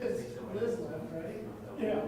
It's Liz left, right? Yeah.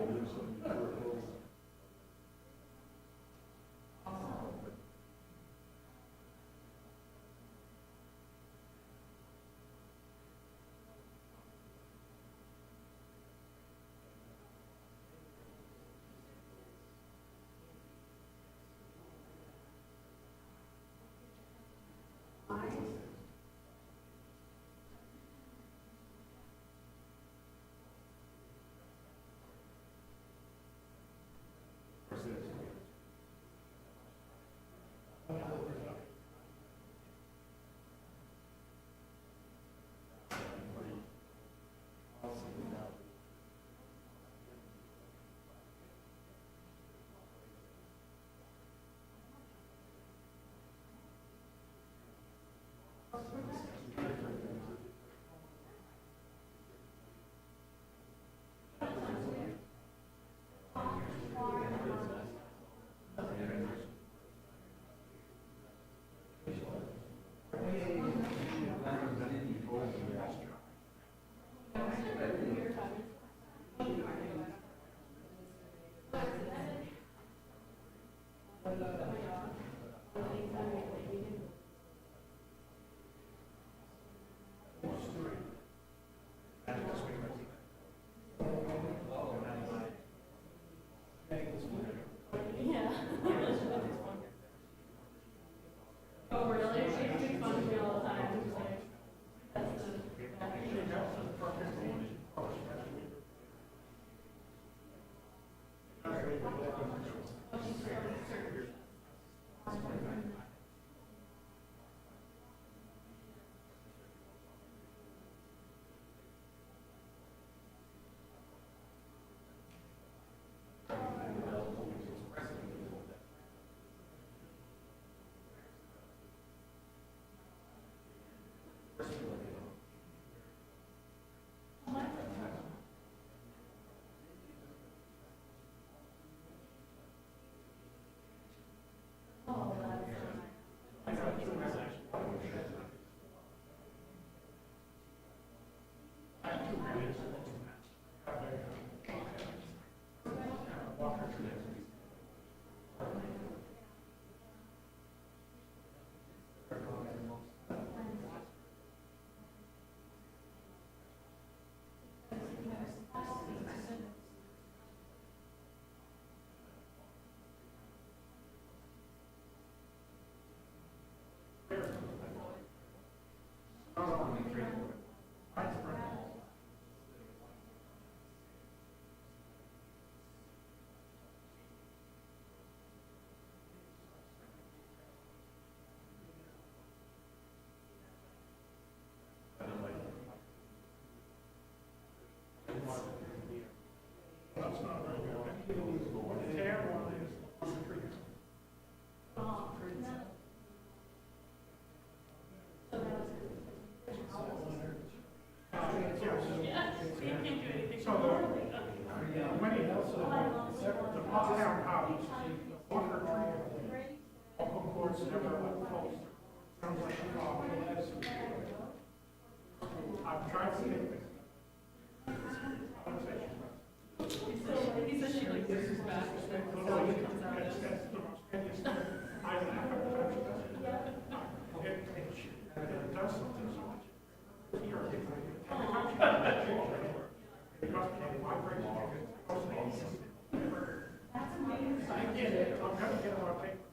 words never unfold. Sounds like a problem. I've tried to think of it. He says she like gets his back, so it comes out. I laugh every time she does it. It does something so much. Every time she does it, it costs me my brain. I get it. I'm gonna get on a paper.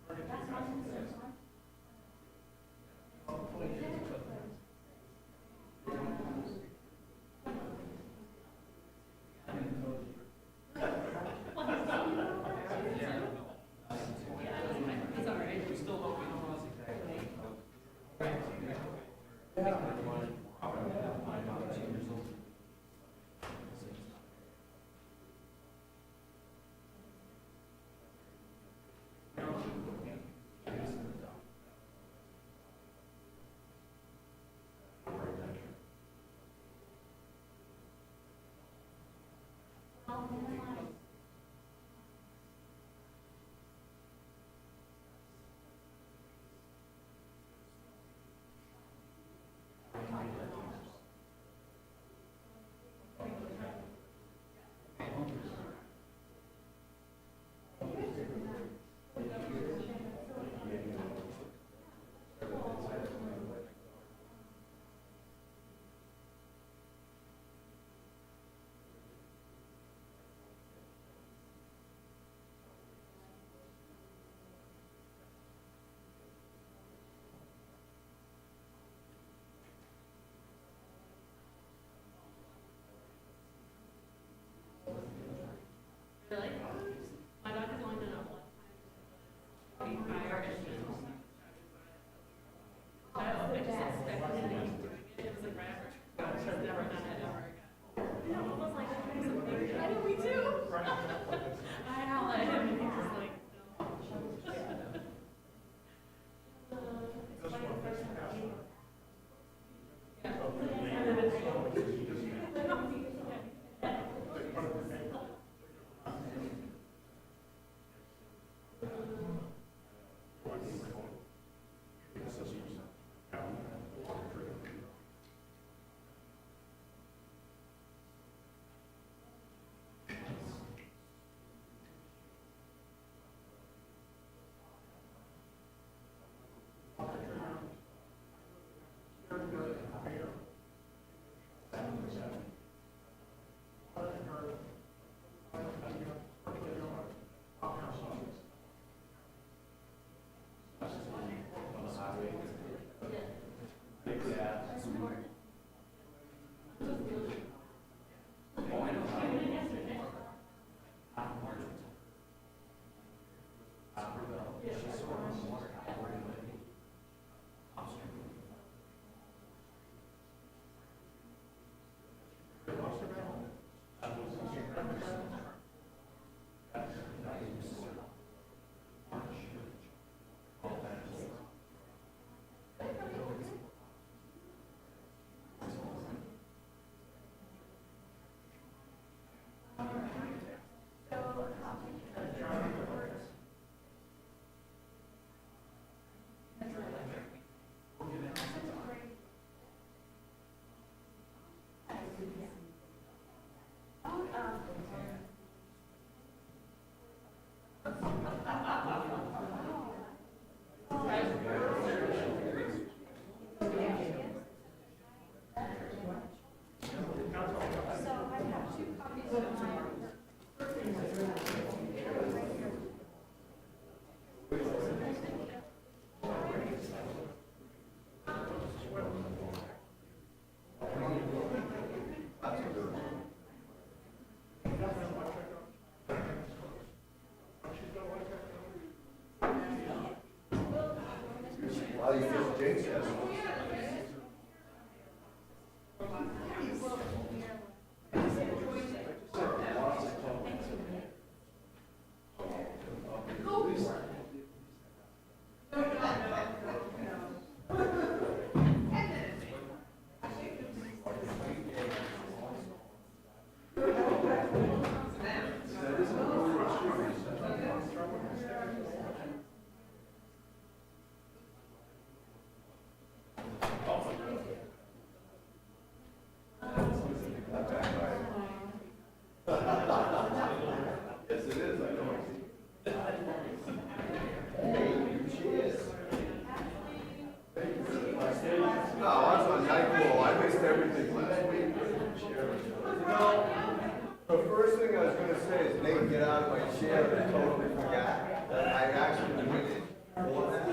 say is Nate, get out of my chair, and I totally forgot that I actually waited for that.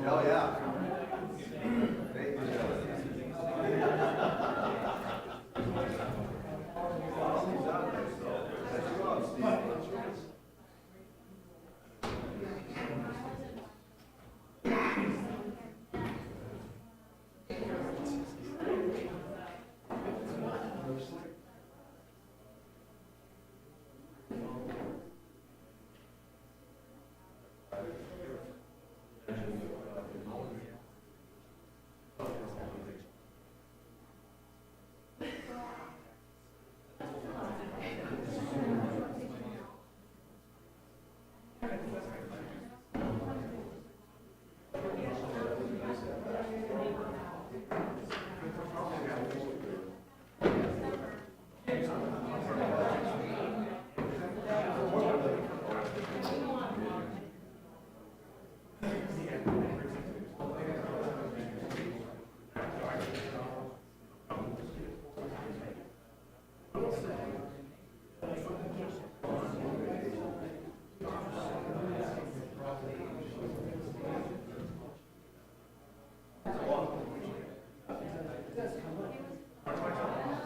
Oh, yeah. Nate,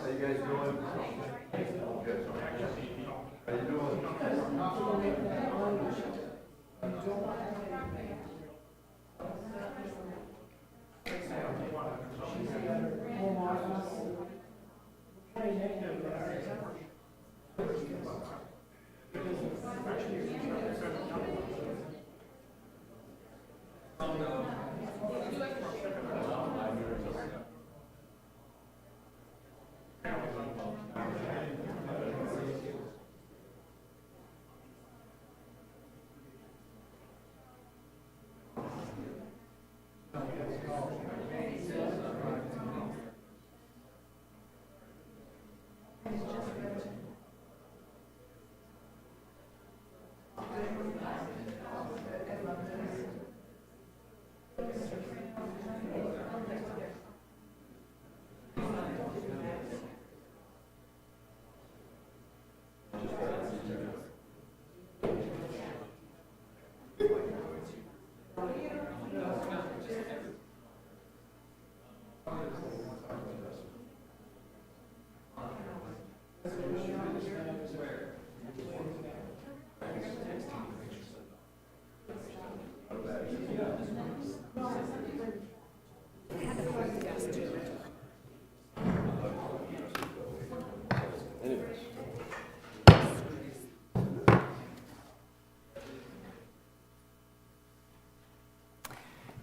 how you guys doing? Good. How you doing?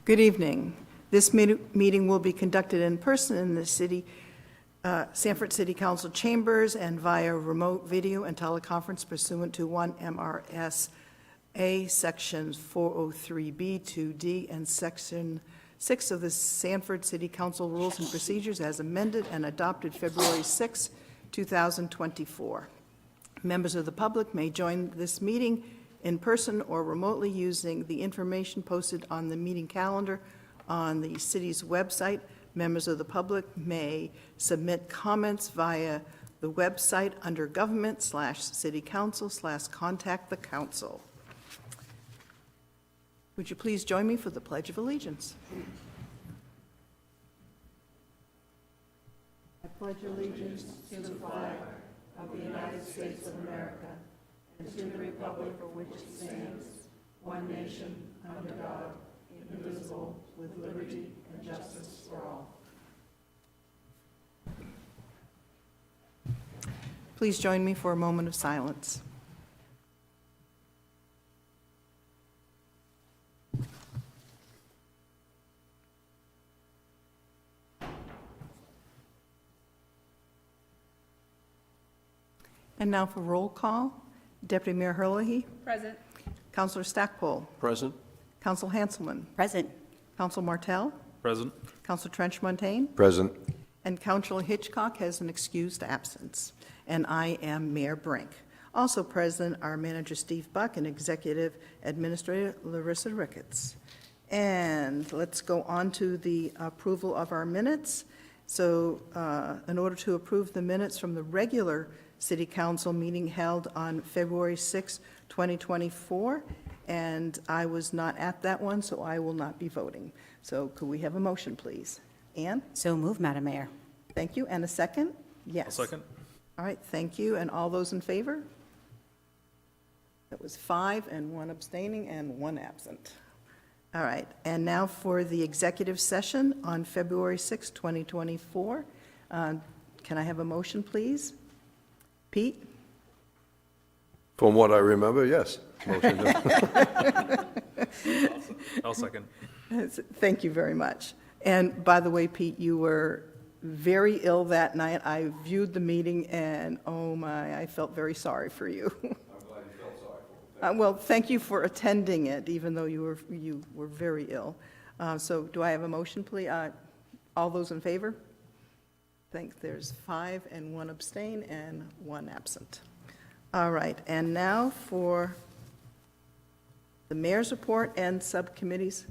Good evening. This meeting will be conducted in person in the Sanford City Council chambers and via remote video and teleconference pursuant to 1 MRSA Section 403B 2D and Section 6 of the Sanford City Council Rules and Procedures as amended and adopted February 6, 2024. Members of the public may join this meeting in person or remotely using the information posted on the meeting calendar on the city's website. Members of the public may submit comments via the website under government/city council/contact the council. Would you please join me for the Pledge of Allegiance? I pledge allegiance to the flag of the United States of America and to the republic for which it stands, one nation, under God, indivisible, with liberty and justice for all. Please join me for a moment of silence. And now for roll call. Deputy Mayor Herlihy. Present. Councilor Stackpole. Present. Council Hanselman. Present. Council Martell. Present. Council Trench-Montagne. Present. And Councilor Hitchcock has an excused absence. And I am Mayor Brink. Also present are Manager Steve Buck and Executive Administrator Larissa Ricketts. And let's go on to the approval of our minutes. So in order to approve the minutes from the regular city council meeting held on February 6, 2024, and I was not at that one, so I will not be voting. So could we have a motion, please? Ann? So move, Madam Mayor. Thank you. And a second? Yes. I'll second. All right, thank you. And all those in favor? That was 5 and 1 abstaining and 1 absent. All right, and now for the executive session on February 6, 2024. Can I have a motion, please? Pete? From what I remember, yes. Motion to- I'll second. Thank you very much. And by the way, Pete, you were very ill that night. I viewed the meeting, and oh my, I felt very sorry for you. I'm glad you felt sorry for me. Well, thank you for attending it, even though you were very ill. So do I have a motion, please? All those in favor? I think there's 5 and 1 abstain and 1 absent. All right, and now for the mayor's report and subcommittees.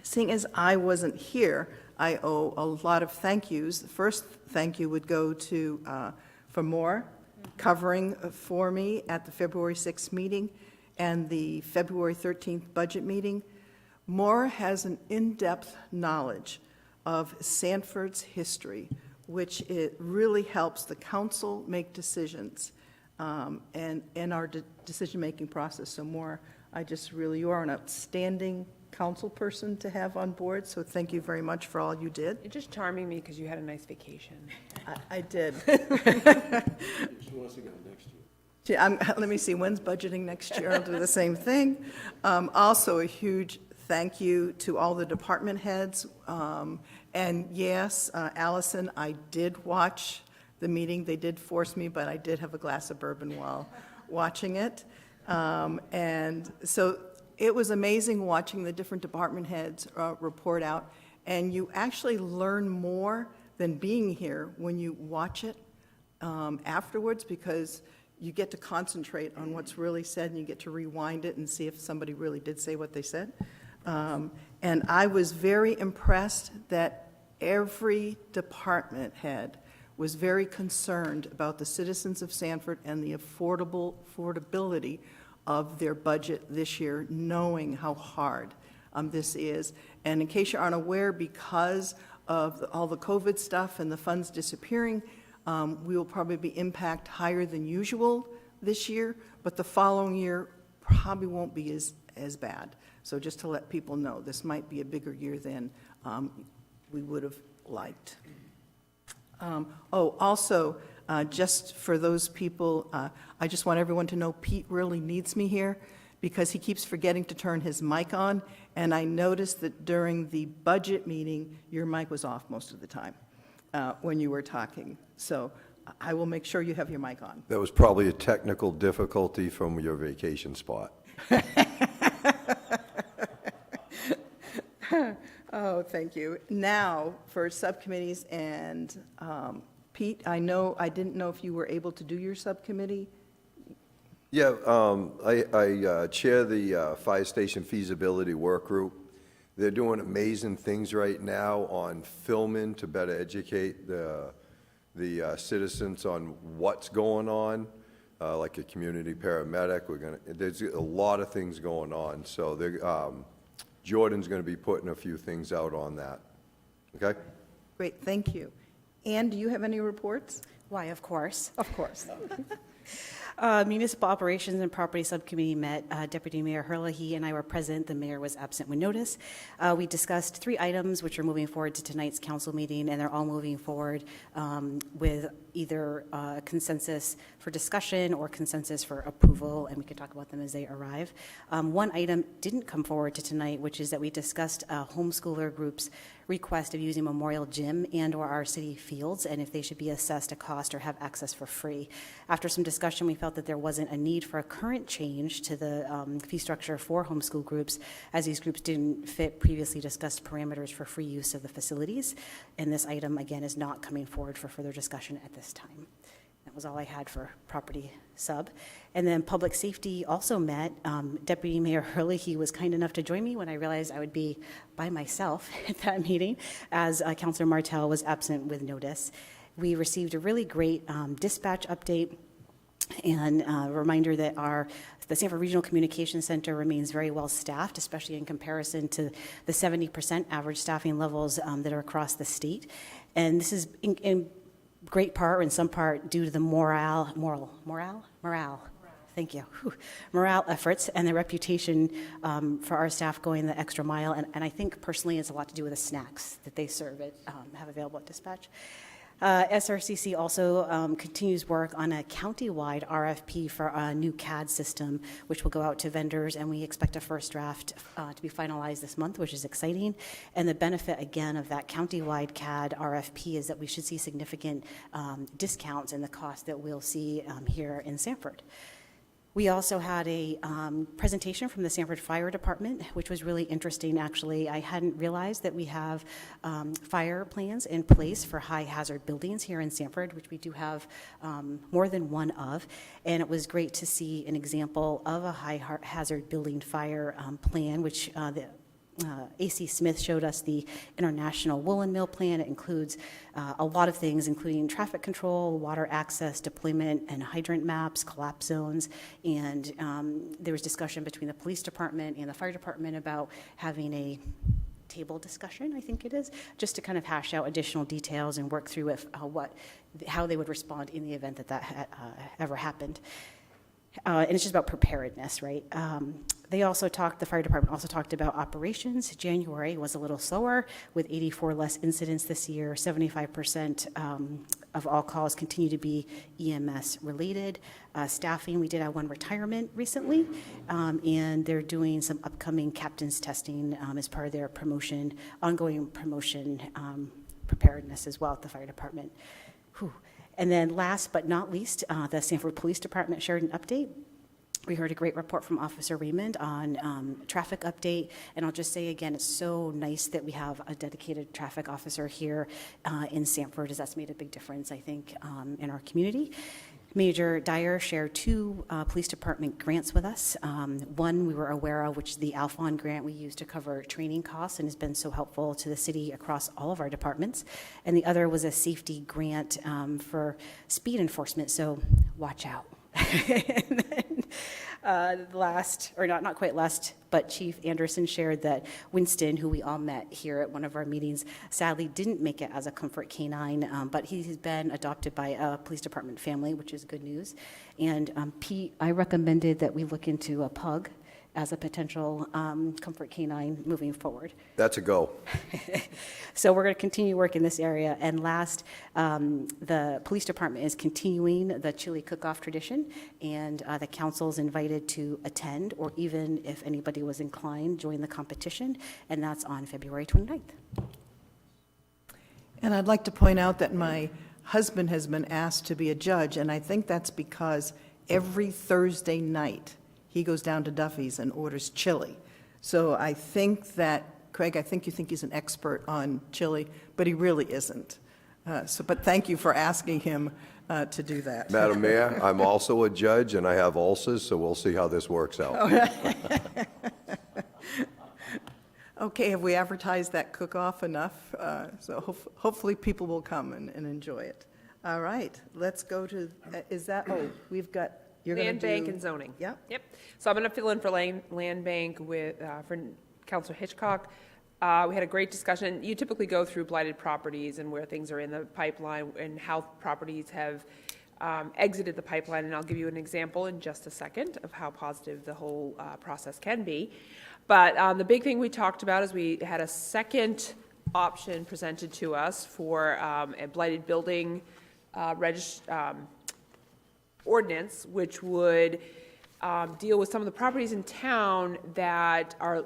Seeing as I wasn't here, I owe a lot of thank yous. The first thank you would go to, for Moore, covering for me at the February 6th meeting and the February 13th budget meeting. Moore has an in-depth knowledge of Sanford's history, which it really helps the council make decisions and in our decision-making process. So Moore, you are an outstanding council person to have on board, so thank you very much for all you did. You're just charming me because you had a nice vacation. I did. She wants to go next year. Let me see, when's budgeting next year? I'll do the same thing. Also, a huge thank you to all the department heads. And yes, Allison, I did watch the meeting. They did force me, but I did have a glass of bourbon while watching it. And so it was amazing watching the different department heads report out. And you actually learn more than being here when you watch it afterwards, because you get to concentrate on what's really said, and you get to rewind it and see if somebody really did say what they said. And I was very impressed that every department head was very concerned about the citizens of Sanford and the affordability of their budget this year, knowing how hard this is. And in case you aren't aware, because of all the COVID stuff and the funds disappearing, we will probably be impact higher than usual this year, but the following year probably won't be as bad. So just to let people know, this might be a bigger year than we would have liked. Also, just for those people, I just want everyone to know Pete really needs me here because he keeps forgetting to turn his mic on, and I noticed that during the budget meeting, your mic was off most of the time when you were talking. So I will make sure you have your mic on. That was probably a technical difficulty from your vacation spot. Oh, thank you. Now, for subcommittees, and Pete, I didn't know if you were able to do your subcommittee. Yeah, I chair the Fire Station Feasibility Work Group. They're doing amazing things right now on filming to better educate the citizens on what's going on, like a community paramedic. There's a lot of things going on, so Jordan's going to be putting a few things out on that. Okay? Great, thank you. Ann, do you have any reports? Why, of course. Of course. Municipal Operations and Property Subcommittee met. Deputy Mayor Herlihy and I were present. The mayor was absent with notice. We discussed 3 items which are moving forward to tonight's council meeting, and they're all moving forward with either consensus for discussion or consensus for approval, and we can talk about them as they arrive. One item didn't come forward to tonight, which is that we discussed homeschooler groups' request of using Memorial Gym and/or our city fields, and if they should be assessed a cost or have access for free. After some discussion, we felt that there wasn't a need for a current change to the fee structure for homeschool groups, as these groups didn't fit previously discussed parameters for free use of the facilities, and this item, again, is not coming forward for further discussion at this time. That was all I had for property sub. And then public safety also met. Deputy Mayor Hurley, he was kind enough to join me when I realized I would be by myself at that meeting, as Councilor Martel was absent with notice. We received a really great dispatch update and a reminder that the Sanford Regional Communications Center remains very well staffed, especially in comparison to the 70% average staffing levels that are across the state. And this is in great part, or in some part, due to the morale, thank you, morale efforts and the reputation for our staff going the extra mile. And I think personally it's a lot to do with the snacks that they serve have available at dispatch. SRCC also continues work on a county-wide RFP for a new CAD system, which will go out to vendors, and we expect a first draft to be finalized this month, which is exciting. And the benefit, again, of that county-wide CAD RFP is that we should see significant discounts in the cost that we'll see here in Sanford. We also had a presentation from the Sanford Fire Department, which was really interesting, actually. I hadn't realized that we have fire plans in place for high hazard buildings here in Sanford, which we do have more than one of. And it was great to see an example of a high hazard building fire plan, which A.C. Smith showed us the International Woolen Mill Plan. It includes a lot of things, including traffic control, water access, deployment, and hydrant maps, collapse zones. And there was discussion between the police department and the fire department about having a table discussion, I think it is, just to kind of hash out additional details and work through how they would respond in the event that ever happened. And it's just about preparedness, right? The fire department also talked about operations. January was a little slower with 84 less incidents this year. 75% of all calls continue to be EMS related. Staffing, we did have one retirement recently, and they're doing some upcoming captain's testing as part of their ongoing promotion preparedness as well at the fire department. Whew. And then last but not least, the Sanford Police Department shared an update. We heard a great report from Officer Raymond on traffic update. And I'll just say again, it's so nice that we have a dedicated traffic officer here in Sanford, as that's made a big difference, I think, in our community. Major Dyer shared 2 police department grants with us. One we were aware of, which is the Alphon grant we use to cover training costs and has been so helpful to the city across all of our departments. And the other was a safety grant for speed enforcement, so watch out. And then, not quite last, but Chief Anderson shared that Winston, who we all met here at one of our meetings, sadly didn't make it as a comfort canine, but he has been adopted by a police department family, which is good news. And Pete, I recommended that we look into a pug as a potential comfort canine moving forward. That's a go. So we're going to continue work in this area. And last, the police department is continuing the chili cook-off tradition, and the council's invited to attend, or even if anybody was inclined, join the competition, and that's on February 29th. And I'd like to point out that my husband has been asked to be a judge, and I think that's because every Thursday night, he goes down to Duffy's and orders chili. So I think that, Craig, I think you think he's an expert on chili, but he really isn't. But thank you for asking him to do that. Madam Mayor, I'm also a judge, and I have ulcers, so we'll see how this works out. Okay, have we advertised that cook-off enough? So hopefully people will come and enjoy it. All right, let's go to, we've got, you're going to do... Land bank and zoning. Yep. Yep. So I'm going to fill in for land bank for Councilor Hitchcock. We had a great discussion. You typically go through blighted properties and where things are in the pipeline and how properties have exited the pipeline, and I'll give you an example in just a second of how positive the whole process can be. But the big thing we talked about is we had a second option presented to us for a blighted building ordinance, which would deal with some of the properties in town that are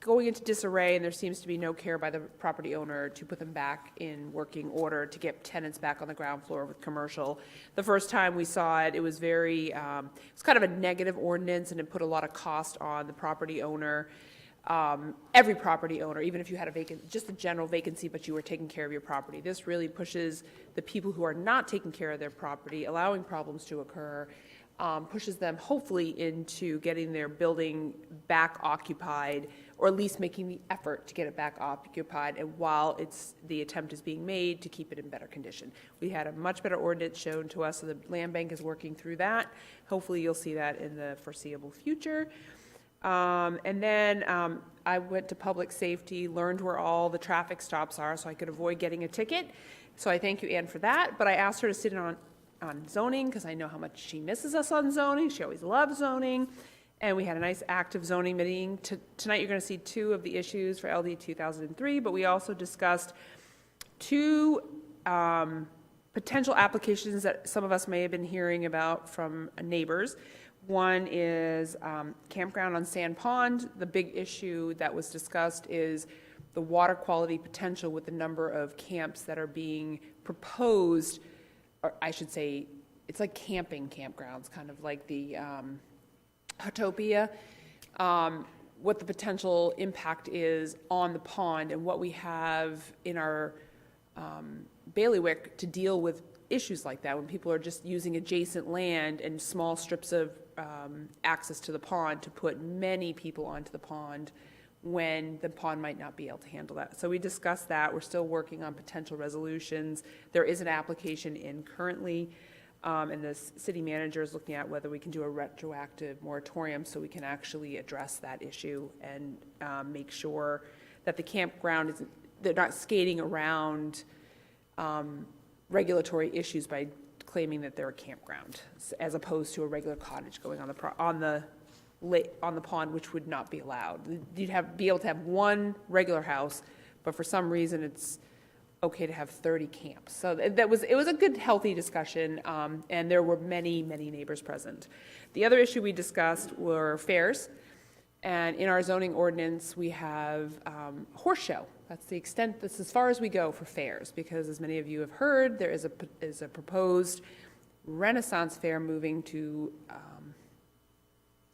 going into disarray, and there seems to be no care by the property owner to put them back in working order to get tenants back on the ground floor with commercial. The first time we saw it, it was very, it was kind of a negative ordinance, and it put a lot of cost on the property owner. every property owner, even if you had just a general vacancy, but you were taking care of your property. This really pushes the people who are not taking care of their property, allowing problems to occur, pushes them hopefully into getting their building back occupied, or at least making the effort to get it back occupied, and while the attempt is being made to keep it in better condition. We had a much better ordinance shown to us, so the land bank is working through that. Hopefully you'll see that in the foreseeable future. And then I went to public safety, learned where all the traffic stops are so I could avoid getting a ticket. So I thank you, Ann, for that. But I asked her to sit in on zoning because I know how much she misses us on zoning. She always loves zoning. And we had a nice active zoning meeting. Tonight you're going to see 2 of the issues for LD 2003, but we also discussed 2 potential applications that some of us may have been hearing about from neighbors. One is campground on Sand Pond. The big issue that was discussed is the water quality potential with the number of camps that are being proposed, or I should say, it's like camping campgrounds, kind of like the Utopia, what the potential impact is on the pond and what we have in our bailiwick to deal with issues like that when people are just using adjacent land and small strips of access to the pond to put many people onto the pond when the pond might not be able to handle that. So we discussed that. We're still working on potential resolutions. There is an application in currently, and the city manager is looking at whether we can do a retroactive moratorium so we can actually address that issue and make sure that the campground is, they're not skating around regulatory issues by claiming that they're a campground, as opposed to a regular cottage going on the pond, which would not be allowed. You'd be able to have one regular house, but for some reason it's okay to have 30 camps. So it was a good, healthy discussion, and there were many, many neighbors present. The other issue we discussed were fairs, and in our zoning ordinance we have horse show. That's the extent, that's as far as we go for fairs, because as many of you have heard, there is a proposed Renaissance fair moving to,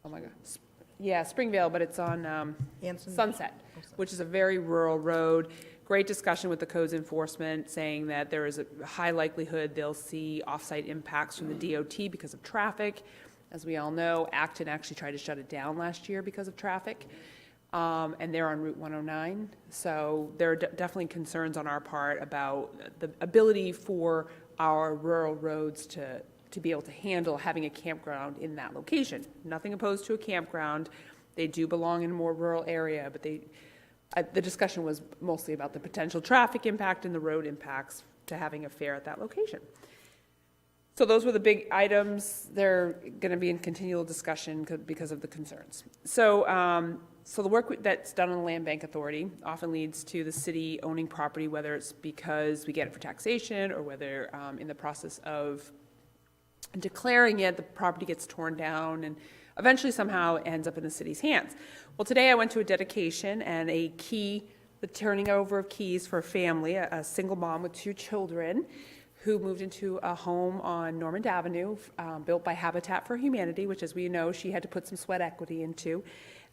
oh my God, yeah, Springvale, but it's on Sunset, which is a very rural road. Great discussion with the codes enforcement, saying that there is a high likelihood they'll see off-site impacts from the DOT because of traffic. As we all know, Acton actually tried to shut it down last year because of traffic. And they're on Route 109. So there are definitely concerns on our part about the ability for our rural roads to be able to handle having a campground in that location. Nothing opposed to a campground. They do belong in a more rural area, but the discussion was mostly about the potential traffic impact and the road impacts to having a fair at that location. So those were the big items. They're going to be in continual discussion because of the concerns. So the work that's done on the Land Bank Authority often leads to the city owning property, whether it's because we get it for taxation or whether in the process of declaring it, the property gets torn down and eventually somehow ends up in the city's hands. Well, today I went to a dedication and the turning over of keys for a family, a single mom with 2 children, who moved into a home on Normand Avenue, built by Habitat for Humanity, which, as we know, she had to put some sweat equity into.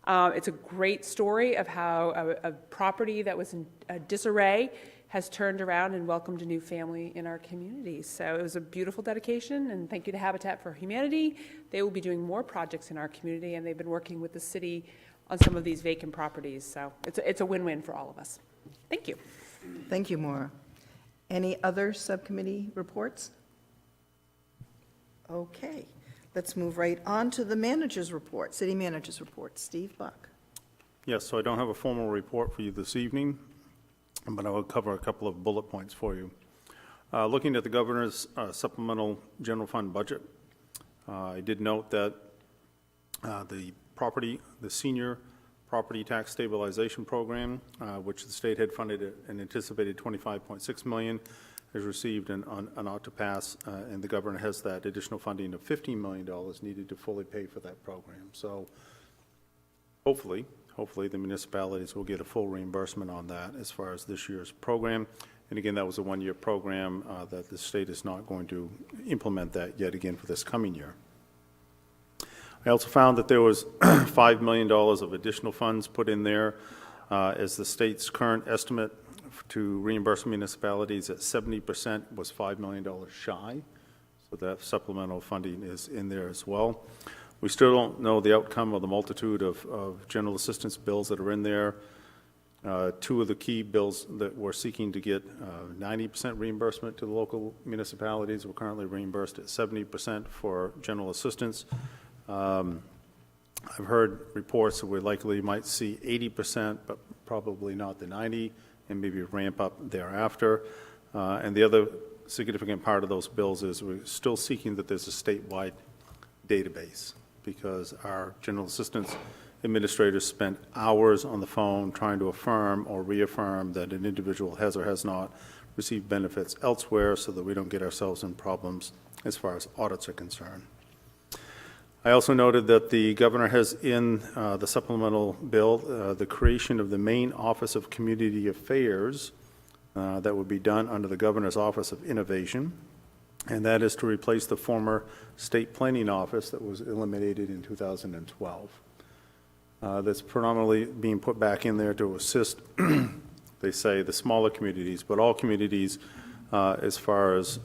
It's a great story of how a property that was in disarray has turned around and welcomed a new family in our community. So it was a beautiful dedication, and thank you to Habitat for Humanity. They will be doing more projects in our community, and they've been working with the city on some of these vacant properties. So it's a win-win for all of us. Thank you. Thank you, Maura. Any other subcommittee reports? Okay, let's move right on to the manager's report, city manager's report. Steve Buck. Yes, so I don't have a formal report for you this evening, but I will cover a couple of bullet points for you. Looking at the governor's supplemental general fund budget, I did note that the senior property tax stabilization program, which the state had funded an anticipated $25.6 million, has received an ought to pass, and the governor has that additional funding of $15 million needed to fully pay for that program. So hopefully the municipalities will get a full reimbursement on that as far as this year's program. And again, that was a one-year program that the state is not going to implement that yet again for this coming year. I I also found that there was $5 million of additional funds put in there as the state's current estimate to reimburse municipalities at 70% was $5 million shy. So that supplemental funding is in there as well. We still don't know the outcome of the multitude of general assistance bills that are in there. Two of the key bills that we're seeking to get 90% reimbursement to the local municipalities. We're currently reimbursed at 70% for general assistance. I've heard reports that we likely might see 80%, but probably not the 90%, and maybe ramp up thereafter. And the other significant part of those bills is we're still seeking that there's a statewide database, because our general assistance administrators spent hours on the phone trying to affirm or reaffirm that an individual has or has not received benefits elsewhere, so that we don't get ourselves in problems as far as audits are concerned. I also noted that the governor has in the supplemental bill the creation of the main Office of Community Affairs that would be done under the Governor's Office of Innovation, and that is to replace the former State Planning Office that was eliminated in 2012. That's predominantly being put back in there to assist, they say, the smaller communities, but all communities as far as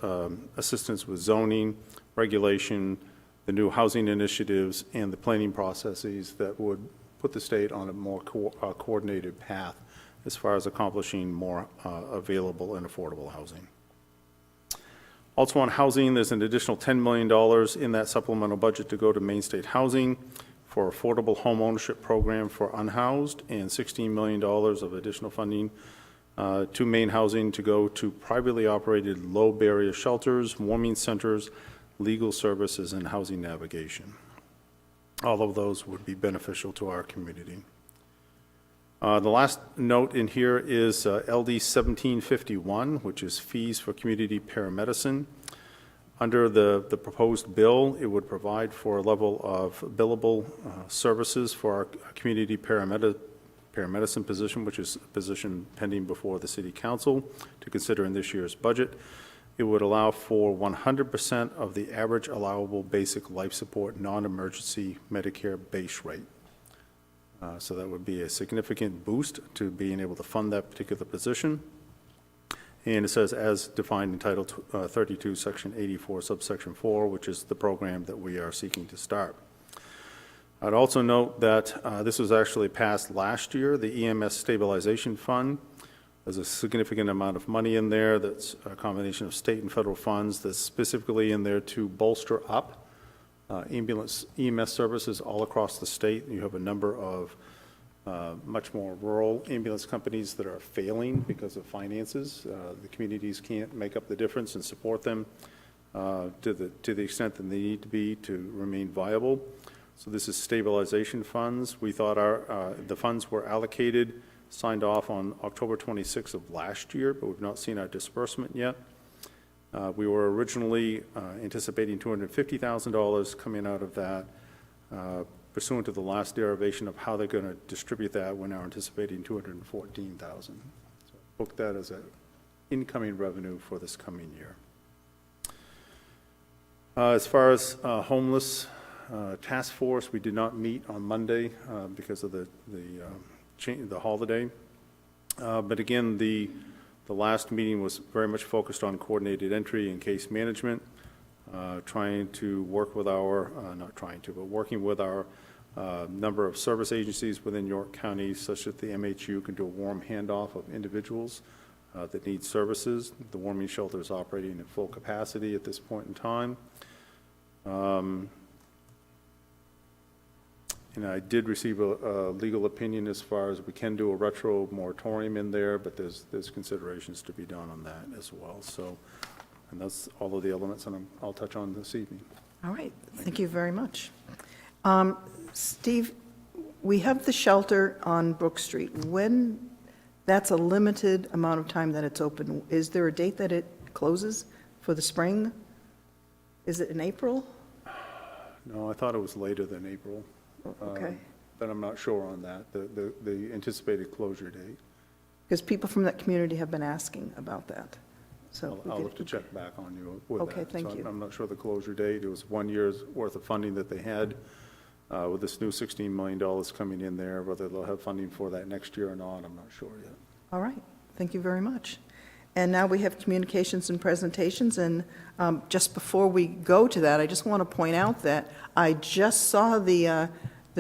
assistance with zoning, regulation, the new housing initiatives, and the planning processes that would put the state on a more coordinated path as far as accomplishing more available and affordable housing. Also on housing, there's an additional $10 million in that supplemental budget to go to Maine State Housing for affordable home ownership program for unhoused, and $16 million of additional funding to Maine Housing to go to privately operated low barrier shelters, warming centers, legal services, and housing navigation. All of those would be beneficial to our community. The last note in here is LD 1751, which is fees for community paramedicine. Under the proposed bill, it would provide for a level of billable services for our community paramedicine position, which is a position pending before the City Council to consider in this year's budget. It would allow for 100% of the average allowable basic life support non-emergency Medicare base rate. So that would be a significant boost to being able to fund that particular position. And it says, as defined in Title 32, Section 84, subsection 4, which is the program that we are seeking to start. I'd also note that this was actually passed last year, the EMS Stabilization Fund. There's a significant amount of money in there that's a combination of state and federal funds that's specifically in there to bolster up ambulance EMS services all across the state. You have a number of much more rural ambulance companies that are failing because of finances. The communities can't make up the difference and support them to the extent that they need to be to remain viable. So this is stabilization funds. We thought the funds were allocated, signed off on October 26th of last year, but we've not seen our disbursement yet. We were originally anticipating $250,000 coming out of that. Pursuant to the last derivation of how they're going to distribute that, we're now anticipating $214,000. So book that as an incoming revenue for this coming year. As far as homeless task force, we did not meet on Monday because of the holiday. But again, the last meeting was very much focused on coordinated entry and case management, trying to work with our, working with our number of service agencies within York County such that the MHU can do a warm handoff of individuals that need services. The warming shelter is operating at full capacity at this point in time. And I did receive a legal opinion as far as we can do a retro moratorium in there, but there's considerations to be done on that as well. So, and that's all of the elements that I'll touch on this evening. All right, thank you very much. Steve, we have the shelter on Brook Street. When, that's a limited amount of time that it's open. Is there a date that it closes for the spring? Is it in April? No, I thought it was later than April. Okay. But I'm not sure on that, the anticipated closure date. Because people from that community have been asking about that. So I'll have to check back on you with that. Okay, thank you. I'm not sure the closure date. It was 1 year's worth of funding that they had With this new $16 million coming in there, whether they'll have funding for that next year or not, I'm not sure yet. All right, thank you very much. And now we have communications and presentations, and just before we go to that, I just want to point out that I just saw the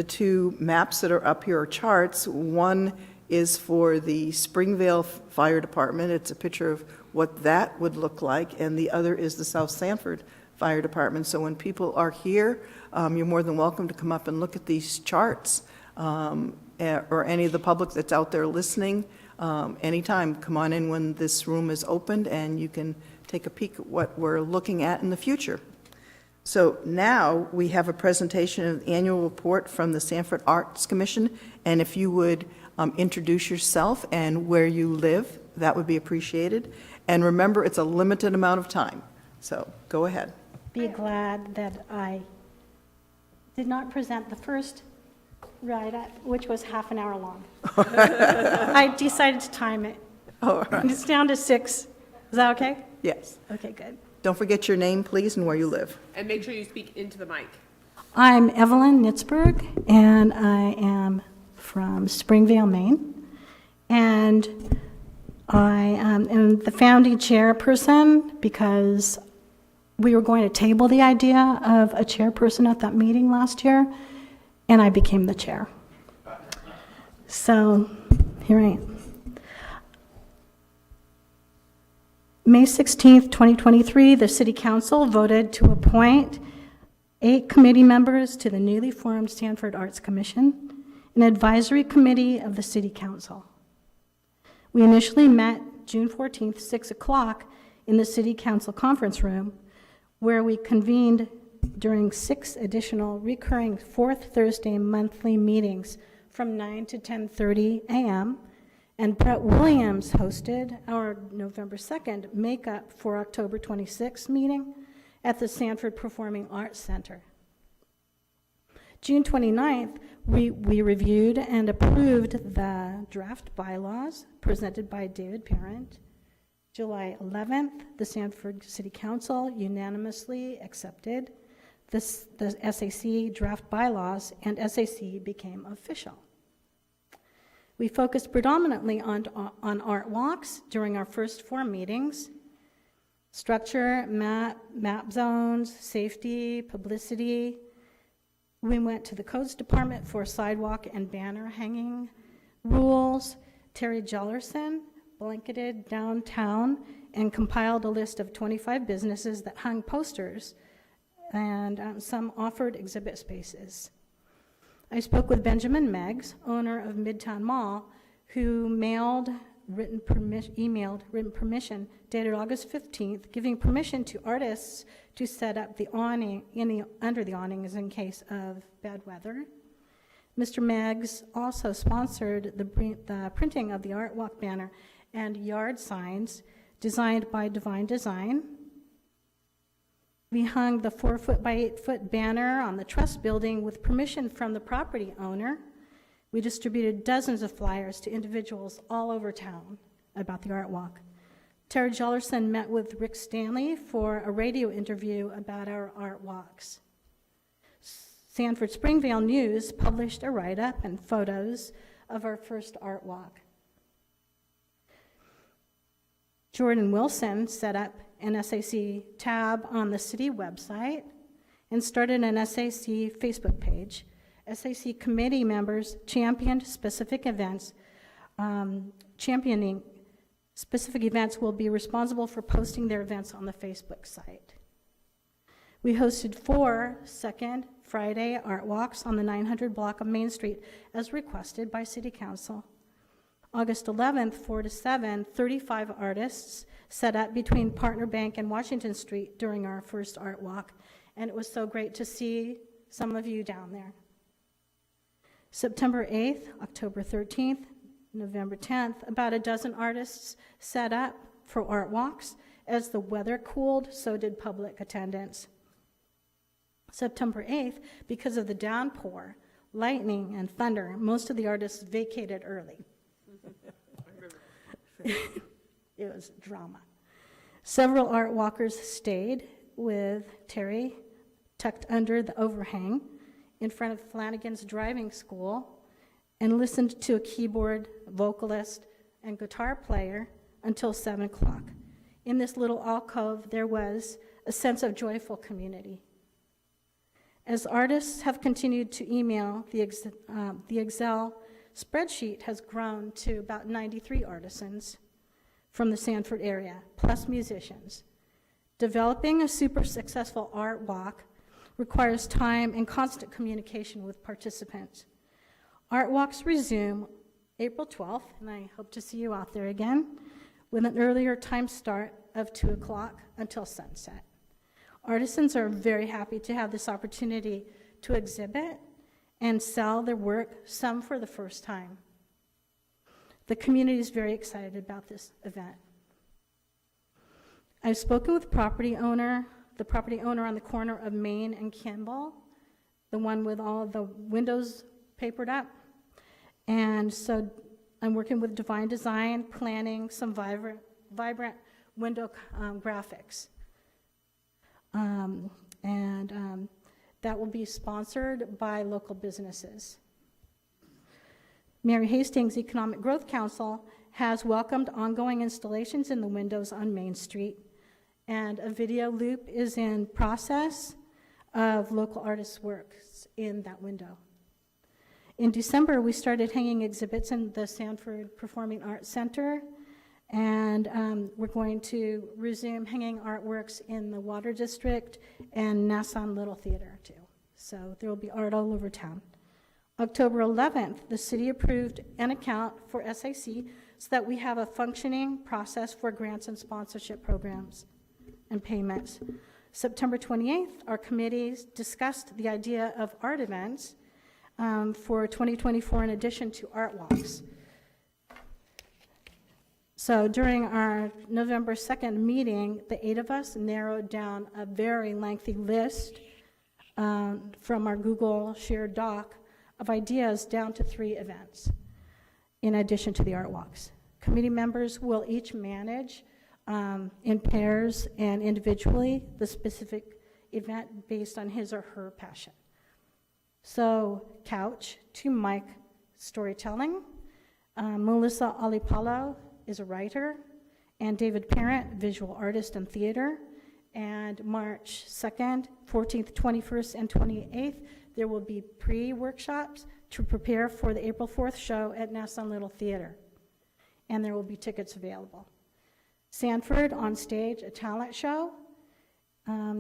two maps that are up here, or charts. One is for the Springvale Fire Department. It's a picture of what that would look like, and the other is the South Sanford Fire Department. So when people are here, you're more than welcome to come up and look at these charts, or any of the public that's out there listening. Anytime, come on in when this room is opened, and you can take a peek at what we're looking at in the future. So now we have a presentation of the annual report from the Sanford Arts Commission, and if you would introduce yourself and where you live, that would be appreciated. And remember, it's a limited amount of time, so go ahead. Be glad that I did not present the first write-up, which was half an hour long. I decided to time it. All right. And it's down to 6. Is that okay? Yes. Okay, good. Don't forget your name, please, and where you live. And make sure you speak into the mic. I'm Evelyn Nitzberg, and I am from Springvale, Maine. And I am the founding chairperson because we were going to table the idea of a chairperson at that meeting last year, and I became the chair. So here I am. May 16th, 2023, the City Council voted to appoint 8 committee members to the newly formed Sanford Arts Commission, an advisory committee of the City Council. We initially met June 14th, 6 o'clock in the City Council conference room, where we convened during 6 additional recurring 4th Thursday monthly meetings from 9 to 10:30 a.m., and Brett Williams hosted our November 2nd makeup for October 26th meeting at the Sanford Performing Arts Center. June 29th, we reviewed and approved the draft bylaws presented by David Parent. July 11th, the Sanford City Council unanimously accepted the SAC draft bylaws, and SAC became official. We focused predominantly on art walks during our first 4 meetings: structure, map zones, safety, publicity. We went to the codes department for sidewalk and banner hanging rules. Terry Jellerson blanketed downtown and compiled a list of 25 businesses that hung posters, and some offered exhibit spaces. I spoke with Benjamin Meggs, owner of Midtown Mall, who emailed written permission dated August 15th, giving permission to artists to set up the awning under the awnings in case of bad weather. Mr. Meggs also sponsored the printing of the Art Walk banner and yard signs designed by Divine Design. We hung the 4-foot by 8-foot banner on the Trust Building with permission from the property owner. We distributed dozens of flyers to individuals all over town about the Art Walk. Terry Jellerson met with Rick Stanley for a radio interview about our art walks. Sanford Springvale News published a write-up and photos of our first art walk. Jordan Wilson set up an SAC tab on the city website and started an SAC Facebook page. SAC committee members championed specific events. Championing specific events will be responsible for posting their events on the Facebook site. We hosted 4 second Friday art walks on the 900 block of Main Street as requested by City Council. August 11th, 4 to 7, 35 artists set up between Partner Bank and Washington Street during our first art walk, and it was so great to see some of you down there. September 8th, October 13th, November 10th, about a dozen artists set up for art walks. As the weather cooled, so did public attendance. September 8th, because of the downpour, lightning, and thunder, most of the artists vacated early. It was drama. Several art walkers stayed with Terry tucked under the overhang in front of Flanagan's Driving School and listened to a keyboard, vocalist, and guitar player until 7 o'clock. In this little alcove, there was a sense of joyful community. As artists have continued to email, the Excel spreadsheet has grown to about 93 artisans from the Sanford area, plus musicians. Developing a super successful art walk requires time and constant communication with participants. Art walks resume April 12th, and I hope to see you out there again, with an earlier time start of 2 o'clock until sunset. Artisans are very happy to have this opportunity to exhibit and sell their work, some for the first time. The community is very excited about this event. I've spoken with the property owner on the corner of Main and Kimball, the one with all the windows papered up. And so I'm working with Divine Design, planning some vibrant window graphics. That will be sponsored by local businesses. Mary Hastings Economic Growth Council has welcomed ongoing installations in the windows on Main Street, and a video loop is in process of local artists' works in that window. In December, we started hanging exhibits in the Sanford Performing Arts Center, and we're going to resume hanging artworks in the Water District and Nassau Little Theater, too. So there will be art all over town. October 11th, the city approved an account for SAC so that we have a functioning process for grants and sponsorship programs and payments. September 28th, our committees discussed the idea of art events for 2024 in addition to art walks. So during our November 2nd meeting, the 8 of us narrowed down a very lengthy list from our Google shared doc of ideas down to 3 events in addition to the art walks. Committee members will each manage in pairs and individually the specific event based on his or her passion. So couch to mic storytelling. Melissa Alipalo is a writer, and David Parent, visual artist and theater. And March 2nd, 14th, 21st, and 28th, there will be pre-workshops to prepare for the April 4th show at Nassau Little Theater. And there will be tickets available. Sanford on Stage, a talent show,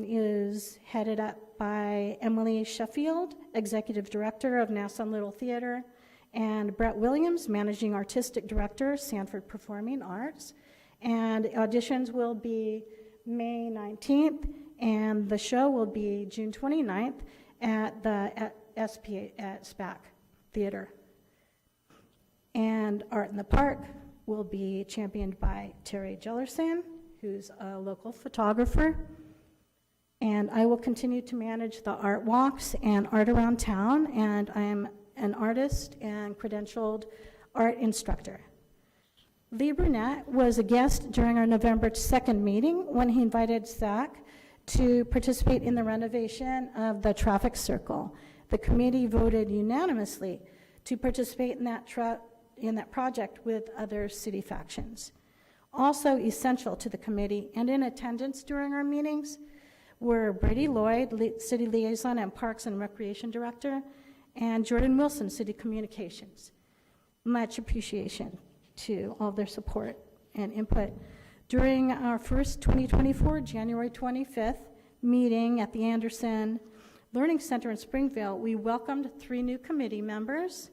is headed up by Emily Sheffield, Executive Director of Nassau Little Theater, and Brett Williams, Managing Artistic Director, Sanford Performing Arts. And auditions will be May 19th, and the show will be June 29th at SPAC Theater. And Art in the Park will be championed by Terry Jellerson, who's a local photographer. And I will continue to manage the art walks and art around town, and I am an artist and credentialed art instructor. Lee Brunette was a guest during our November 2nd meeting when he invited Zach to participate in the renovation of the traffic circle. The committee voted unanimously to participate in that project with other city factions. Also essential to the committee and in attendance during our meetings were Brady Lloyd, City Liaison and Parks and Recreation Director, and Jordan Wilson, City Communications. Much appreciation to all their support and input. During our first 2024, January 25th meeting at the Anderson Learning Center in Springville, we welcomed 3 new committee members,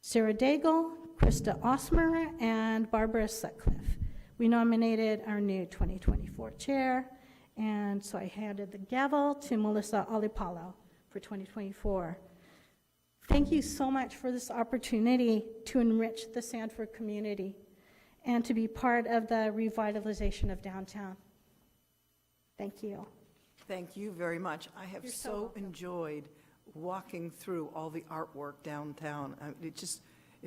Sarah Daigle, Krista Osmer, and Barbara Sutcliffe. We nominated our new 2024 chair, and so I handed the gavel to Melissa Alipalo for 2024. Thank you so much for this opportunity to enrich the Sanford community and to be part of the revitalization of downtown. Thank you. Thank you very much. I have You're so so welcome. enjoyed walking through all the artwork downtown. It's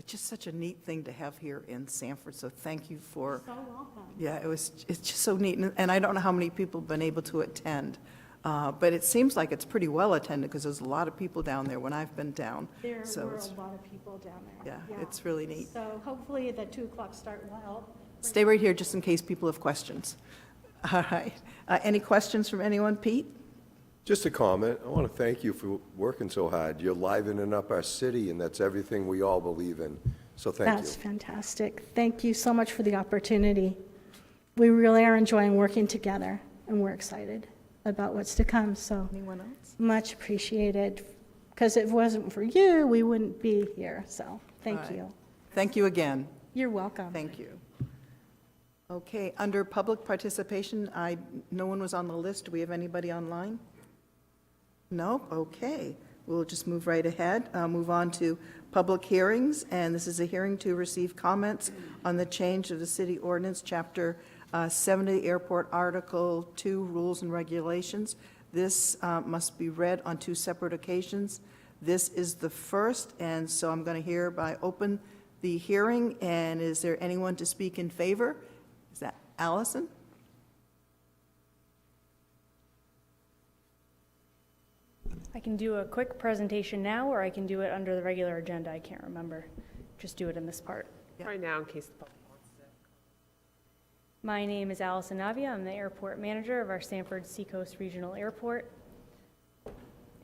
just such a neat thing to have here in Sanford, so thank you for, So welcome. yeah, it's just so neat. And I don't know how many people have been able to attend But it seems like it's pretty well attended, because there's a lot of people down there when I've been down. There So were it's- a lot of people down there. Yeah, it's really neat. So hopefully the 2 o'clock start will. Stay right here, just in case people have questions. All right. Any questions from anyone? Pete? Just a comment. I want to thank you for working so hard. You're livening up our city, and that's everything we all believe in. So thank you. That's fantastic. Thank you so much for the opportunity. We really are enjoying working together, and we're excited about what's to come, so Anyone else? much appreciated. Because if it wasn't for you, we wouldn't be here, so thank All right. you. Thank you again. You're welcome. Thank you. Okay, under public participation, no one was on the list. Do we have anybody online? No? Okay. We'll just move right ahead, move on to public hearings, and this is a hearing to receive comments on the change of the city ordinance, Chapter 70, Airport Article 2, Rules and Regulations. This must be read on 2 separate occasions. This is the first, and so I'm going to hereby open the hearing, and is there anyone to speak in favor? Is that Allison? I can do a quick presentation now, or I can do it under the regular agenda. I can't remember. Just do it in this part. Right now, in case the public wants to. My name is Allison Navia. I'm the airport manager of our Sanford Seacoast Regional Airport.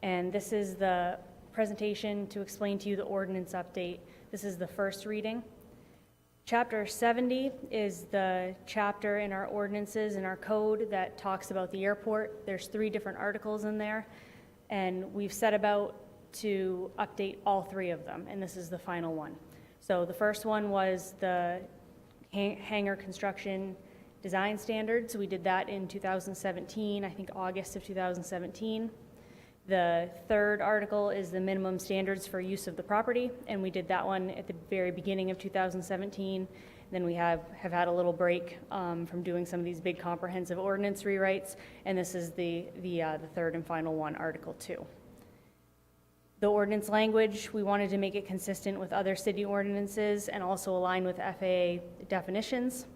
And this is the presentation to explain to you the ordinance update. This is the first reading. Chapter 70 is the chapter in our ordinances in our code that talks about the airport. There's 3 different articles in there, and we've set about to update all 3 of them, and this is the final one. So the first one was the hangar construction design standards. We did that in 2017, I think August of 2017. The third article is the minimum standards for use of the property, and we did that one at the very beginning of 2017. Then we have had a little break from doing some of these big comprehensive ordinance rewrites, and this is the third and final one, Article 2. The ordinance language, we wanted to make it consistent with other city ordinances and also align with FAA definitions.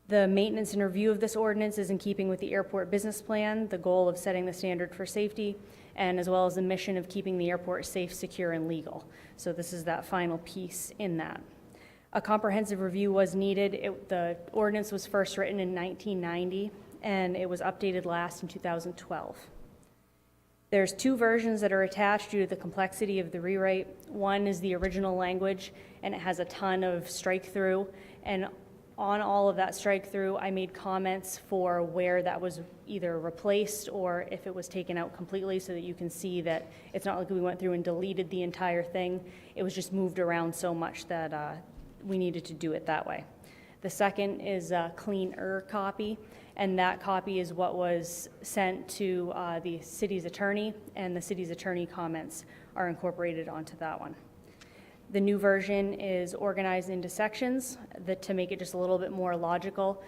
The maintenance and review of this ordinance is in keeping with the airport business plan, the goal of setting the standard for safety, and as well as the mission of keeping the airport safe, secure, and legal. So this is that final piece in that. A comprehensive review was needed. The ordinance was first written in 1990, and it was updated last in 2012. There's 2 versions that are attached due to the complexity of the rewrite. One is the original language, and it has a ton of strike-through, and on all of that strike-through, I made comments for where that was either replaced or if it was taken out completely, so that you can see that it's not like we went through and deleted the entire thing. It was just moved around so much that we needed to do it that way. The second is a cleaner copy, and that copy is what was sent to the city's attorney, and the city's attorney comments are incorporated onto that one. The new version is organized into sections to make it just a little bit more logical,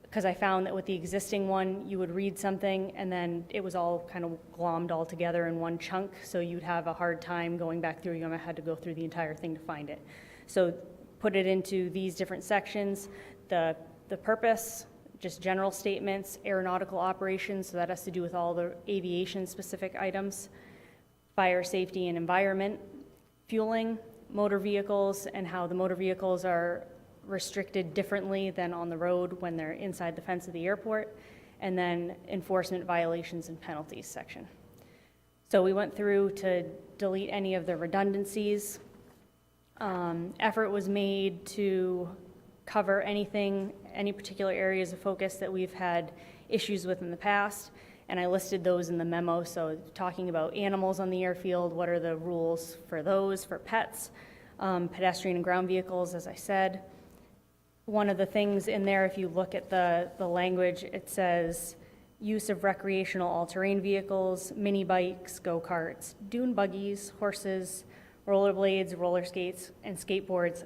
because I found that with the existing one, you would read something and then it was all kind of glommed all together in one chunk, so you'd have a hard time going back through. You had to go through the entire thing to find it. So put it into these different sections. The purpose, just general statements, aeronautical operations, so that has to do with all the aviation-specific items, fire safety and environment, fueling, motor vehicles, and how the motor vehicles are restricted differently than on the road when they're inside the fence of the airport, and then enforcement violations and penalties section. So we went through to delete any of the redundancies. Effort was made to cover anything, any particular areas of focus that we've had issues with in the past, and I listed those in the memo. So talking about animals on the airfield, what are the rules for those, for pets, pedestrian and ground vehicles, as I said. One of the things in there, if you look at the language, it says use of recreational all-terrain vehicles, mini bikes, go-karts, dune buggies, horses, rollerblades, roller skates, and skateboards,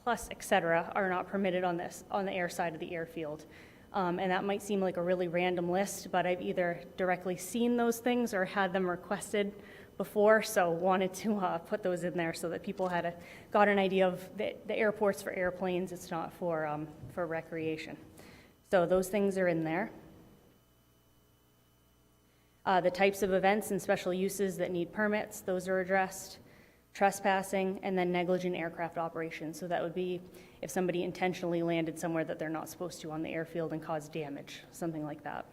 plus et cetera, are not permitted on the air side of the airfield. And that might seem like a really random list, but I've either directly seen those things or had them requested before, so wanted to put those in there so that people got an idea of the airport's for airplanes. It's not for recreation. So those things are in there. The types of events and special uses that need permits, those are addressed. Trespassing, and then negligent aircraft operations. So that would be if somebody intentionally landed somewhere that they're not supposed to on the airfield and caused damage, something like that.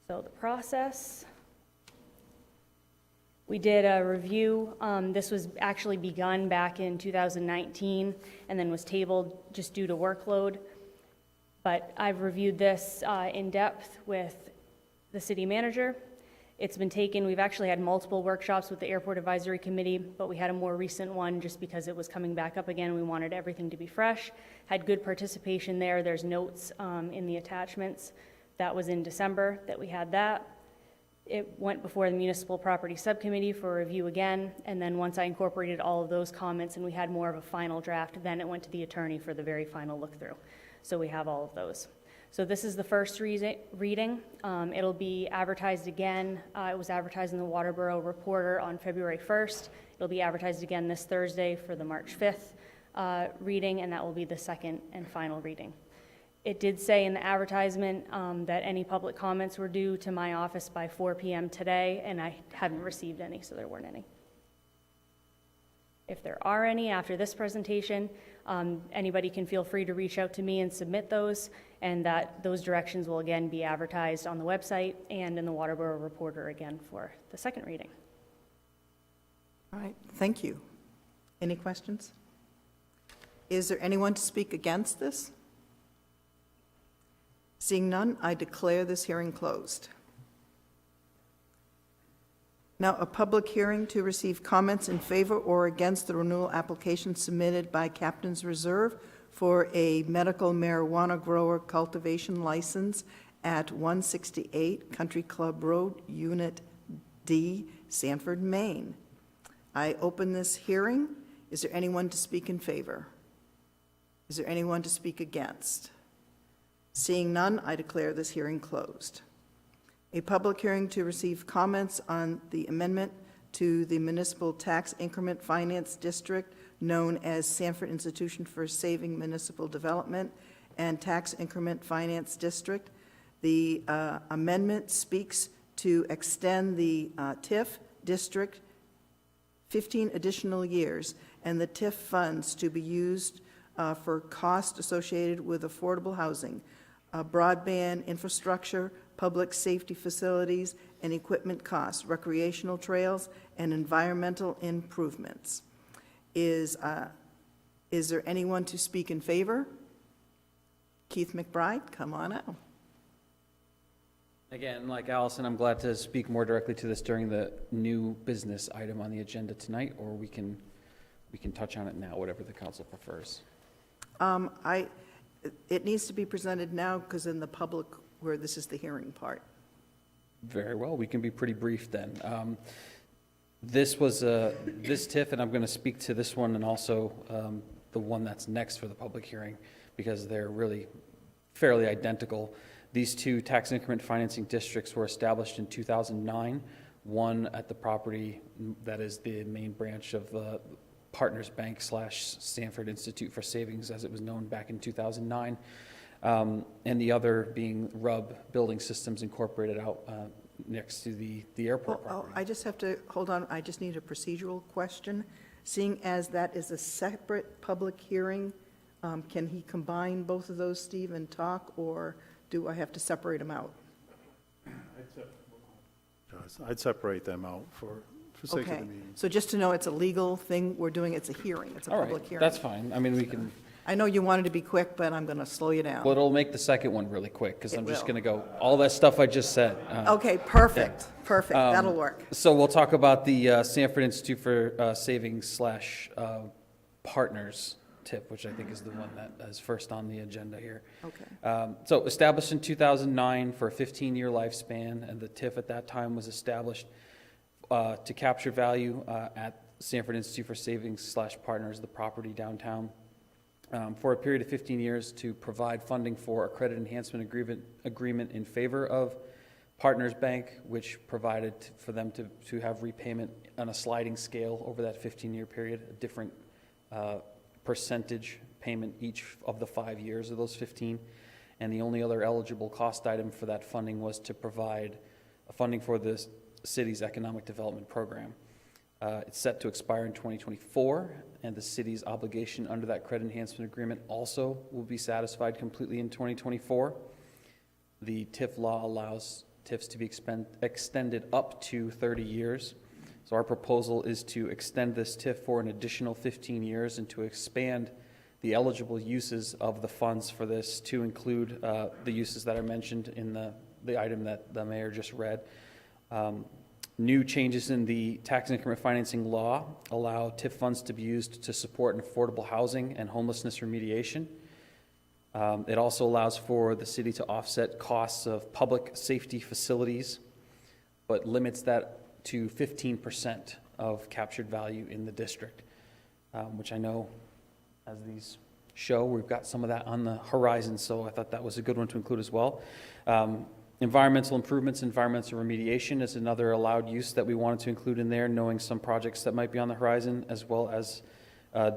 So the process, we did a review. This was actually begun back in 2019 and then was tabled just due to workload. But I've reviewed this in depth with the city manager. It's been taken, we've actually had multiple workshops with the Airport Advisory Committee, but we had a more recent one just because it was coming back up again. We wanted everything to be fresh. Had good participation there. There's notes in the attachments. That was in December that we had that. It went before the Municipal Property Subcommittee for review again, and then once I incorporated all of those comments and we had more of a final draft, then it went to the attorney for the very final look-through. So we have all of those. So this is the first reading. It'll be advertised again. It was advertised in the Waterboro Reporter on February 1st. It'll be advertised again this Thursday for the March 5th reading, and that will be the second and final reading. It did say in the advertisement that any public comments were due to my office by 4 p.m. today, and I hadn't received any, so there weren't any. If there are any after this presentation, anybody can feel free to reach out to me and submit those, and those directions will again be advertised on the website and in the Waterboro Reporter again for the second reading. All right, thank you. Any questions? Is there anyone to speak against this? Seeing none, I declare this hearing closed. Now, a public hearing to receive comments in favor or against the renewal application submitted by Captain's Reserve for a medical marijuana grower cultivation license at 168 Country Club Road, Unit D, Sanford, Maine. I open this hearing. Is there anyone to speak in favor? Is there anyone to speak against? Seeing none, I declare this hearing closed. A public hearing to receive comments on the amendment to the Municipal Tax Increment Finance District, known as Sanford Institution for Saving Municipal Development and Tax Increment Finance District. The amendment speaks to extend the TIF district 15 additional years, and the TIF funds to be used for costs associated with affordable housing, broadband infrastructure, public safety facilities and equipment costs, recreational trails, and environmental improvements. Is there anyone to speak in favor? Keith McBride, come on out. Again, like Allison, I'm glad to speak more directly to this during the new business item on the agenda tonight, or we can touch on it now, whatever the council prefers. It needs to be presented now because in the public, where this is the hearing part. Very well, we can be pretty brief then. This was this TIF, and I'm going to speak to this one and also the one that's next for the public hearing because they're really fairly identical. These two tax increment financing districts were established in 2009, one at the property that is the main branch of the Partners Bank / Sanford Institute for Savings, as it was known back in 2009, and the other being RUB Building Systems Incorporated out next to the airport property. I just have to, hold on, I just need a procedural question. Seeing as that is a separate public hearing, can he combine both of those, Steve, and talk, or do I have to separate them out? I'd separate them out for sake of the Okay, meeting. so just to know, it's a legal thing we're doing, it's a hearing, it's a All public right, hearing. that's fine. I mean, we can. I know you wanted to be quick, but I'm going to slow you down. Well, it'll make the second one really quick because It I'm just will. going to go all that stuff I just said. Okay, perfect, perfect, that'll work. So we'll talk about the Sanford Institute for Savings / Partners TIP, which I think is the one that is first on the agenda here. Okay. So established in 2009 for a 15-year lifespan, and the TIF at that time was established to capture value at Sanford Institute for Savings / Partners, the property downtown, for a period of 15 years to provide funding for a credit enhancement agreement in favor of Partners Bank, which provided for them to have repayment on a sliding scale over that 15-year period, a different percentage payment each of the 5 years of those 15. and the only other eligible cost item for that funding was to provide funding for the city's economic development program. It's set to expire in 2024, and the city's obligation under that credit enhancement agreement also will be satisfied completely in 2024. The TIF law allows TIFs to be extended up to 30 years. So our proposal is to extend this TIF for an additional 15 years and to expand the eligible uses of the funds for this to include the uses that are mentioned in the item that the mayor just read. New changes in the tax increment financing law allow TIF funds to be used to support affordable housing and homelessness remediation. It also allows for the city to offset costs of public safety facilities, but limits that to 15% of captured value in the district, which I know, as these show, we've got some of that on the horizon, so I thought that was a good one to include as well. Environmental improvements, environmental remediation is another allowed use that we wanted to include in there, knowing some projects that might be on the horizon, as well as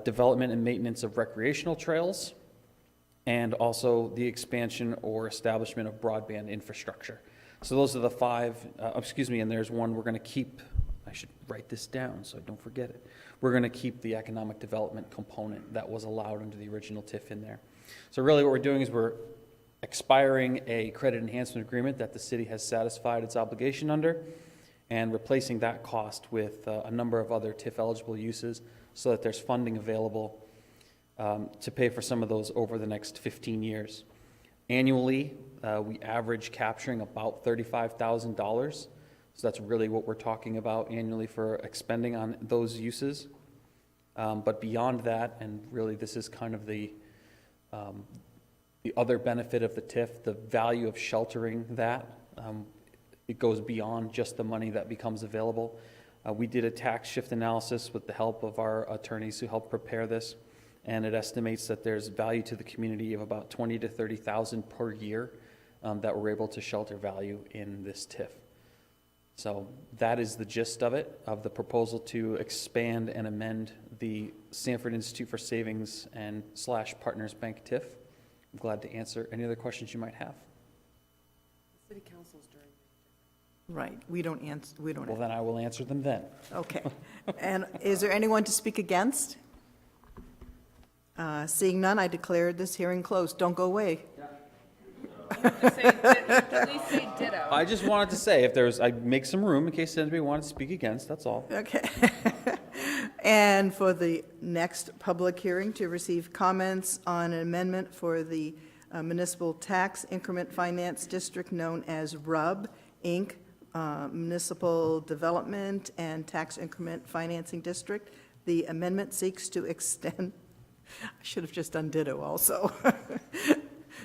development and maintenance of recreational trails, and also the expansion or establishment of broadband infrastructure. So those are the five, and there's one we're going to keep. I should write this down so I don't forget it. We're going to keep the economic development component that was allowed under the original TIF in there. So really what we're doing is we're expiring a credit enhancement agreement that the city has satisfied its obligation under and replacing that cost with a number of other TIF eligible uses so that there's funding available to pay for some of those over the next 15 years. Annually, we average capturing about $35,000. So that's really what we're talking about annually for expending on those uses. But beyond that, and really this is kind of the other benefit of the TIF, the value of sheltering that, it goes beyond just the money that becomes available. We did a tax shift analysis with the help of our attorneys who helped prepare this, and it estimates that there's value to the community of about $20,000 to $30,000 per year that we're able to shelter value in this TIF. So that is the gist of it, of the proposal to expand and amend the Sanford Institute for Savings and / Partners Bank TIF. I'm glad to answer any other questions you might have. City council's during. Right, we don't answer, Well, then I will answer them then. Okay. And is there anyone to speak against? Seeing none, I declare this hearing closed. Don't go away. Please say ditto. I just wanted to say, I make some room in case anybody wanted to speak against, that's all. Okay. And for the next public hearing, to receive comments on an amendment for the Municipal Tax Increment Finance District known as RUB, Inc., Municipal Development and Tax Increment Financing District. The amendment seeks to extend, I should have just done ditto also,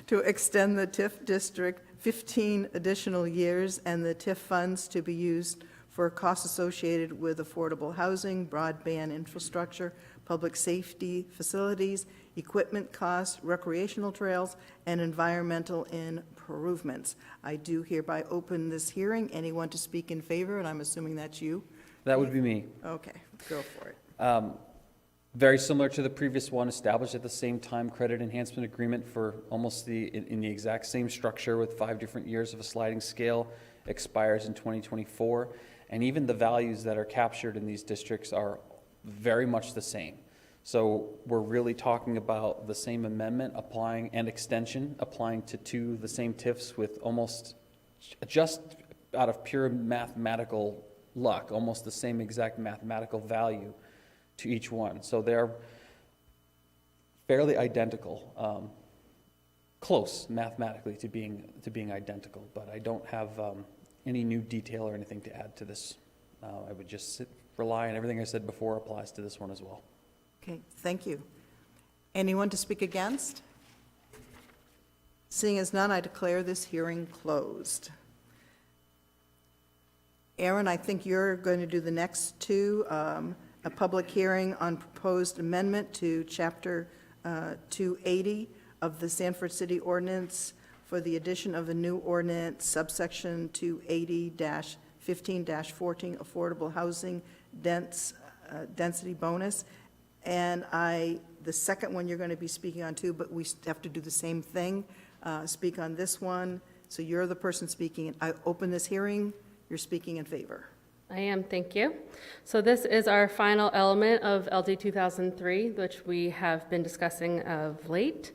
to extend the TIF district 15 additional years and the TIF funds to be used for costs associated with affordable housing, broadband infrastructure, public safety facilities, equipment costs, recreational trails, and environmental improvements. I do hereby open this hearing. Anyone to speak in favor, and I'm assuming that's you? That would be me. Okay, go for it. Very similar to the previous one, established at the same time credit enhancement agreement for almost in the exact same structure with 5 different years of a sliding scale, expires in 2024. And even the values that are captured in these districts are very much the same. So we're really talking about the same amendment applying and extension applying to the same TIFs with almost just out of pure mathematical luck, almost the same exact mathematical value to each one. So they're fairly identical, close mathematically to being identical, but I don't have any new detail or anything to add to this. I would just rely on everything I said before applies to this one as well. Okay, thank you. Anyone to speak against? Seeing as none, I declare this hearing closed. Aaron, I think you're going to do the next two, a public hearing on proposed amendment to Chapter 280 of the Sanford City Ordinance for the addition of a new ordinance, subsection 280-15-14, affordable housing density bonus. And the second one you're going to be speaking on too, but we have to do the same thing. speak on this one. So you're the person speaking. I open this hearing. You're speaking in favor. I am, thank you. So this is our final element of LD 2003, which we have been discussing of late.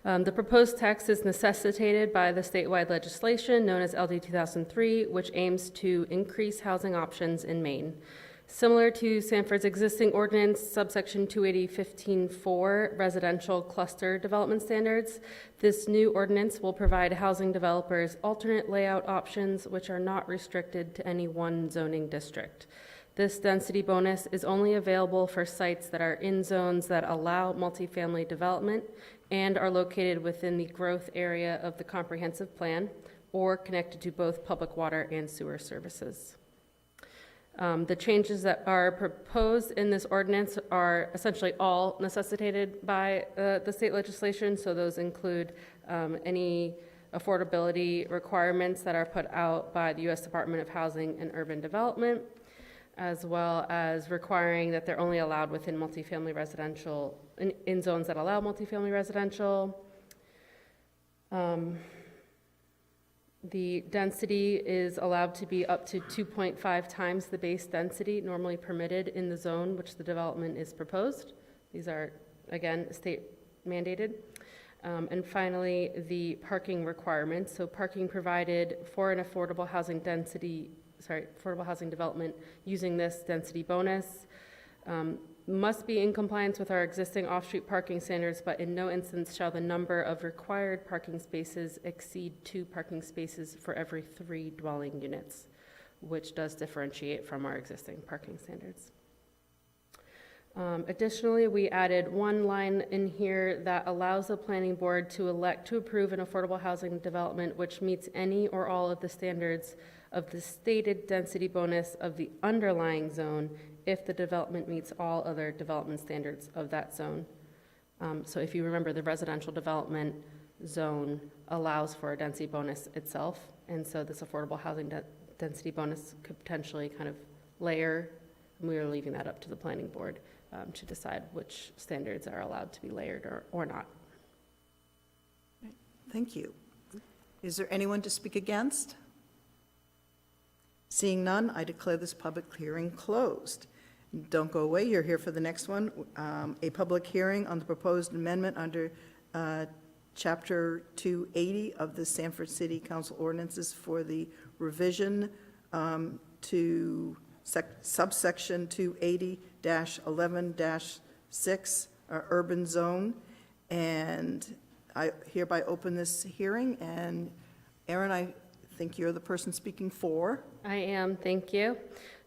The proposed text is necessitated by the statewide legislation known as LD 2003, which aims to increase housing options in Maine. Similar to Sanford's existing ordinance, subsection 280-15-4, residential cluster development standards, this new ordinance will provide housing developers alternate layout options which are not restricted to any one zoning district. This density bonus is only available for sites that are in zones that allow multifamily development and are located within the growth area of the comprehensive plan or connected to both public water and sewer services. The changes that are proposed in this ordinance are essentially all necessitated by the state legislation, so those include any affordability requirements that are put out by the U.S. Department of Housing and Urban Development, as well as requiring that they're only allowed within multifamily residential, in zones that allow multifamily residential. The density is allowed to be up to 2.5 times the base density normally permitted in the zone which the development is proposed. These are, again, state mandated. And finally, the parking requirements. So parking provided for an affordable housing development using this density bonus must be in compliance with our existing off-street parking standards, but in no instance shall the number of required parking spaces exceed 2 parking spaces for every 3 dwelling units, which does differentiate from our existing parking standards. Additionally, we added one line in here that allows the planning board to elect to approve an affordable housing development which meets any or all of the standards of the stated density bonus of the underlying zone if the development meets all other development standards of that zone. So if you remember, the residential development zone allows for a density bonus itself, and so this affordable housing density bonus could potentially kind of layer, and we are leaving that up to the planning board to decide which standards are allowed to be layered or not. Thank you. Is there anyone to speak against? Seeing none, I declare this public hearing closed. Don't go away, you're here for the next one. A public hearing on the proposed amendment under Chapter 280 of the Sanford City Council ordinances for the revision to subsection 280-11-6, urban zone. And I hereby open this hearing, and Erin, I think you're the person speaking for. I am, thank you.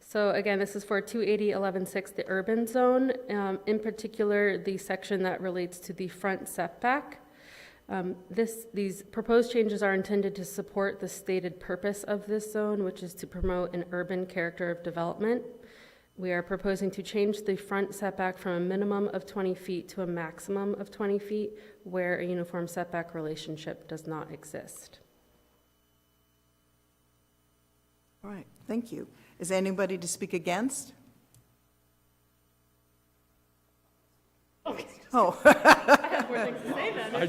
So again, this is for 280-11-6, the urban zone, in particular, the section that relates to the front setback. These proposed changes are intended to support the stated purpose of this zone, which is to promote an urban character of development. We are proposing to change the front setback from a minimum of 20 feet to a maximum of 20 feet, where a uniform setback relationship does not exist. All right, thank you. Is anybody to speak against? Oh, I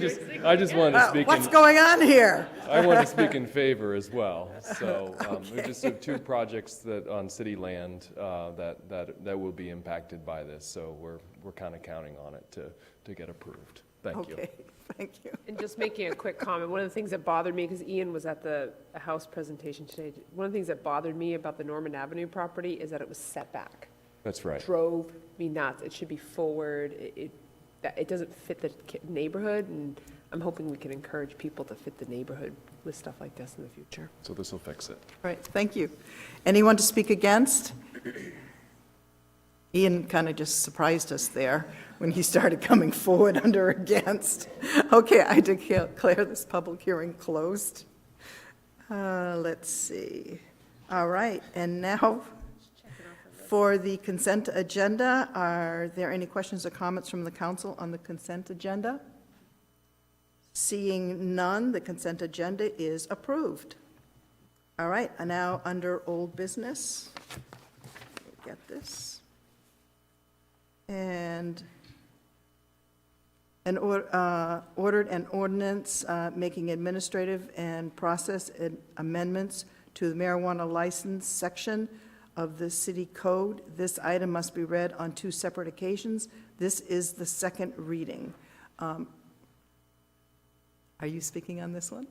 just wanted to speak. What's going on here? I wanted to speak in favor as well. So we just have 2 projects that on city land that will be impacted by this. So we're kind of counting on it to get approved. Thank you. Okay, thank you. And just making a quick comment, one of the things that bothered me, because Ian was at the House presentation today, one of the things that bothered me about the Norman Avenue property is that it was setback. That's right. Drove me nuts. It should be forward. It doesn't fit the neighborhood, and I'm hoping we can encourage people to fit the neighborhood with stuff like this in the future. So this will fix it. All right, thank you. Anyone to speak against? Ian kind of just surprised us there when he started coming forward under against. Okay, I declare this public hearing closed. Let's see. All right, and now for the consent agenda, are there any questions or comments from the council on the consent agenda? Seeing none, the consent agenda is approved. All right, and now under old business, get this. And Ordered an ordinance making administrative and process amendments to the marijuana license section of the city code. This item must be read on 2 separate occasions. This is the second reading. Are you speaking on this one?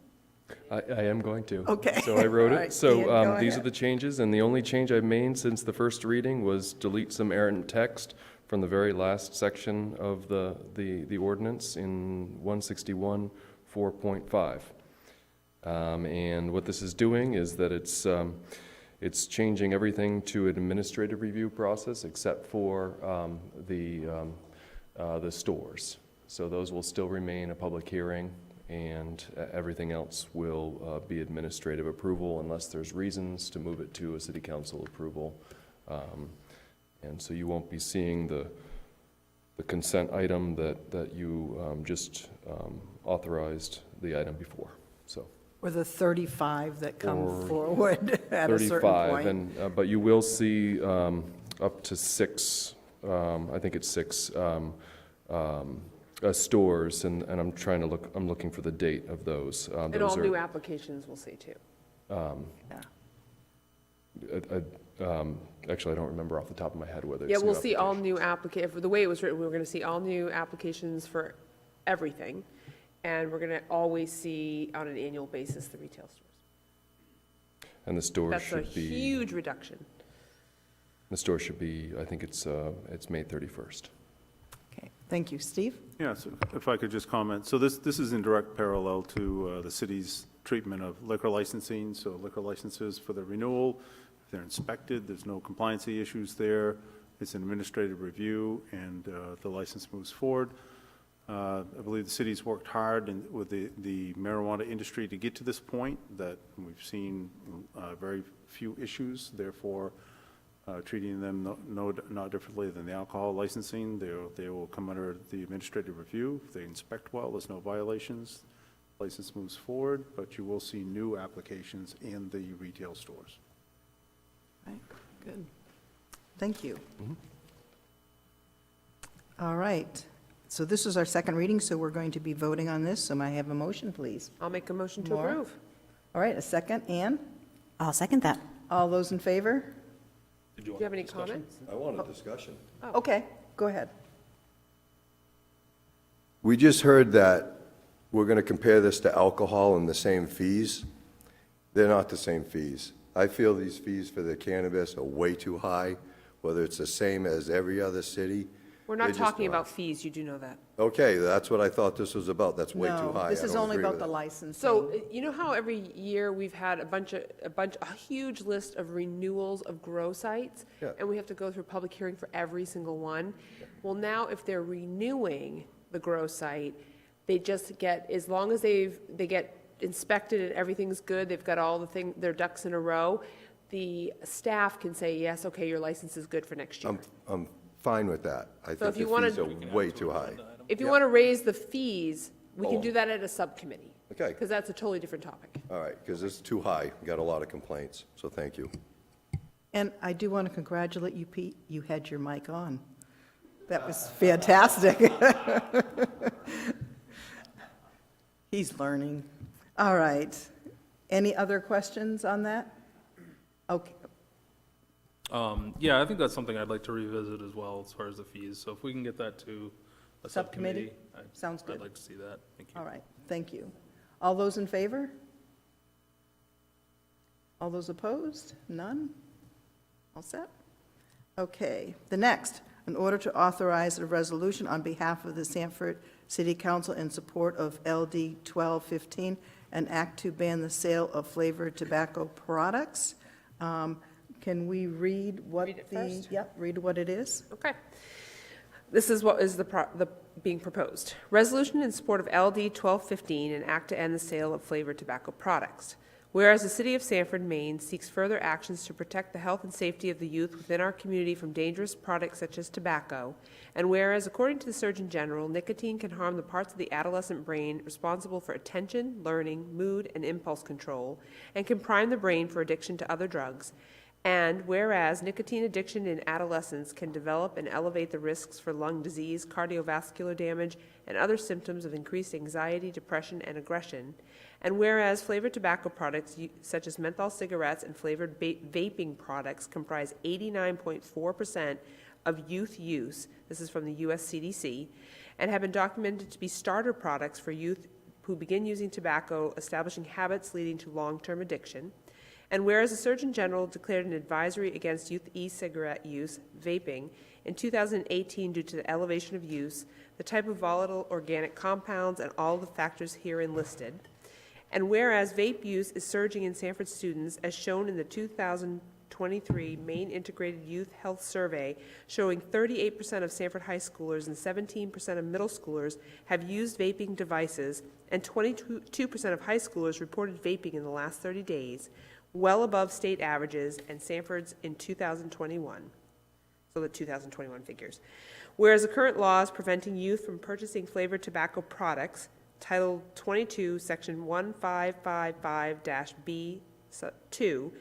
I am going to. Okay. So I wrote All it. right, So Ian, go these are ahead. the changes, and the only change I've made since the first reading was delete some errant text from the very last section of the ordinance in 161 4.5. And what this is doing is that it's changing everything to an administrative review process except for the stores. So those will still remain a public hearing, and everything else will be administrative approval unless there's reasons to move it to a city council approval. And so you won't be seeing the consent item that you just authorized the item before, so. Or the 35 that come Or forward at a certain 35, point? and, but you will see up to 6, I think it's 6 stores, and I'm trying to look, I'm looking for the date of those. And Those all are, new applications we'll see too. Actually, I don't remember off the top of my head whether it's Yeah, new we'll see all application. new the way it was written, we were going to see all new applications for everything. And we're going to always see on an annual basis the retail stores. And the store That's a should be, huge reduction. the store should be, I think it's May 31st. Okay, thank you. Steve? Yeah, so if I could just comment. So this is in direct parallel to the city's treatment of liquor licensing. So liquor licenses for the renewal, if they're inspected, there's no compliancy issues there. It's an administrative review, and the license moves forward. I believe the city's worked hard with the marijuana industry to get to this point, that we've seen very few issues, therefore treating them not differently than the alcohol licensing. They will come under the administrative review. If they inspect well, there's no violations. License moves forward, but you will see new applications in the retail stores. Right, good. Thank you. All right. So this is our second reading, so we're going to be voting on this. So may I have a motion, please? I'll make a motion to Maura? approve. All right, a second. Ann? I'll second that. All those in favor? Do you have any comments? I want a discussion. Okay, go ahead. We just heard that we're going to compare this to alcohol and the same fees. They're not the same fees. I feel these fees for the cannabis are way too high, whether it's the same as every other city. We're They're not just talking not. about fees, you do know that. Okay, that's what I thought this was about. That's way too No, high. this I is don't only agree about with the it. licensing. So, you know how every year we've had a huge list of renewals of grow sites? Yeah. And we have to go through public hearing for every single one? Well, now if they're renewing the grow site, they just get, as long as they get inspected and everything's good, they've got all their ducks in a row, the staff can say, yes, okay, your license is good for next year. I'm fine with that. I if think the you wanna- fees are way too high. If you want to raise the fees, we can Oh. do that at a subcommittee. Okay. Because that's a totally different topic. All right, because it's too high. We got a lot of complaints, so thank you. And I do want to congratulate you, Pete. You had your mic on. That was fantastic. He's learning. All right. Any other questions on that? Okay. Yeah, I think that's something I'd like to revisit as well, as far as the fees. So if we can get that to a Subcommittee? subcommittee. Sounds good. I'd like to see that. Thank you. All right, thank you. All those in favor? All those opposed? None? All set? Okay, the next, in order to authorize a resolution on behalf of the Sanford City Council in support of LD 1215, an act to ban the sale of flavored tobacco products. Can we read what Read it the? first? Yep, read what it is. Okay. This is what is being proposed. Resolution in support of LD 1215, an act to end the sale of flavored tobacco products. Whereas the City of Sanford, Maine seeks further actions to protect the health and safety of the youth within our community from dangerous products such as tobacco, and whereas, according to the Surgeon General, nicotine can harm the parts of the adolescent brain responsible for attention, learning, mood, and impulse control, and can prime the brain for addiction to other drugs, And whereas nicotine addiction in adolescents can develop and elevate the risks for lung disease, cardiovascular damage, and other symptoms of increased anxiety, depression, and aggression. And whereas flavored tobacco products such as menthol cigarettes and flavored vaping products comprise 89.4% of youth use, this is from the US CDC, and have been documented to be starter products for youth who begin using tobacco, establishing habits leading to long-term addiction. And whereas the Surgeon General declared an advisory against youth e-cigarette use, vaping, in 2018 due to the elevation of use, the type of volatile organic compounds, and all the factors herein listed. And whereas vape use is surging in Sanford students, as shown in the 2023 Maine Integrated Youth Health Survey, showing 38% of Sanford high schoolers and 17% of middle schoolers have used vaping devices, and 22% of high schoolers reported vaping in the last 30 days, well above state averages and Sanford's in 2021. So the 2021 figures. Whereas the current laws preventing youth from purchasing flavored tobacco products, Title 22, Section 1555-B2,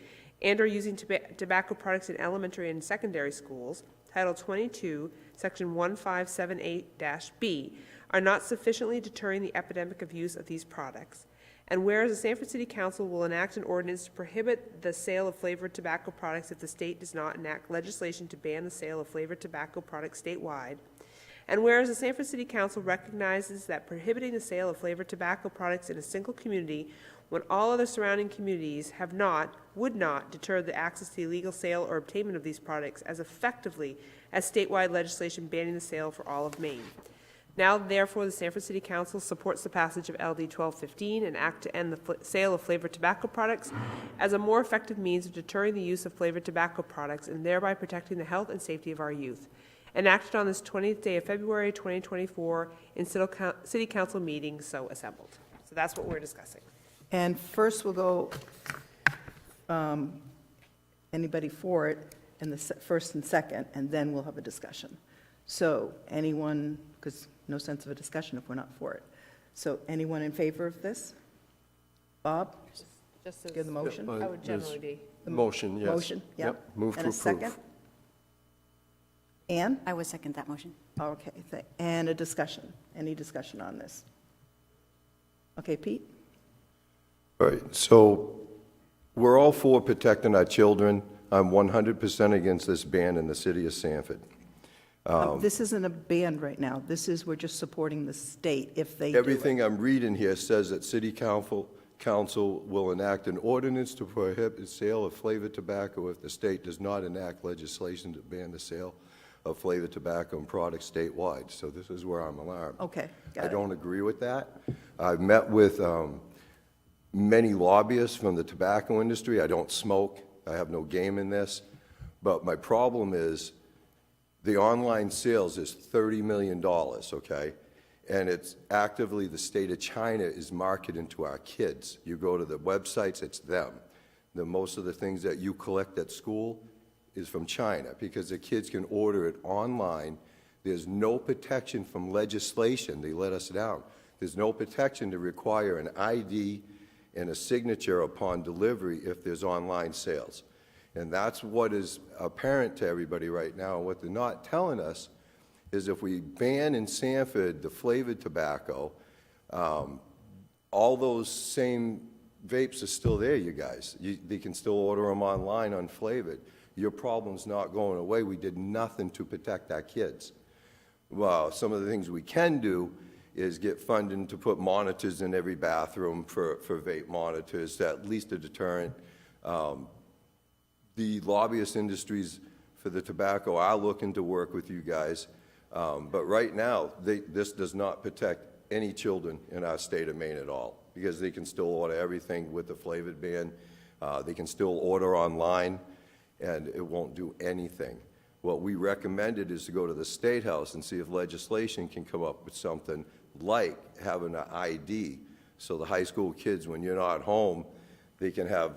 and are using tobacco products in elementary and secondary schools, Title 22, Section 1578-B, are not sufficiently deterring the epidemic of use of these products. And whereas the Sanford City Council will enact an ordinance to prohibit the sale of flavored tobacco products if the state does not enact legislation to ban the sale of flavored tobacco products statewide. And whereas the Sanford City Council recognizes that prohibiting the sale of flavored tobacco products in a single community when all other surrounding communities have not, would not deter the access to the illegal sale or obtainment of these products as effectively as statewide legislation banning the sale for all of Maine. Now, therefore, the Sanford City Council supports the passage of LD 1215, an act to end the sale of flavored tobacco products as a more effective means of deterring the use of flavored tobacco products and thereby protecting the health and safety of our youth. Enacted on this 20th day of February 2024 in City Council meeting so assembled. So that's what we're discussing. And first we'll go, anybody for it, and the first and second, and then we'll have a discussion. So anyone, because no sense of a discussion if we're not for it. So anyone in favor of this? Bob? Just as Give the motion. I would generally be. The Motion, yes. Motion, yep. Move to And a approve. second? Ann? I would second that motion. Okay, and a discussion. Any discussion on this? Okay, Pete? All right, so we're all for protecting our children. I'm 100% against this ban in the city of Sanford. This isn't a ban right now. This is, we're just supporting the state if they do it. Everything I'm reading here says that city council will enact an ordinance to prohibit the sale of flavored tobacco if the state does not enact legislation to ban the sale of flavored tobacco and products statewide. So this is where I'm alarmed. Okay, got I it. don't agree with that. I've met with many lobbyists from the tobacco industry. I don't smoke. I have no game in this. But my problem is the online sales is $30 million, okay? And it's actively the state of China is marketing to our kids. You go to the websites, it's them. Most of the things that you collect at school is from China because the kids can order it online. There's no protection from legislation. They let us down. There's no protection to require an ID and a signature upon delivery if there's online sales. And that's what is apparent to everybody right now. What they're not telling us is if we ban in Sanford the flavored tobacco, all those same vapes are still there, you guys. They can still order them online unflavored. Your problem's not going away. We did nothing to protect our kids. Well, some of the things we can do is get funding to put monitors in every bathroom for vape monitors, at least a deterrent. The lobbyist industries for the tobacco are looking to work with you guys, but right now, this does not protect any children in our state of Maine at all, because they can still order everything with the flavored ban. They can still order online, and it won't do anything. What we recommended is to go to the State House and see if legislation can come up with something like having an ID, so the high school kids, when you're not home, they can have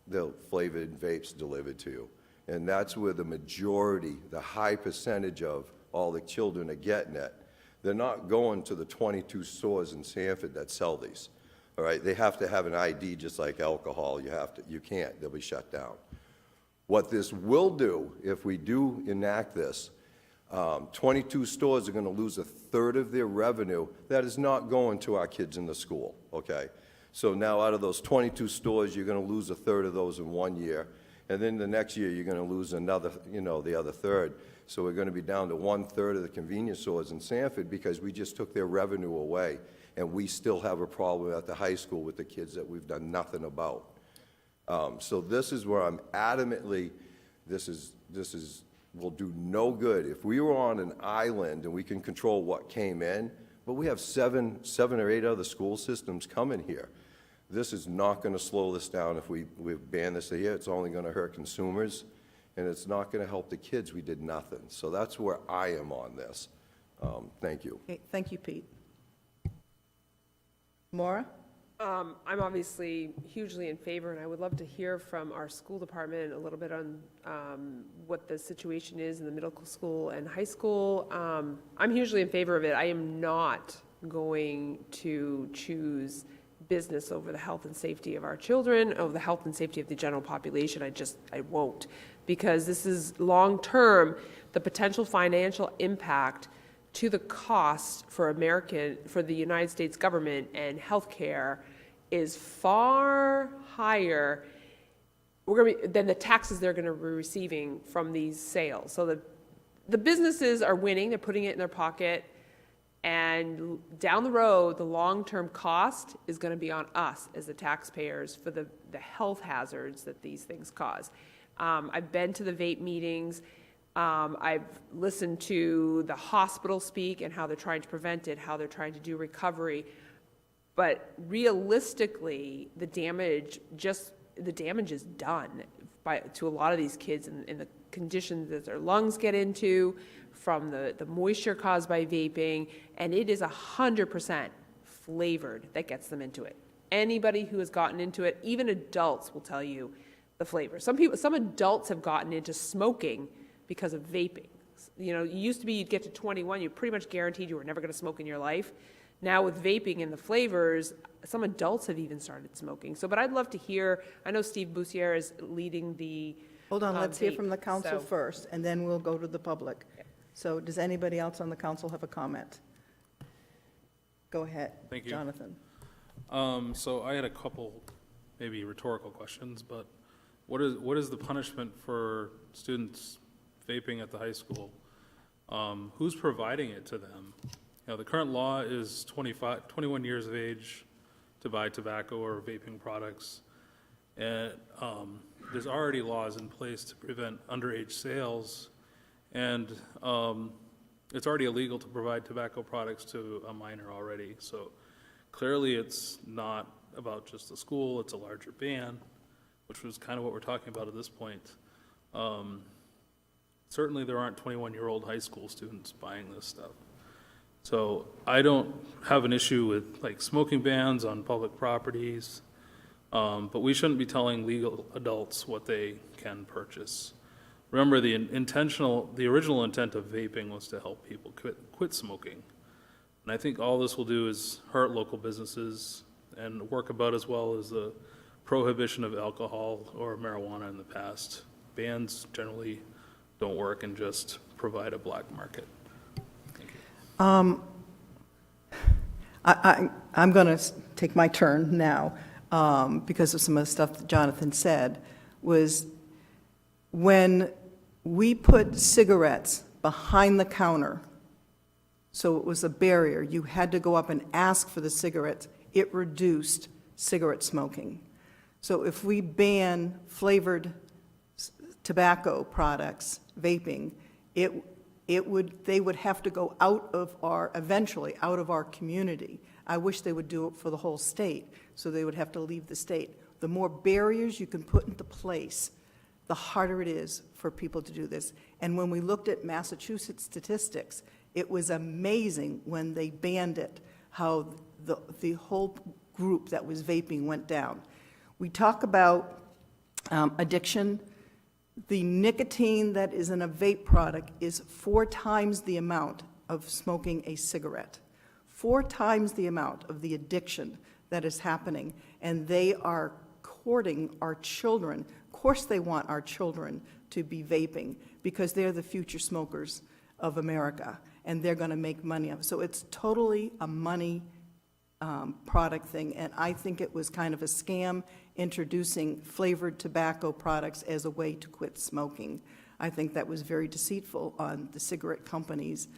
the flavored vapes delivered to you. And that's where the majority, the high percentage of all the children are getting it. They're not going to the 22 stores in Sanford that sell these, all right? They have to have an ID just like alcohol. You can't, they'll be shut down. What this will do, if we do enact this, 22 stores are going to lose a third of their revenue that is not going to our kids in the school, okay? So now out of those 22 stores, you're going to lose a third of those in 1 year, and then the next year, you're going to lose another, the other third. So we're going to be down to 1/3 of the convenience stores in Sanford because we just took their revenue away, and we still have a problem at the high school with the kids that we've done nothing about. So this is where I'm adamantly, this will do no good. If we were on an island and we can control what came in, but we have seven or eight other school systems coming here. This is not going to slow this down if we ban this here. It's only going to hurt consumers, and it's not going to help the kids. We did nothing. So that's where I am on this. Thank you. Okay, thank you, Pete. Maura? I'm obviously hugely in favor, and I would love to hear from our school department a little bit on what the situation is in the middle school and high school. I'm hugely in favor of it. I am not going to choose business over the health and safety of our children, over the health and safety of the general population. I won't, because this is long-term, the potential financial impact to the cost for the United States government and healthcare is far higher than the taxes they're going to be receiving from these sales. So the businesses are winning, they're putting it in their pocket, and down the road, the long-term cost is going to be on us as the taxpayers for the health hazards that these things cause. I've been to the vape meetings. I've listened to the hospital speak and how they're trying to prevent it, how they're trying to do recovery. But realistically, the damage is done to a lot of these kids in the conditions that their lungs get into, from the moisture caused by vaping, and it is 100% flavored that gets them into it. Anybody who has gotten into it, even adults will tell you the flavor. Some adults have gotten into smoking because of vaping. It used to be you'd get to 21, you're pretty much guaranteed you were never going to smoke in your life. Now with vaping and the flavors, some adults have even started smoking. But I'd love to hear, I know Steve Bussiere is leading the Hold on, let's hear vape, from the council so- first, and then we'll go to the public. So does anybody else on the council have a comment? Go ahead. Thank you. Jonathan. So I had a couple maybe rhetorical questions, but what is the punishment for students vaping at the high school? Who's providing it to them? The current law is 21 years of age to buy tobacco or vaping products. And there's already laws in place to prevent underage sales, and it's already illegal to provide tobacco products to a minor already. So clearly it's not about just the school, it's a larger ban, which was kind of what we're talking about at this point. Certainly there aren't 21-year-old high school students buying this stuff. So I don't have an issue with smoking bans on public properties, but we shouldn't be telling legal adults what they can purchase. Remember, the original intent of vaping was to help people quit smoking. And I think all this will do is hurt local businesses and work about as well as the prohibition of alcohol or marijuana in the past. Bans generally don't work and just provide a black market. I'm going to take my turn now because of some of the stuff that Jonathan said, was when we put cigarettes behind the counter, so it was a barrier, you had to go up and ask for the cigarettes, it reduced cigarette smoking. So if we ban flavored tobacco products, vaping, they would have to go eventually out of our community. I wish they would do it for the whole state, so they would have to leave the state. The more barriers you can put into place, the harder it is for people to do this. And when we looked at Massachusetts statistics, it was amazing when they banned it, how the whole group that was vaping went down. We talk about addiction. The nicotine that is in a vape product is 4 times the amount of smoking a cigarette. 4 times the amount of the addiction that is happening, and they are supporting our children. Of course they want our children to be vaping because they're the future smokers of America, and they're going to make money of it. So it's totally a money product thing, and I think it was kind of a scam introducing flavored tobacco products as a way to quit smoking. I think that was very deceitful on the cigarette companies'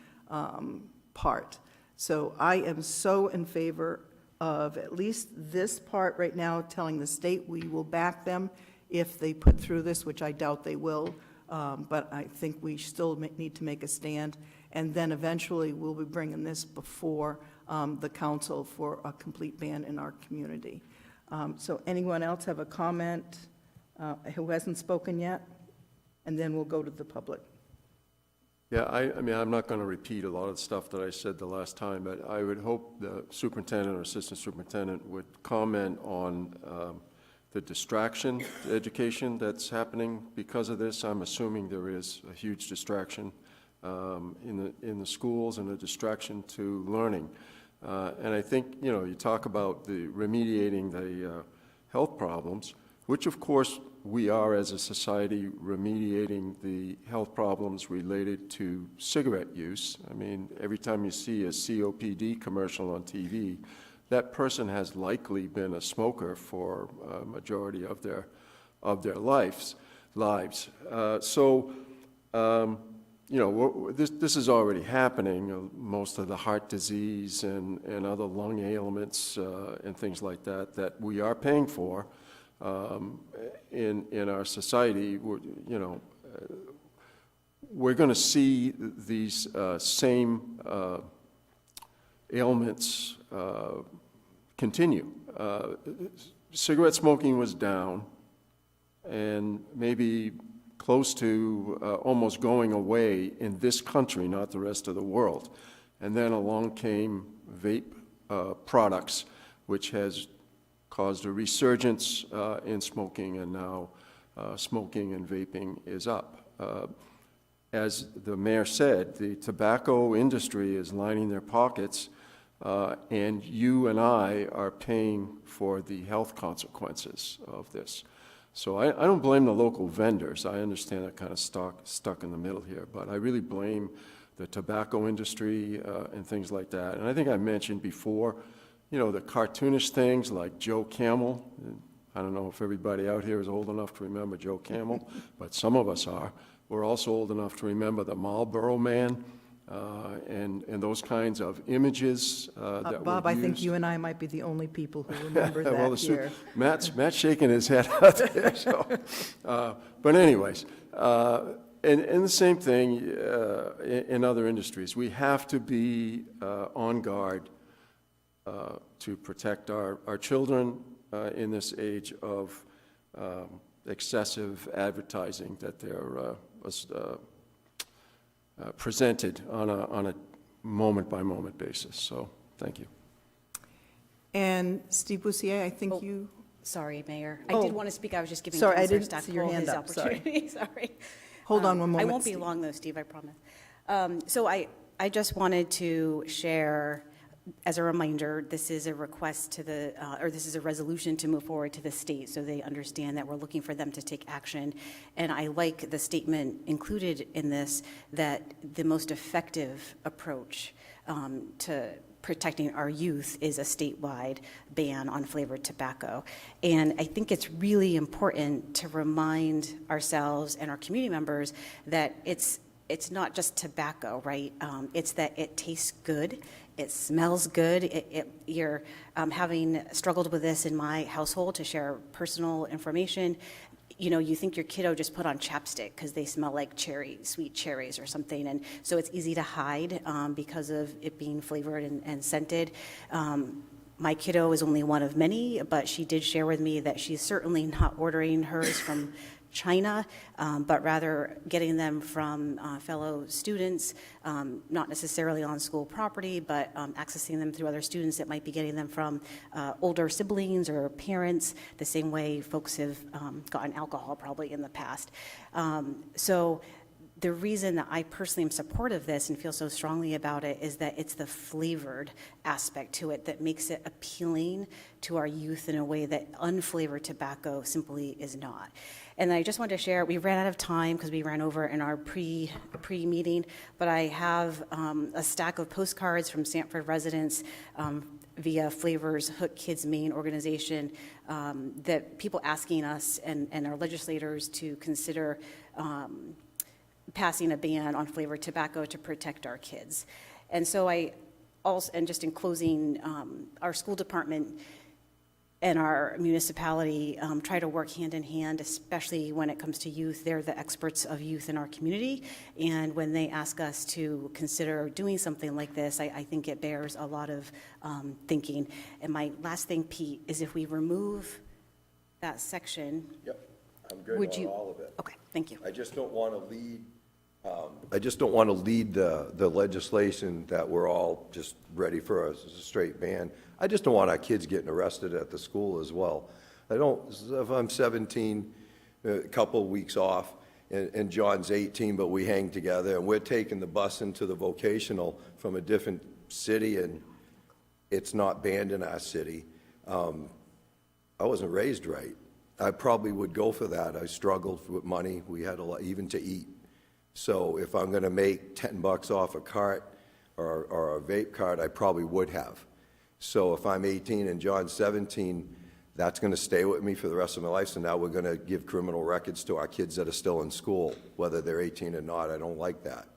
part. So I am so in favor of at least this part right now, telling the state we will back them if they put through this, which I doubt they will, but I think we still need to make a stand. And then eventually we'll be bringing this before the council for a complete ban in our community. So anyone else have a comment who hasn't spoken yet? And then we'll go to the public. Yeah, I mean, I'm not going to repeat a lot of the stuff that I said the last time, but I would hope the superintendent or assistant superintendent would comment on the distraction to education that's happening because of this. I'm assuming there is a huge distraction in the schools and a distraction to learning. And I think, you know, you talk about the remediating the health problems, which of course we are as a society remediating the health problems related to cigarette use. I mean, every time you see a COPD commercial on TV, that person has likely been a smoker for a majority of their lives. You know, this is already happening. Most of the heart disease and other lung ailments and things like that we are paying for in our society. We're going to see these same ailments continue. Cigarette smoking was down and maybe close to almost going away in this country, not the rest of the world. And then along came vape products, which has caused a resurgence in smoking, and now smoking and vaping is up. As the mayor said, the tobacco industry is lining their pockets, and you and I are paying for the health consequences of this. So I don't blame the local vendors. I understand they're kind of stuck in the middle here, but I really blame the tobacco industry and things like that. And I think I mentioned before, you know, the cartoonish things like Joe Camel. I don't know if everybody out here is old enough to remember Joe Camel, but some of us are. We're also old enough to remember the Marlboro Man and those kinds of images that Bob, were I think used. you and I might be the only people who remember that Well, here. Matt's shaking his head out there. So, but anyways, and the same thing in other industries. We have to be on guard to protect our children in this age of excessive advertising that they're presented on a moment-by-moment basis. So, thank you. And Steve Boussier, I think you... Sorry, Mayor. I Oh. did want to speak. I was just giving Sorry, I Councilor didn't see your Stackpole hand his up. Sorry. opportunity. Sorry. Hold on one I moment, won't be Steve. long, though, Steve, I promise. So I just wanted to share, as a reminder, this is a request to the, or this is a resolution to move forward to the state, so they understand that we're looking for them to take action. And I like the statement included in this that the most effective approach to protecting our youth is a statewide ban on flavored tobacco. And I think it's really important to remind ourselves and our community members that it's not just tobacco, right? It's that it tastes good, it smells good. You're having struggled with this in my household to share personal information. You know, you think your kiddo just put on chapstick because they smell like sweet cherries or something. And so it's easy to hide because of it being flavored and scented. My kiddo is only one of many, but she did share with me that she's certainly not ordering hers from China, but rather getting them from fellow students, not necessarily on school property, but accessing them through other students that might be getting them from older siblings or parents, the same way folks have gotten alcohol probably in the past. So The reason that I personally am supportive of this and feel so strongly about it is that it's the flavored aspect to it that makes it appealing to our youth in a way that unflavored tobacco simply is not. And I just wanted to share, we ran out of time because we ran over in our pre-meeting, but I have a stack of postcards from Sanford residents via Flavors Hook Kids Maine organization that people asking us and our legislators to consider passing a ban on flavored tobacco to protect our kids. And so I also, and just in closing, our school department and our municipality try to work hand in hand, especially when it comes to youth. They're the experts of youth in our community. And when they ask us to consider doing something like this, I think it bears a lot of thinking. And my last thing, Pete, is if we remove that section. Yep, I'm good Would on you- all of it. Okay, thank you. I just don't want to lead, the legislation that we're all just ready for a straight ban. I just don't want our kids getting arrested at the school as well. I don't, if I'm 17, a couple of weeks off, and John's 18, but we hang together, and we're taking the bus into the vocational from a different city, and it's not banned in our city. I wasn't raised right. I probably would go for that. I struggled with money. We had a lot, even to eat. So if I'm going to make $10 off a cart or a vape cart, I probably would have. So if I'm 18 and John's 17, that's going to stay with me for the rest of my life. So now we're going to give criminal records to our kids that are still in school, whether they're 18 or not. I don't like that.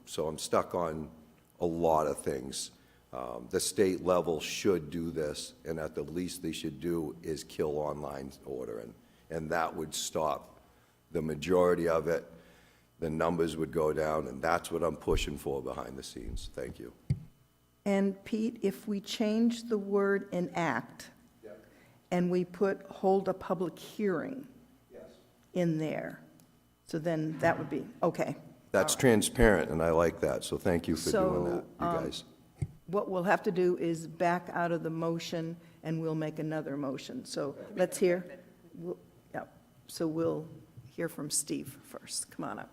So I'm stuck on a lot of things. The state level should do this, and at the least they should do is kill online ordering, and that would stop the majority of it. The numbers would go down, and that's what I'm pushing for behind the scenes. Thank you. And Pete, if we change the word enact and we put hold a public hearing in there, so then that would be, okay. That's transparent, and I like that, so thank you for doing that, you guys. What we'll have to do is back out of the motion and we'll make another motion. So let's hear, so we'll hear from Steve first. Come on up.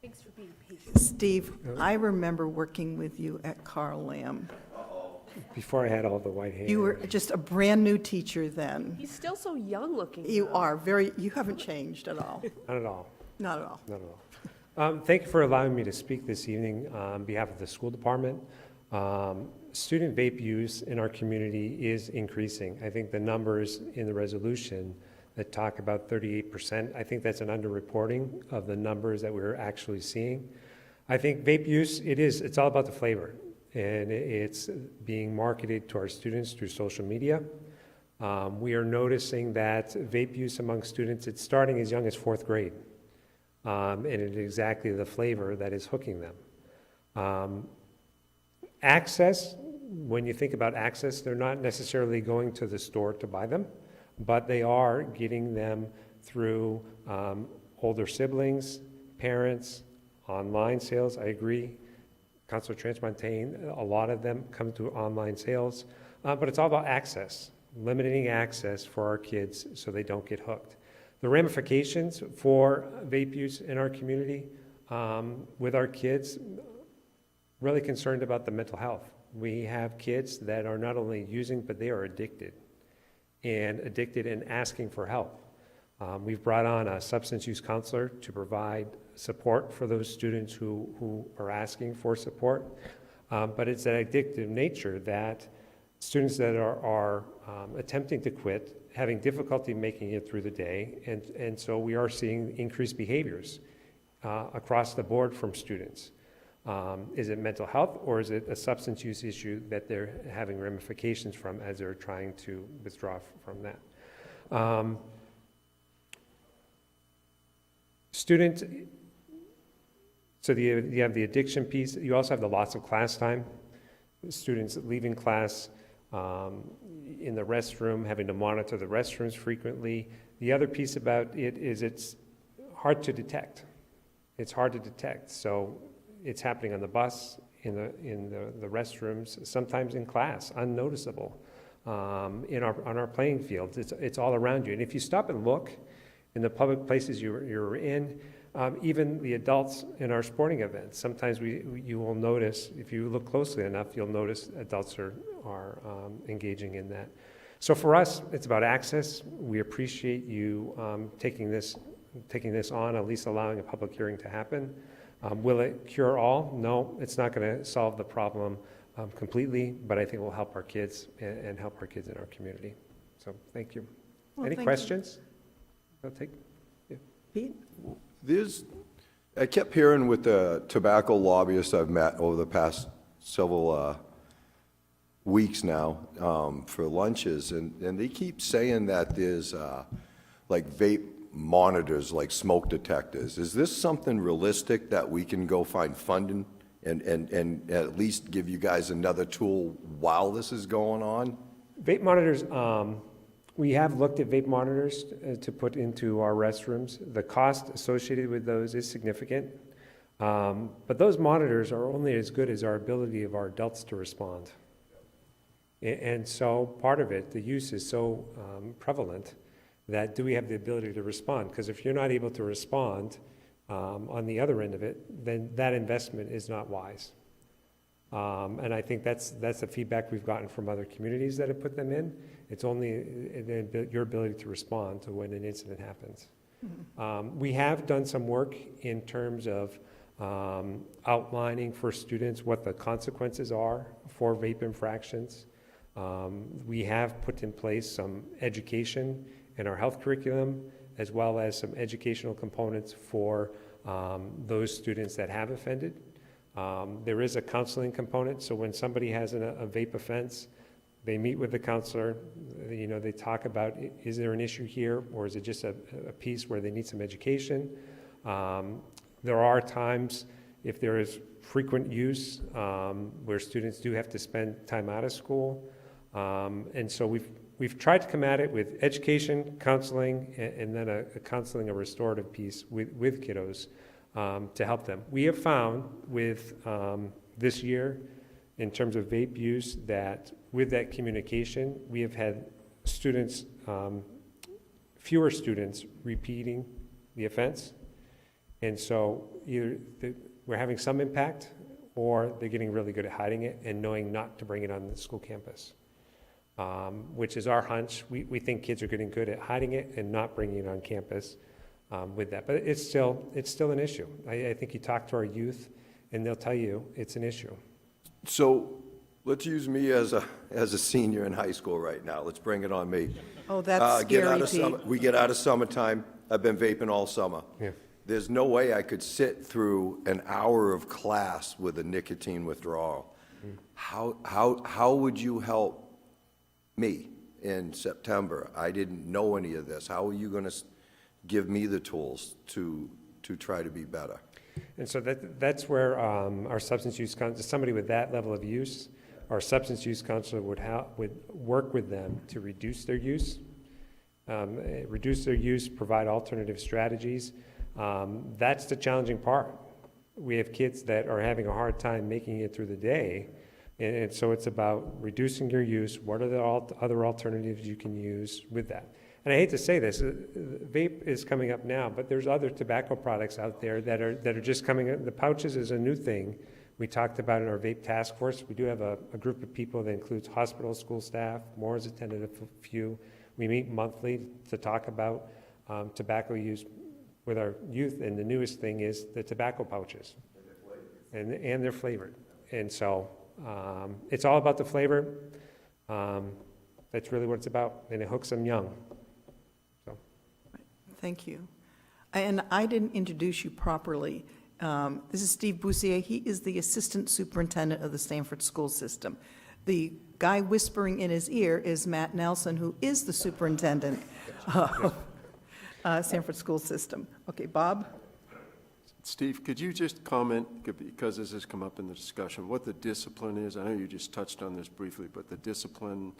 Thanks for being patient. Steve, I remember working with you at Carl Lamb. Before I had all the white hair. You were just a brand-new teacher then. He's still so young looking. You are very, you haven't changed at all. Not at all. Not at all. Not at all. Thank you for allowing me to speak this evening on behalf of the school department. Student vape use in our community is increasing. I think the numbers in the resolution that talk about 38%, I think that's an underreporting of the numbers that we're actually seeing. I think vape use, it's all about the flavor, and it's being marketed to our students through social media. We are noticing that vape use among students, it's starting as young as 4th grade. And it is exactly the flavor that is hooking them. Access, when you think about access, they're not necessarily going to the store to buy them, but they are getting them through older siblings, parents, online sales. I agree. Councilor Transmontane, a lot of them come through online sales, but it's all about access, limiting access for our kids so they don't get hooked. The ramifications for vape use in our community with our kids, really concerned about the mental health. We have kids that are not only using, but they are addicted and asking for help. We've brought on a substance use counselor to provide support for those students who are asking for support. But it's an addictive nature that students that are attempting to quit, having difficulty making it through the day, and so we are seeing increased behaviors across the board from students. Is it mental health, or is it a substance use issue that they're having ramifications from as they're trying to withdraw from that? Students, so you have the addiction piece. You also have the loss of class time. Students leaving class, in the restroom, having to monitor the restrooms frequently. The other piece about it is it's hard to detect. It's hard to detect. So it's happening on the bus, in the restrooms, sometimes in class, unnoticeable. On our playing fields, it's all around you. And if you stop and look in the public places you're in, even the adults in our sporting events. Sometimes you will notice, if you look closely enough, you'll notice adults are engaging in that. So for us, it's about access. We appreciate you taking this on, at least allowing a public hearing to happen. Will it cure all? No, it's not going to solve the problem completely, but I think it will help our kids and help our kids in our community. So thank you. Well, Any thank you. questions? I'll take. Yeah. Pete? I kept hearing with the tobacco lobbyists I've met over the past several weeks now for lunches, and they keep saying that there's like vape monitors, like smoke detectors. Is this something realistic that we can go find funding and at least give you guys another tool while this is going on? Vape monitors, we have looked at vape monitors to put into our restrooms. The cost associated with those is significant, but those monitors are only as good as our ability of our adults to respond. And so part of it, the use is so prevalent that do we have the ability to respond? Because if you're not able to respond on the other end of it, then that investment is not wise. And I think that's the feedback we've gotten from other communities that have put them in. It's only your ability to respond to when an incident happens. Mm-hmm. We have done some work in terms of outlining for students what the consequences are for vape infractions. We have put in place some education in our health curriculum, as well as some educational components for those students that have offended. There is a counseling component, so when somebody has a vape offense, they meet with the counselor, they talk about, is there an issue here, or is it just a piece where they need some education? There are times, if there is frequent use, where students do have to spend time out of school. And so we've tried to come at it with education, counseling, and then a counseling, a restorative piece with kiddos to help them. We have found with this year, in terms of vape use, that with that communication, we have had students, fewer students repeating the offense. And so either we're having some impact, or they're getting really good at hiding it and knowing not to bring it on the school campus. Which is our hunch. We think kids are getting good at hiding it and not bringing it on campus with that. But it's still an issue. I think you talk to our youth, and they'll tell you it's an issue. So let's use me as a senior in high school right now. Let's bring it on me. Oh, that's scary, Pete. We get out of summertime. I've been vaping all summer. Yeah. There's no way I could sit through an hour of class with a nicotine withdrawal. How would you help me in September? I didn't know any of this. How are you going to give me the tools to try to be better? And so that's where our substance use counselor, somebody with that level of use, our substance use counselor would work with them to reduce their use, provide alternative strategies. That's the challenging part. We have kids that are having a hard time making it through the day. And so it's about reducing your use. What are the other alternatives you can use with that? And I hate to say this, vape is coming up now, but there's other tobacco products out there that are just coming up. The pouches is a new thing. We talked about in our vape task force. We do have a group of people that includes hospital, school staff. More has attended a few. We meet monthly to talk about tobacco use with our youth, and the newest thing is the tobacco pouches. And they're flavored. And so it's all about the flavor. That's really what it's about, and it hooks them young. So. Thank you. And I didn't introduce you properly. This is Steve Boussier. He is the Assistant Superintendent of the Stanford School System. The guy whispering in his ear is Matt Nelson, who is the Superintendent of Stanford School System. Okay, Bob? Steve, could you just comment, because this has come up in the discussion, what the discipline is? I know you just touched on this briefly, but the discipline,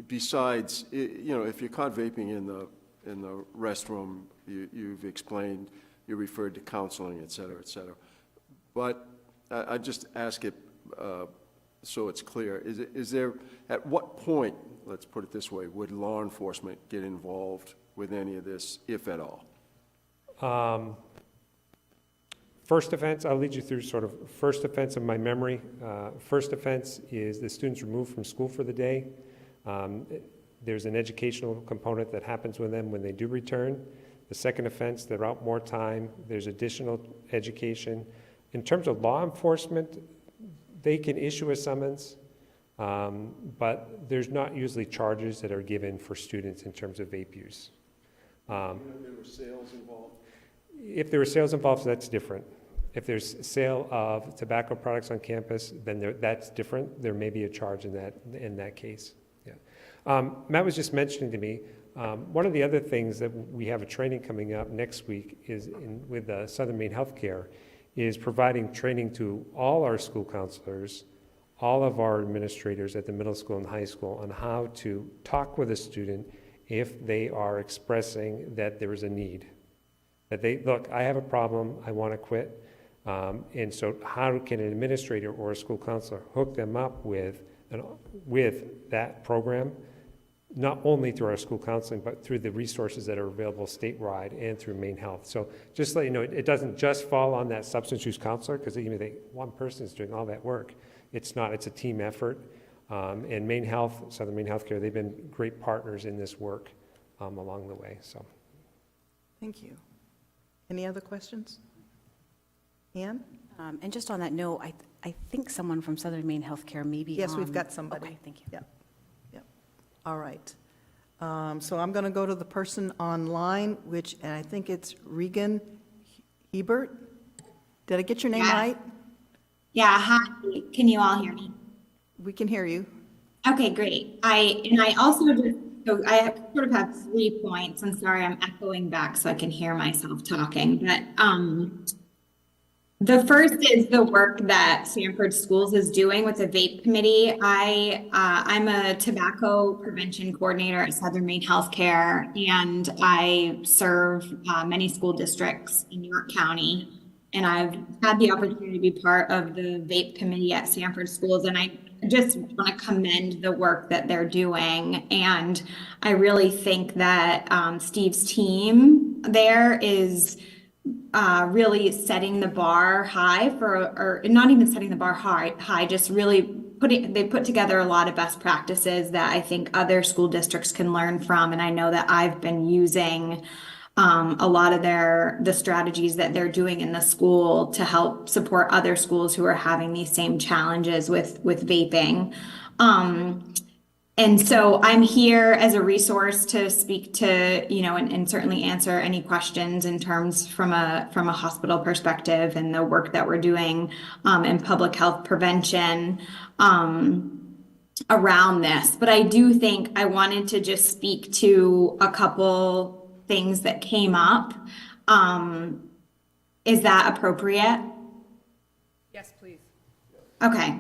besides, if you're caught vaping in the restroom, you've explained, you referred to counseling, et cetera, et cetera. But I just ask it so it's clear. Is there, at what point, let's put it this way, would law enforcement get involved with any of this, if at all? First offense, I'll lead you through sort of first offense of my memory. First offense is the student's removed from school for the day. There's an educational component that happens with them when they do return. The second offense, they're out more time. There's additional education. In terms of law enforcement, they can issue a summons, but there's not usually charges that are given for students in terms of vape use. There were sales involved? If there are sales involved, that's different. If there's sale of tobacco products on campus, then that's different. There may be a charge in that case. Yeah. Matt was just mentioning to me, one of the other things that we have a training coming up next week is with Southern Maine Healthcare, is providing training to all our school counselors, all of our administrators at the middle school and high school on how to talk with a student if they are expressing that there is a need. That look, I have a problem, I want to quit. And so how can an administrator or a school counselor hook them up with that program, not only through our school counseling, but through the resources that are available statewide and through Maine Health. So just to let you know, it doesn't just fall on that substance use counselor, because even if one person is doing all that work, it's not, it's a team effort. And Maine Health, Southern Maine Healthcare, they've been great partners in this work along the way, so. Thank you. Any other questions? Ann? And just on that note, I think someone from Southern Maine Healthcare may be Yes, we've got somebody. Okay, thank you. Yep. All right. So I'm going to go to the person online, and I think it's Regan Hebert. Did I get your name right? Yeah, hi. Can you all hear me? We can hear you. Okay, great. I also just, so I sort of have 3 points. I'm sorry, I'm echoing back so I can hear myself talking. But the first is the work that Sanford Schools is doing with the vape committee. I'm a tobacco prevention coordinator at Southern Maine Healthcare, and I serve many school districts in York County. And I've had the opportunity to be part of the vape committee at Sanford Schools, and I just want to commend the work that they're doing. And I really think that Steve's team there is really setting the bar high or not even setting the bar high, just really they put together a lot of best practices that I think other school districts can learn from. And I know that I've been using a lot of the strategies that they're doing in the school to help support other schools who are having these same challenges with vaping. And so I'm here as a resource to speak to, and certainly answer any questions in terms from a hospital perspective and the work that we're doing in public health prevention around this. But I do think I wanted to just speak to a couple things that came up. Is that appropriate? Yes, please. Okay.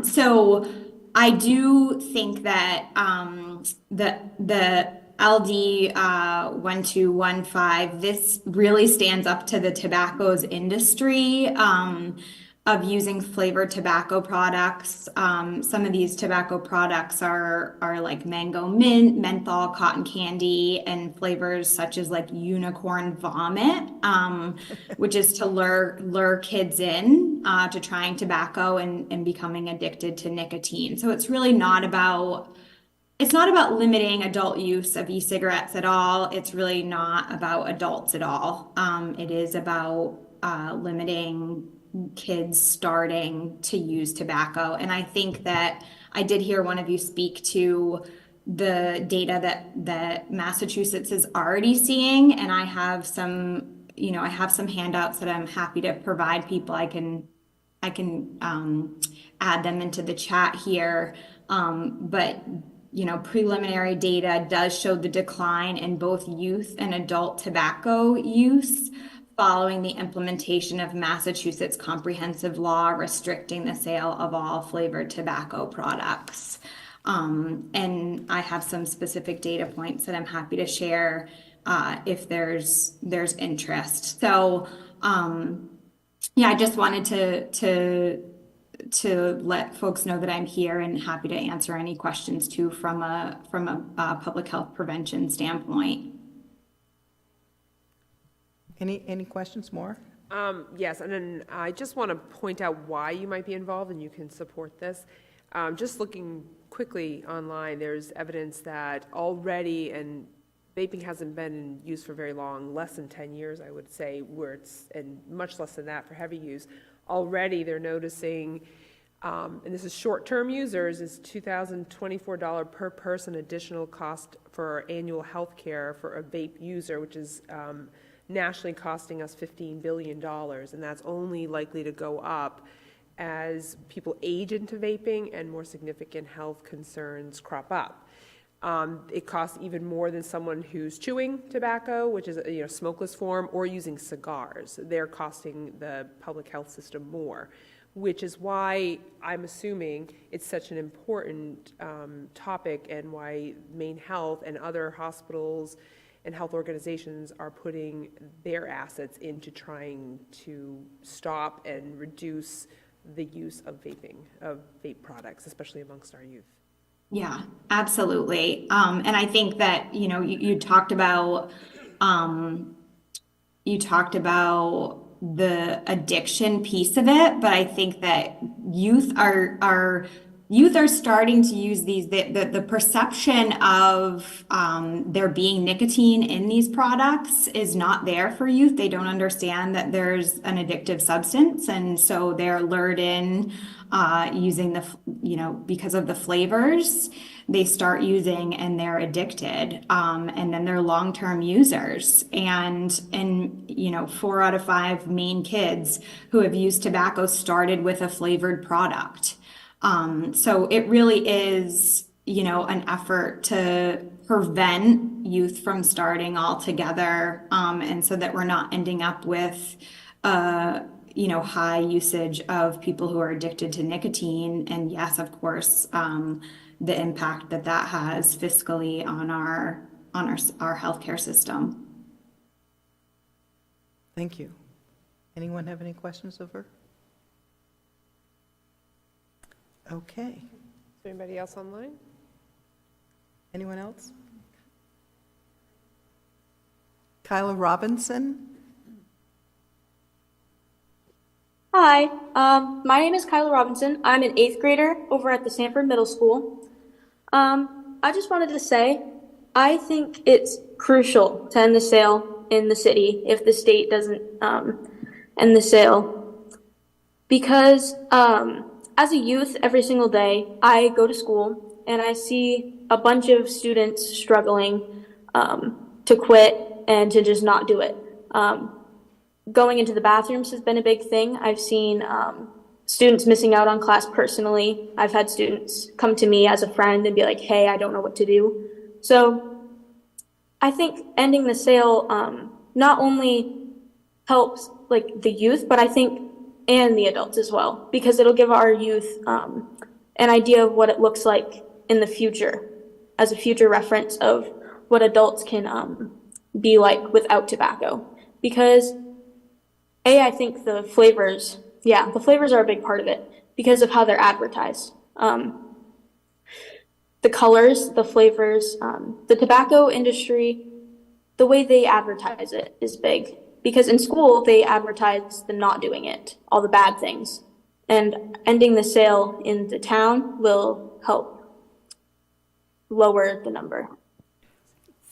So I do think that the LD 1215, this really stands up to the tobacco's industry of using flavored tobacco products. Some of these tobacco products are like mango mint, menthol, cotton candy, and flavors such as like unicorn vomit, which is to lure kids in to trying tobacco and becoming addicted to nicotine. So it's really not about limiting adult use of e-cigarettes at all. It's really not about adults at all. It is about limiting kids starting to use tobacco. And I think that I did hear one of you speak to the data that Massachusetts is already seeing. And I have some handouts that I'm happy to provide people. I can add them into the chat here. But preliminary data does show the decline in both youth and adult tobacco use following the implementation of Massachusetts comprehensive law restricting the sale of all flavored tobacco products. And I have some specific data points that I'm happy to share if there's interest. So I just wanted to let folks know that I'm here and happy to answer any questions too from a public health prevention standpoint. Any questions more? Yes, and then I just want to point out why you might be involved, and you can support this. Just looking quickly online, there's evidence that already, and vaping hasn't been in use for very long, less than 10 years, I would say, and much less than that for heavy use. Already, they're noticing, and this is short-term users, is $2,024 per person additional cost for annual health care for a vape user, which is nationally costing us $15 billion, and that's only likely to go up as people age into vaping and more significant health concerns crop up. It costs even more than someone who's chewing tobacco, which is a smokeless form, or using cigars. They're costing the public health system more, which is why I'm assuming it's such an important topic, and why Maine Health and other hospitals and health organizations are putting their assets into trying to stop and reduce the use of vape products, especially amongst our youth. Yeah, absolutely. And I think that, you talked about the addiction piece of it, but I think that youth are starting to use these, the perception of there being nicotine in these products is not there for youth. They don't understand that there's an addictive substance, and so they're lured in using because of the flavors. They start using and they're addicted, and then they're long-term users. And 4 out of 5 Maine kids who have used tobacco started with a flavored product. So it really is, an effort to prevent youth from starting altogether, and so that we're not ending up with, high usage of people who are addicted to nicotine. And yes, of course, the impact that has fiscally on our healthcare system. Thank you. Anyone have any questions of her? Okay. Is there anybody else online? Anyone else? Kyla Robinson. Hi, my name is Kyla Robinson. I'm an 8th grader over at the Sanford Middle School. I just wanted to say, I think it's crucial to end the sale in the city if the state doesn't end the sale. Because as a youth, every single day, I go to school and I see a bunch of students struggling to quit and to just not do it. Going into the bathrooms has been a big thing. I've seen students missing out on class personally. I've had students come to me as a friend and be like, hey, I don't know what to do. So I think ending the sale not only helps like the youth, but I think and the adults as well, because it'll give our youth an idea of what it looks like in the future as a future reference of what adults can be like without tobacco. Because I think the flavors are a big part of it because of how they're advertised. The colors, the flavors, the tobacco industry, the way they advertise it is big. Because in school, they advertise the not doing it, all the bad things. And ending the sale in the town will help lower the number.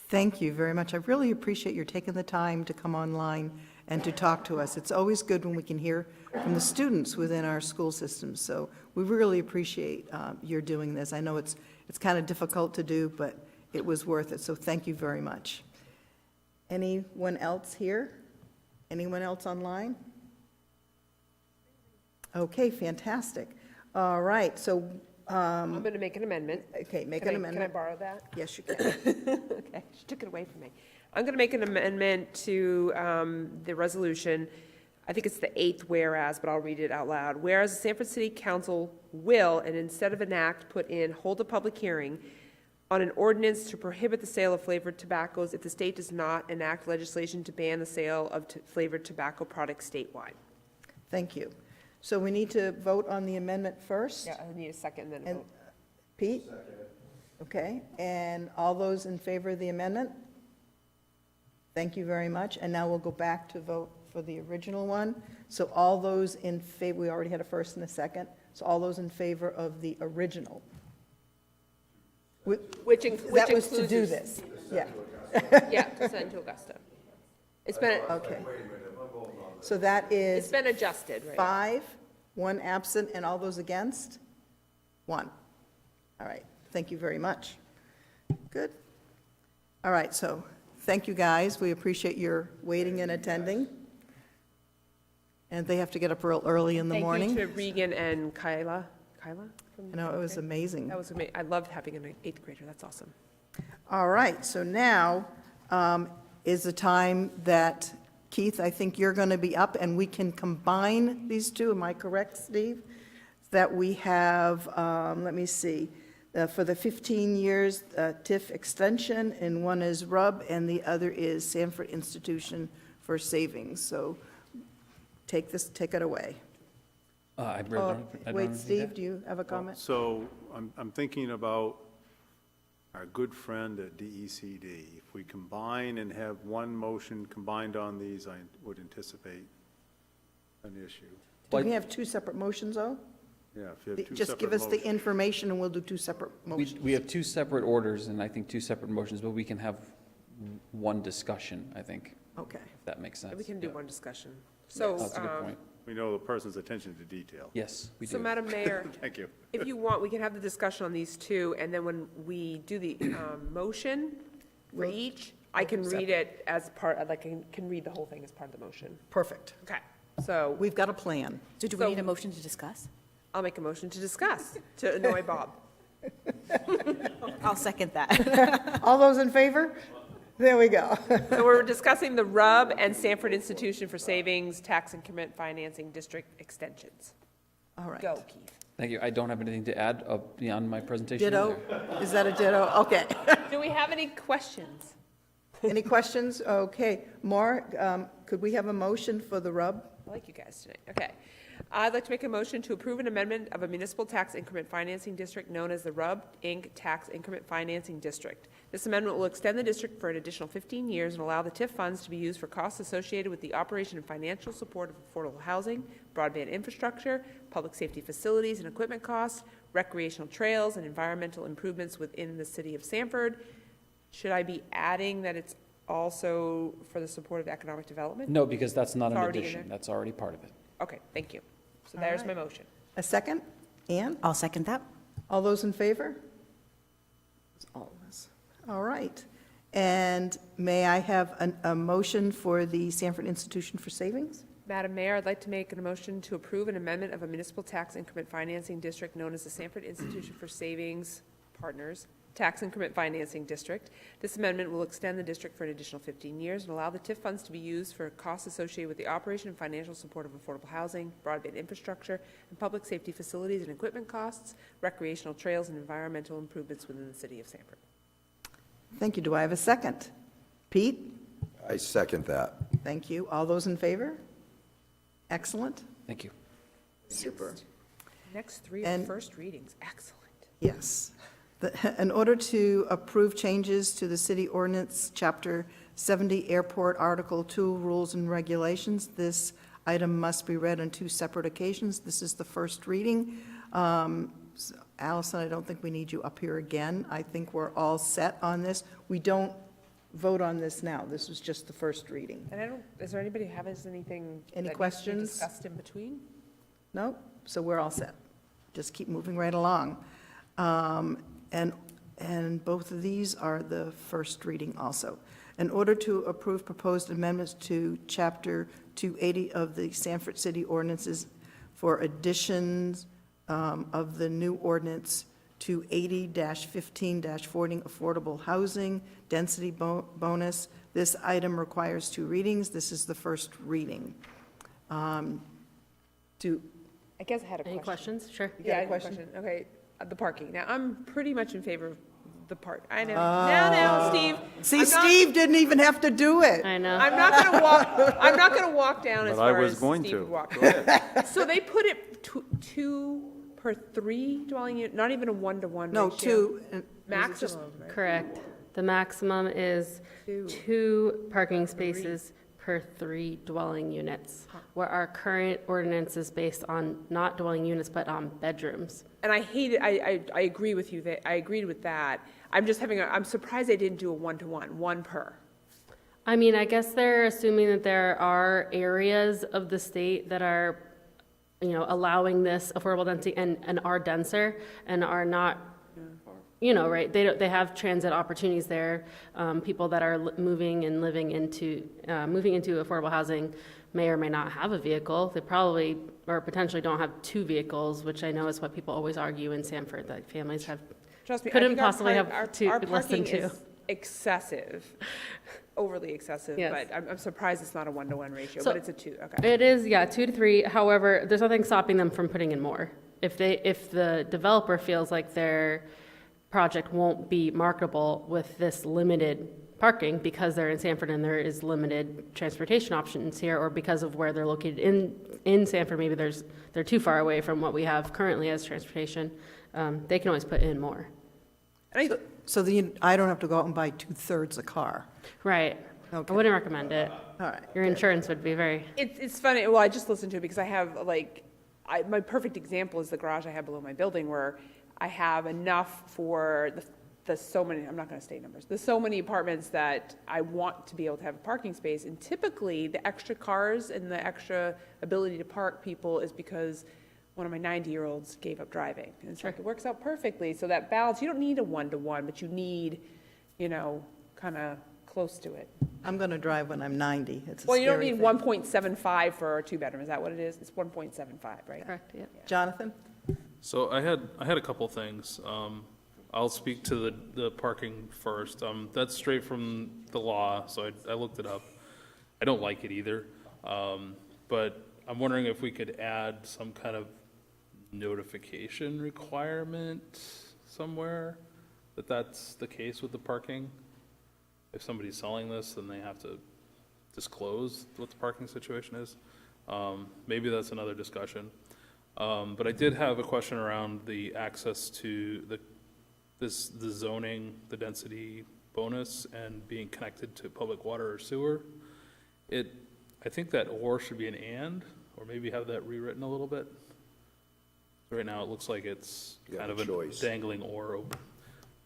Thank you very much. I really appreciate your taking the time to come online and to talk to us. It's always good when we can hear from the students within our school systems. So we really appreciate your doing this. I know it's kind of difficult to do, but it was worth it. So thank you very much. Anyone else here? Anyone else online? Okay, fantastic. All right, so. I'm going to make an amendment. Okay, make an amendment. Can I borrow that? Yes, you can. Okay, she took it away from me. I'm going to make an amendment to the resolution. I think it's the 8th whereas, but I'll read it out loud. Whereas the Sanford City Council will, and instead of enact, put in, hold a public hearing on an ordinance to prohibit the sale of flavored tobaccos if the state does not enact legislation to ban the sale of flavored tobacco products statewide. Thank you. So we need to vote on the amendment first? Yeah, I need a second, then a And vote. Pete? Second. Okay, and all those in favor of the amendment? Thank you very much. And now we'll go back to vote for the original one. So all those in favor, we already had a first and a second. So all those in favor of the original. Which That was to includes do your- this, yeah. Yeah, to send to Augusta. It's been, Okay. So that is it's been adjusted, right? 5, 1 absent, and all those against? 1. All right, thank you very much. Good. All right, so thank you, guys. We appreciate your waiting and attending. And they have to get up real early in the morning. Thank you to Regan and Kyla. Kyla? You know, it was amazing. That was amazing. I loved having an 8th grader. That's awesome. All right, so now is the time that, Keith, I think you're going to be up, and we can combine these two. Am I correct, Steve? That we have, let me see, for the 15 years TIF extension, and one is RUB, and the other is Sanford Institution for Savings. So take it away. I'd Oh, rather. I'd wait, rather do Steve, that. do you have a comment? So I'm thinking about our good friend at DECD. If we combine and have one motion combined on these, I would anticipate an issue. Do we have 2 separate motions, though? Yeah, if you have two Just give separate us the motions. information, and we'll do 2 separate motions. We have 2 separate orders, and I think 2 separate motions, but we can have one discussion, I think, Okay. if that makes sense. We can do one discussion. So, That's a good point. We know the person's attention to detail. Yes, we do. so Madam Mayor, Thank you. if you want, we can have the discussion on these two, and then when we do the motion for each, I can read it as part, like, I can read the whole thing as part of the motion. Perfect. Okay, so We've got a plan. So do we need a motion to discuss? I'll make a motion to discuss, to annoy Bob. I'll second that. All those in favor? There we go. So we're discussing the RUB and Sanford Institution for Savings Tax Increment Financing District extensions. All right. Go, Keith. Thank you. I don't have anything to add beyond my presentation. Ditto? either. Is that a ditto? Okay. Do we have any questions? Any questions? Okay. Mark, could we have a motion for the RUB? I like you guys tonight. Okay. I'd like to make a motion to approve an amendment of a municipal tax increment financing district known as the RUB Inc. Tax Increment Financing District. This amendment will extend the district for an additional 15 years and allow the TIF funds to be used for costs associated with the operation and financial support of affordable housing, broadband infrastructure, public safety facilities and equipment costs, recreational trails, and environmental improvements within the city of Sanford. Should I be adding that it's also for the support of economic development? No, because that's not It's an already in addition. there? That's already part of it. Okay, thank you. So All there's right. my motion. A second? Ann? I'll second that. All those in favor? All of us. All right. And may I have a motion for the Sanford Institution for Savings? Madam Mayor, I'd like to make a motion to approve an amendment of a municipal tax increment financing district known as the Sanford Institution for Savings Partners Tax Increment Financing District. This amendment will extend the district for an additional 15 years and allow the TIF funds to be used for costs associated with the operation and financial support of affordable housing, broadband infrastructure, and public safety facilities and equipment costs, recreational trails, and environmental improvements within the city of Sanford. Thank you. Do I have a second? Pete? I second that. Thank you. All those in favor? Excellent. Thank you. Super. Next three are And- first readings. Excellent. Yes. In order to approve changes to the city ordinance, Chapter 70, Airport, Article 2, Rules and Regulations, this item must be read on 2 separate occasions. This is the first reading. Allison, I don't think we need you up here again. I think we're all set on this. We don't vote on this now. This was just the first reading. And is there anybody who has anything Any that needs to be questions? discussed in between? No? So we're all set. Just keep moving right along. And both of these are the first reading also. In order to approve proposed amendments to Chapter 280 of the Sanford City Ordinances for additions of the new ordinance 280-15-40 affordable housing density bonus, this item requires 2 readings. This is the first reading. I guess I had a question. Any questions? Sure. You got Yeah, I a have a question? question. Okay, the parking. Now, I'm pretty much in favor of the park. I know. Now, Steve. See, I'm not- Steve didn't even have to do it. I know. I'm not gonna walk down as But I far was as going Steve to. would walk. Go ahead. So they put it 2 per 3 dwelling unit, not even a 1-to-1 No, ratio? 2. Maximum, right? Correct. The maximum is 2 parking spaces per 3 dwelling units, where our current ordinance is based on not dwelling units, but on bedrooms. And I hate it, I agree with you, that, I agreed with that. I'm just I'm surprised they didn't do a 1-to-1, 1 per. I mean, I guess they're assuming that there are areas of the state that are, allowing this affordable density and are denser and are not, right? They have transit opportunities there. People that are moving and living into affordable housing may or may not have a vehicle. They probably or potentially don't have 2 vehicles, which I know is what people always argue in Sanford, that families have. Trust me, couldn't I think possibly have our 2, less than parking 2. is excessive, overly excessive, Yes. but I'm surprised it's not a 1-to-1 ratio, So but it's a 2, okay. It is, 2 to 3. However, there's nothing stopping them from putting in more. If the developer feels like their project won't be marketable with this limited parking because they're in Sanford and there is limited transportation options here, or because of where they're located in Sanford, maybe they're too far away from what we have currently as transportation, they can always put in more. So I don't have to go out and buy 2/3 a car. Right. Okay. I wouldn't recommend it. All right. Your insurance would be very. It's funny, well, I just listened to it because I have, my perfect example is the garage I have below my building, where I have enough for the so many, I'm not gonna state numbers, the so many apartments that I want to be able to have a parking space, and typically, the extra cars and the extra ability to park people is because one of my 90-year-olds gave up driving. And it's like, it works out perfectly, so that balance, you don't need a 1-to-1, but you need, kind of close to it. I'm going to drive when I'm 90. It's a Well, you don't scary need thing. 1.75 for a 2-bedroom, is that what it is? It's 1.75, right? Correct, yeah. Jonathan? So I had a couple things. I'll speak to the parking first. That's straight from the law, so I looked it up. I don't like it either, but I'm wondering if we could add some kind of notification requirement somewhere that that's the case with the parking. If somebody's selling this, then they have to disclose what the parking situation is. Maybe that's another discussion. But I did have a question around the access to the zoning, the density bonus, and being connected to public water or sewer. I think that or should be an and, or maybe have that rewritten a little bit. Right now, it looks like it's You kind have of a a choice. dangling or open.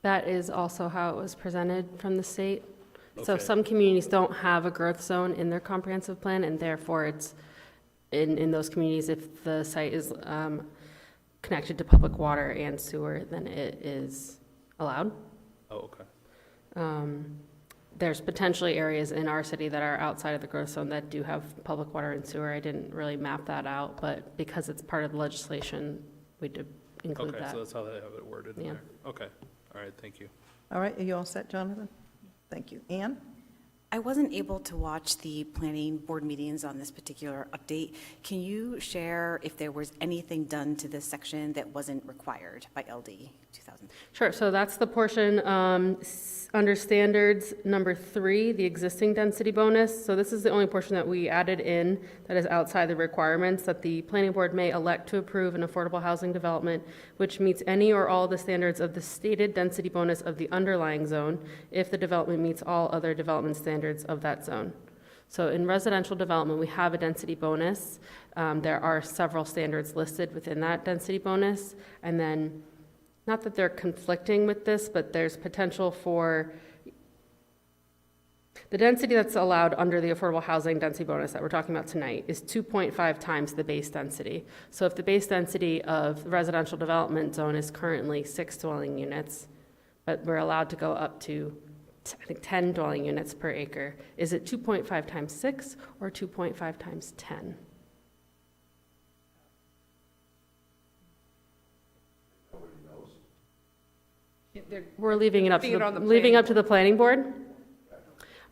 That is also how it was presented from the state. So Okay. some communities don't have a growth zone in their comprehensive plan, and therefore it's, in those communities, if the site is connected to public water and sewer, then it is allowed. Oh, okay. There's potentially areas in our city that are outside of the growth zone that do have public water and sewer. I didn't really map that out, but because it's part of the legislation, we did include Okay, that. so that's how they have it worded in Yeah. there. Okay, all right, thank you. All right, are you all set, Jonathan? Thank you. Ann? I wasn't able to watch the planning board meetings on this particular update. Can you share if there was anything done to this section that wasn't required by LD 2000? Sure, so that's the portion under standards number 3, the existing density bonus. So this is the only portion that we added in that is outside the requirements, that the planning board may elect to approve an affordable housing development which meets any or all the standards of the stated density bonus of the underlying zone if the development meets all other development standards of that zone. So in residential development, we have a density bonus. There are several standards listed within that density bonus, and then not that they're conflicting with this, but there's potential for the density that's allowed under the affordable housing density bonus that we're talking about tonight is 2.5 times the base density. So if the base density of the residential development zone is currently 6 dwelling units, but we're allowed to go up to, I think, 10 dwelling units per acre, is it 2.5 times 6 or 2.5 times 10? We're leaving it up to leaving up to the planning board.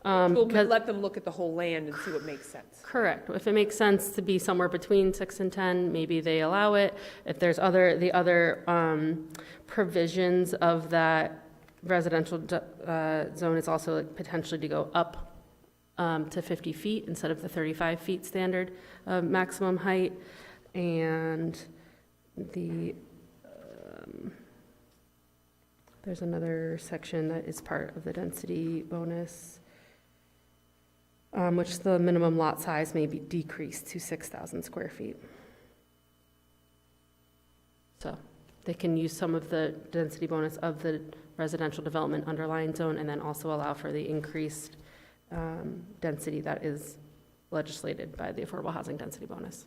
We'll because- let them look at the whole land and see what makes sense. Correct. If it makes sense to be somewhere between 6 and 10, maybe they allow it. If there's the other provisions of that residential zone is also potentially to go up to 50 feet instead of the 35 feet standard maximum height. And There's another section that is part of the density bonus, which the minimum lot size may be decreased to 6,000 square feet. So they can use some of the density bonus of the residential development underlying zone and then also allow for the increased density that is legislated by the affordable housing density bonus.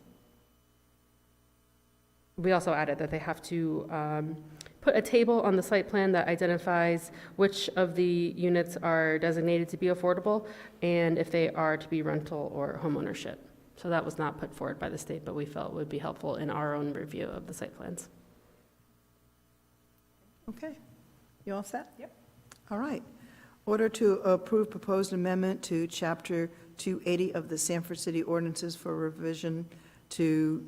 We also added that they have to put a table on the site plan that identifies which of the units are designated to be affordable and if they are to be rental or homeownership. So that was not put forward by the state, but we felt would be helpful in our own review of the site plans. Okay. You all set? Yep. All right. Order to approve proposed amendment to Chapter 280 of the Sanford City Ordinances for revision to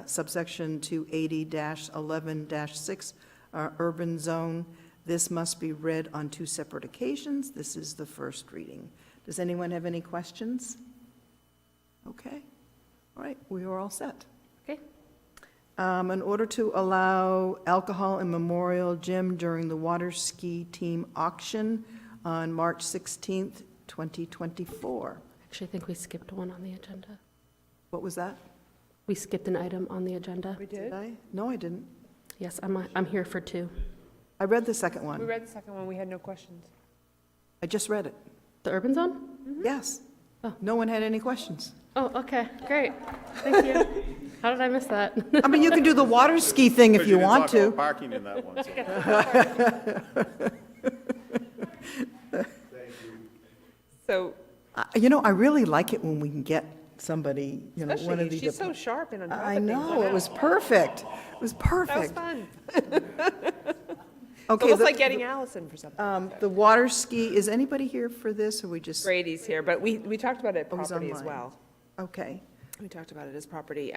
subsection 280-11-6, urban zone. This must be read on 2 separate occasions. This is the first reading. Does anyone have any questions? Okay. All right, we are all set. Okay. In order to allow alcohol in Memorial Gym during the water ski team auction on March 16th, 2024. Actually, I think we skipped one on the agenda. What was that? We skipped an item on the agenda. We did? I? No, I didn't. Yes, I'm here for 2. I read the second We one. read the second one, we had no questions. I just read it. The urban zone? Yes. Oh. No one had any questions. Oh, okay, great. Thank you. How did I miss that? I mean, you can do the water ski thing if you want Because you to. didn't talk about parking in that one, so. So, You know, I really like it when we can get somebody, you know, one of especially, these. she's so sharp and on top of I things. know, it was perfect. It was That was perfect. fun. Okay, Almost the- like getting Allison for something. The water ski, is anybody here for this, or we just? Brady's here, but we talked about it Oh, he's property as online. well. Okay. We talked about it as property.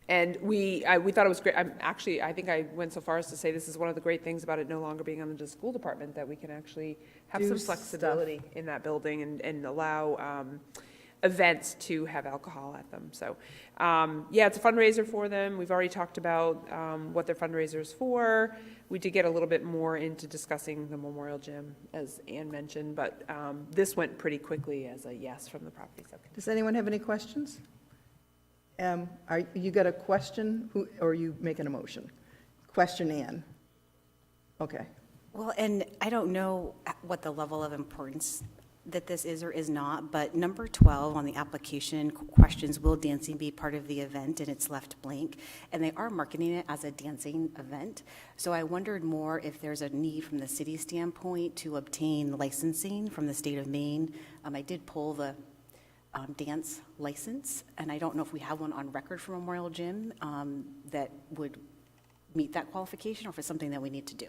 And we thought it was great. I think I went so far as to say this is one of the great things about it no longer being under the school department, that we can actually have Do some stuff. flexibility in that building and allow events to have alcohol at them. So, yeah, it's a fundraiser for them. We've already talked about what their fundraiser is for. We did get a little bit more into discussing the Memorial Gym, as Ann mentioned, but this went pretty quickly as a yes from the property subcommittee. Does anyone have any questions? You got a question, or are you making a motion? Question, Ann. Okay. Well, and I don't know what the level of importance that this is or is not, but number 12 on the application questions, will dancing be part of the event? And it's left blank. And they are marketing it as a dancing event. So I wondered more if there's a need from the city standpoint to obtain licensing from the state of Maine. I did pull the dance license, and I don't know if we have one on record for Memorial Gym that would meet that qualification, or if it's something that we need to do.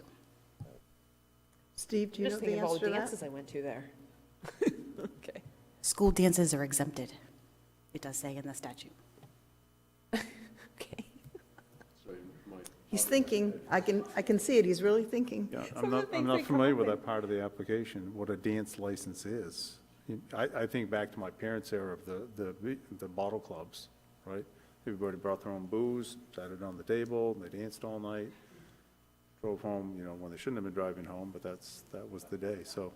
Steve, do you know Just the thinking of all answer the to that? dances I went to there. Okay. School dances are exempted, it does say in the statute. Okay. He's thinking. I can see it. He's really thinking. Yeah, Some of the I'm things not they come familiar up with with. that part of the application, what a dance license is. I think back to my parents' era of the bottle clubs, right? Everybody brought their own booze, sat it on the table, they danced all night, drove home, you know, when they shouldn't have been driving home, but that was the day. So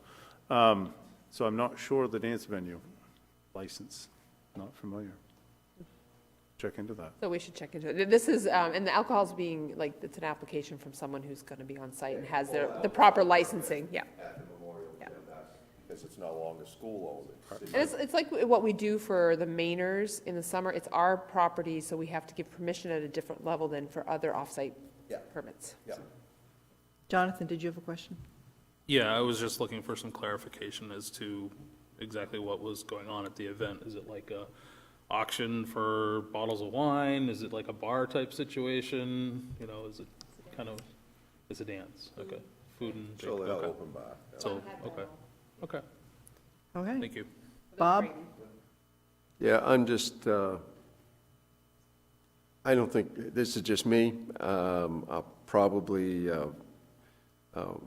I'm not sure of the dance venue license, not familiar. Check into that. So we should check into it. This is, and the alcohol's being, like, it's an application from someone who's going to be on site and has the proper licensing, yeah. At the Memorial Gym, because it's no longer school-owned. And it's like what we do for the Mainers in the summer. It's our property, so we have to give permission at a different level than for other off-site Yeah. permits. Yeah. Jonathan, did you have a question? Yeah, I was just looking for some clarification as to exactly what was going on at the event. Is it like a auction for bottles of wine? Is it like a bar type situation? You know, is it kind of, it's a dance? Okay. Food and drink, So they'll okay. open bar. So, okay. Okay, Okay. thank you. Bob? Yeah, I'm just, I don't think, this is just me. I'll probably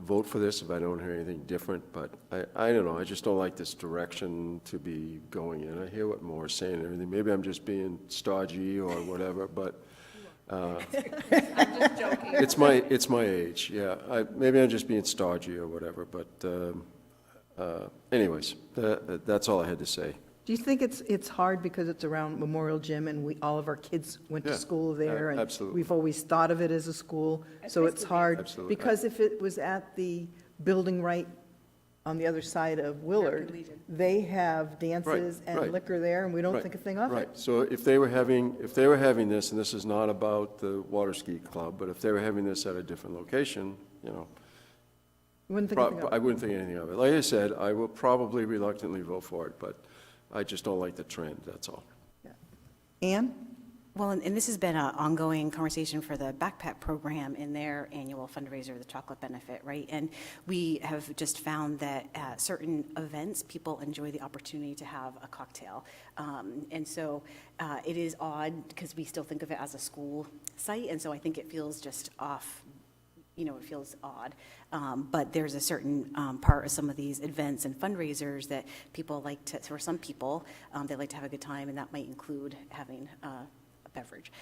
vote for this if I don't hear anything different, but I don't know, I just don't like this direction to be going in. I hear what Moore's saying and everything. Maybe I'm just being stodgy or whatever, but I'm just joking. It's my age, yeah. Maybe I'm just being stodgy or whatever, but anyways, that's all I had to say. Do you think it's hard because it's around Memorial Gym and all of our kids went to Yeah, school there? And absolutely. we've always thought of it as a school, so it's hard. Absolutely. Because if it was at the building right on the other side of Willard, they have dances Right, and right. liquor there, and we don't Right, think a thing of it. Right, so if they were having this, and this is not about the water ski club, but if they were having this at a different location, you know, You wouldn't think a thing of I it. wouldn't think anything of it. Like I said, I will probably reluctantly vote for it, but I just don't like the trend, that's all. Ann? Well, and this has been an ongoing conversation for the Backpack program in their annual fundraiser, the Chocolate Benefit, right? And we have just found that at certain events, people enjoy the opportunity to have a cocktail. And so it is odd because we still think of it as a school site, and so I think it feels just off. You know, it feels odd. But there's a certain part of some of these events and fundraisers that people like to, for some people, they like to have a good time, and that might include having a beverage.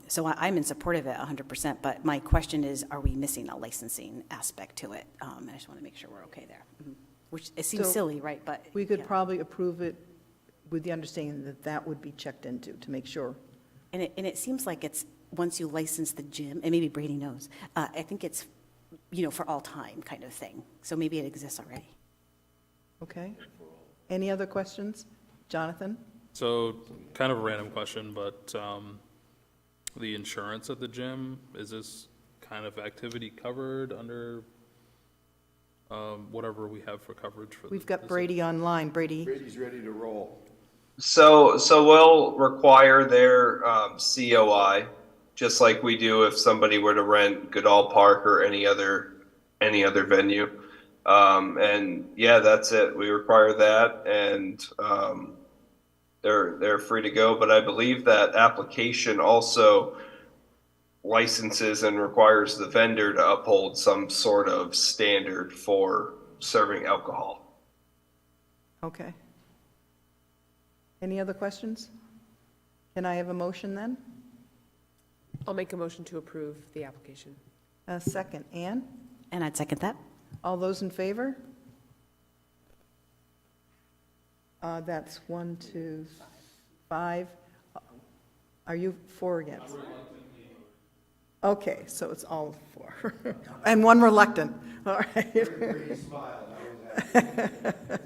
So I'm in support of it 100%, but my question is, are we missing a licensing aspect to it? I just want to make sure we're okay there. Which, it seems So silly, right? But we could yeah. probably approve it with the understanding that that would be checked into to make sure. And it seems like it's, once you license the gym, and maybe Brady knows, I think it's, for all time kind of thing. So maybe it exists already. Okay. Any other questions? Jonathan? So, kind of a random question, but the insurance at the gym, is this kind of activity covered under whatever we have for coverage for? We've got Brady online. Brady? Brady's ready to roll. So we'll require their COI, just like we do if somebody were to rent Goodall Park or any other venue. And yeah, that's it. We require that, and they're free to go. But I believe that application also licenses and requires the vendor to uphold some sort of standard for serving alcohol. Okay. Any other questions? Can I have a motion then? I'll make a motion to approve the application. A second. Ann? And I'd second that. All those in favor? That's 1, 2, 5. Are you for or against? Okay, so it's all for. And one reluctant. All right.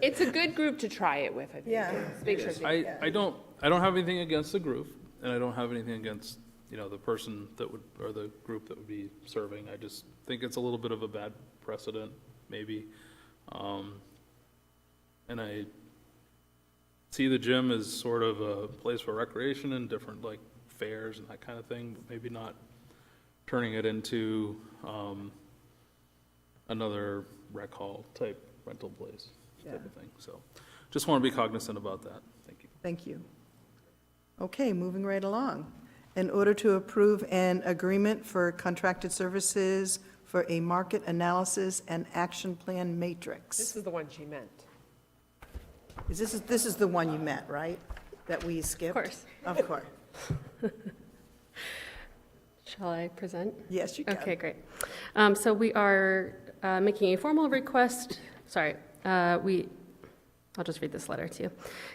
It's a good group to try it with, I think. Yeah. Make sure. I don't have anything against the group, and I don't have anything against, the person that would, or the group that would be serving. I just think it's a little bit of a bad precedent, maybe. And I see the gym as sort of a place for recreation and different, like, fairs and that kind of thing, but maybe not turning it into another rec hall type rental place type of thing. So just want to be cognizant about that. Thank you. Thank you. Okay, moving right along. In order to approve an agreement for contracted services for a market analysis and action plan matrix. This is the one she meant. This is the one you meant, right? That we skipped? Of course. Of course. Shall I present? Yes, you can. Okay, great. So we are making a formal request, I'll just read this letter to you.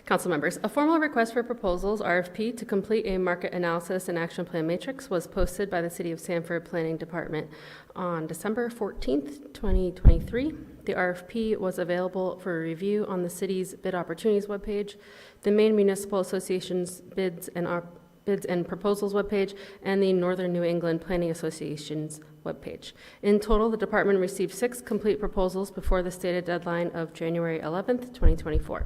Council members, a formal request for proposals, RFP, to complete a market analysis and action plan matrix was posted by the City of Sanford Planning Department on December 14th, 2023. The RFP was available for review on the city's bid opportunities webpage, the Maine Municipal Association's bids and proposals webpage, and the Northern New England Planning Association's webpage. In total, the department received 6 complete proposals before the stated deadline of January 11th, 2024.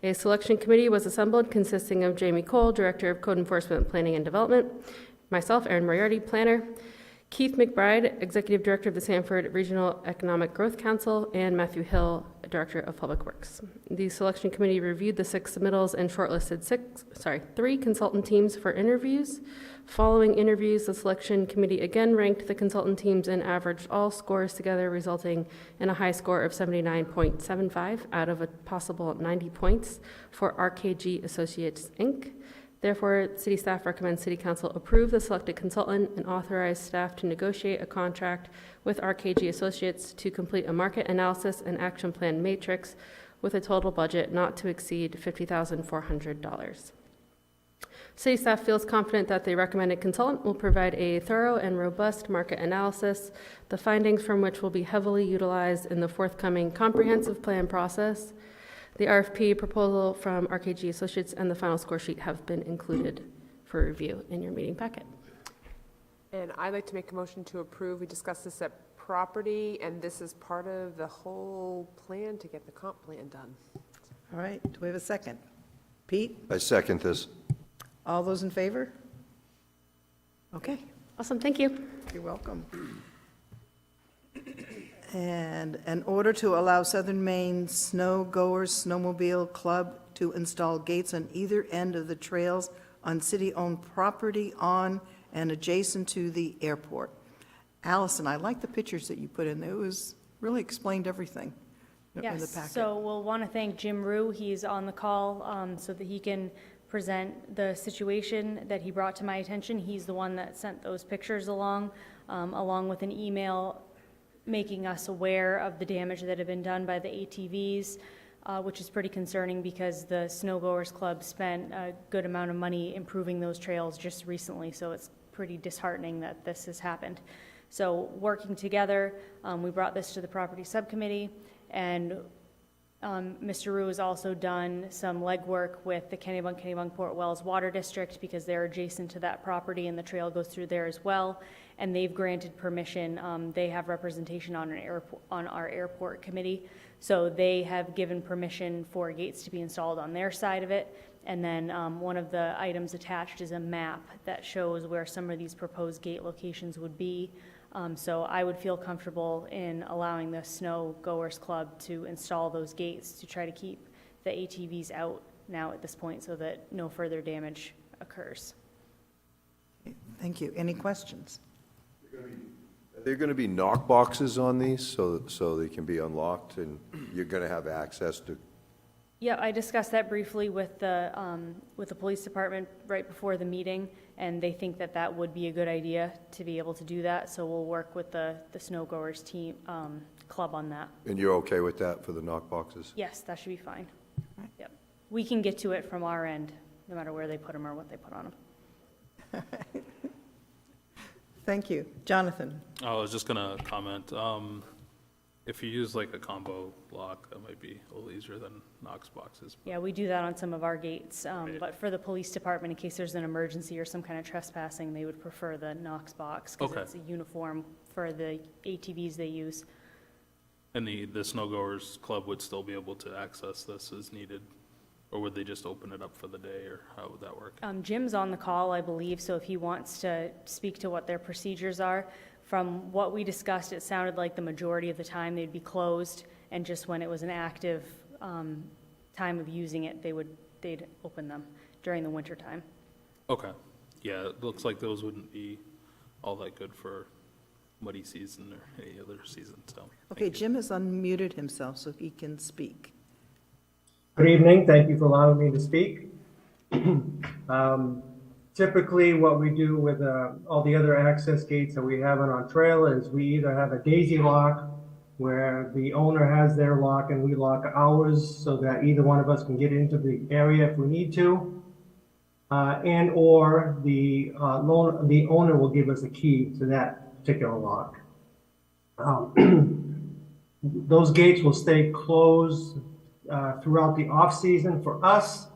A selection committee was assembled consisting of Jamie Cole, Director of Code Enforcement, Planning and Development, myself, Erin Moriarty, Planner, Keith McBride, Executive Director of the Sanford Regional Economic Growth Council, and Matthew Hill, Director of Public Works. The selection committee reviewed the 6 submittals and shortlisted 3 consultant teams for interviews. Following interviews, the selection committee again ranked the consultant teams and averaged all scores together, resulting in a high score of 79.75 out of a possible 90 points for RKG Associates, Inc. Therefore, city staff recommends city council approve the selected consultant and authorize staff to negotiate a contract with RKG Associates to complete a market analysis and action plan matrix with a total budget not to exceed $50,400. City staff feels confident that the recommended consultant will provide a thorough and robust market analysis, the findings from which will be heavily utilized in the forthcoming comprehensive plan process. The RFP proposal from RKG Associates and the final score sheet have been included for review in your meeting packet. And I'd like to make a motion to approve. We discussed this at property, and this is part of the whole plan to get the comp plan done. All right, do we have a second? Pete, I second this. all those in favor? Okay, Awesome, thank you. you're welcome. And an order to allow Southern Maine Snow Goers Snowmobile Club to install gates on either end of the trails on city-owned property on and adjacent to the airport. Allison, I like the pictures that you put in there. It was, really explained everything in the Yes, packet. so we'll want to thank Jim Rue. He's on the call so that he can present the situation that he brought to my attention. He's the one that sent those pictures along with an email making us aware of the damage that had been done by the ATVs, which is pretty concerning because the Snow Goers Club spent a good amount of money improving those trails just recently, so it's pretty disheartening that this has happened. So working together, we brought this to the property subcommittee, and Mr. Rue has also done some legwork with the Kennebunkport Wells Water District because they're adjacent to that property and the trail goes through there as well. And they've granted permission. They have representation on our airport committee. So they have given permission for gates to be installed on their side of it. And then one of the items attached is a map that shows where some of these proposed gate locations would be. So I would feel comfortable in allowing the Snow Goers Club to install those gates to try to keep the ATVs out now at this point so that no further damage occurs. Thank you. Any questions? Are there going to be knock boxes on these so they can be unlocked and you're going to have access to? Yeah, I discussed that briefly with the police department right before the meeting, and they think that that would be a good idea to be able to do that. So we'll work with the Snow Goers team club on that. And you're okay with that for the knock boxes? Yes, that should be fine. Yep, we can get to it from our end, no matter where they put them or what they put on them. Thank you. Jonathan? I was just gonna comment, if you use like a combo lock, that might be a little easier than Knox boxes. Yeah, we do that on some of our gates, but for the police department, in case there's an emergency or some kind of trespassing, they would prefer the Knox box because Okay. it's a uniform for the ATVs they use. And the Snow Goers Club would still be able to access this as needed? Or would they just open it up for the day, or how would that work? Jim's on the call, I believe, so if he wants to speak to what their procedures are, from what we discussed, it sounded like the majority of the time they'd be closed, and just when it was an active time of using it, they'd open them during the winter time. Okay, yeah, it looks like those wouldn't be all that good for muddy season or any other season, so. Okay, Jim has unmuted himself so he can speak. Good evening. Thank you for allowing me to speak. Typically, what we do with all the other access gates that we have on our trail is we either have a daisy lock where the owner has their lock and we lock ours so that either one of us can get into the area if we need to, and or the owner will give us a key to that particular lock. Those gates will stay closed throughout the off-season for us.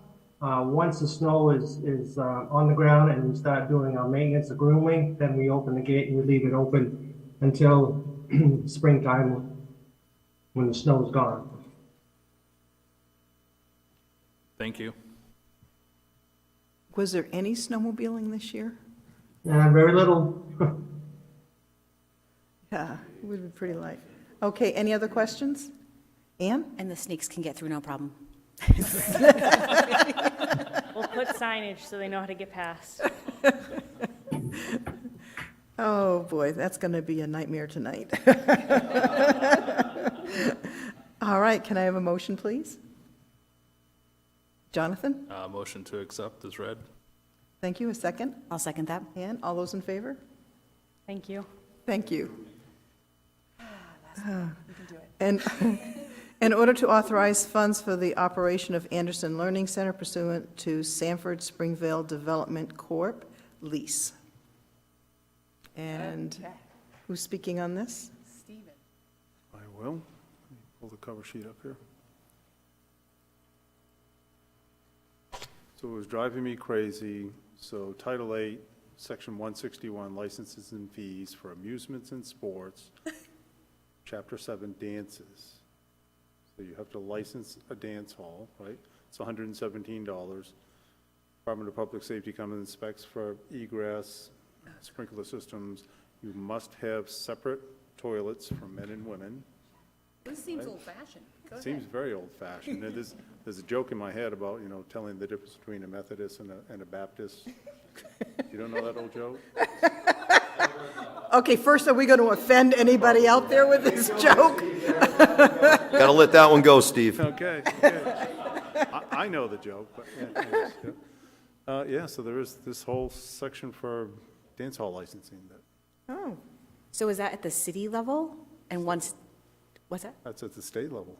Once the snow is on the ground and we start doing our maintenance, the grooming, then we open the gate and we leave it open until springtime when the snow is gone. Thank you. Was there any snowmobiling this year? Very little. Yeah, it would be pretty light. Okay, any other questions? Ann? And the snakes can get through, no problem. We'll put signage so they know how to get past. Oh, boy, that's going to be a nightmare tonight. All right, can I have a motion, please? Jonathan? Motion to accept is read. Thank you. A second? I'll second that. And all those in favor? Thank you. Thank you. And in order to authorize funds for the operation of Anderson Learning Center pursuant to Sanford Springvale Development Corp. lease. And Okay. who's speaking on this? Stephen. I will. Let me pull the cover sheet up here. So it was driving me crazy. So Title 8, Section 161, licenses and fees for amusements and sports. Chapter 7, dances. So you have to license a dance hall, right? It's $117. Department of Public Safety comes and inspects for egress, sprinkler systems. You must have separate toilets for men and women. This seems Right. old-fashioned. Go It seems ahead. very old-fashioned. And there's a joke in my head about, telling the difference between a Methodist and a Baptist. You don't know that old joke? Okay, first, are we going to offend anybody out there with this joke? Gotta let that one go, Steve. Okay. I know the joke, but anyways, yeah. Yeah, so there is this whole section for dance hall licensing that, Oh, So is that at the city level? And once, what's that? that's at the state level.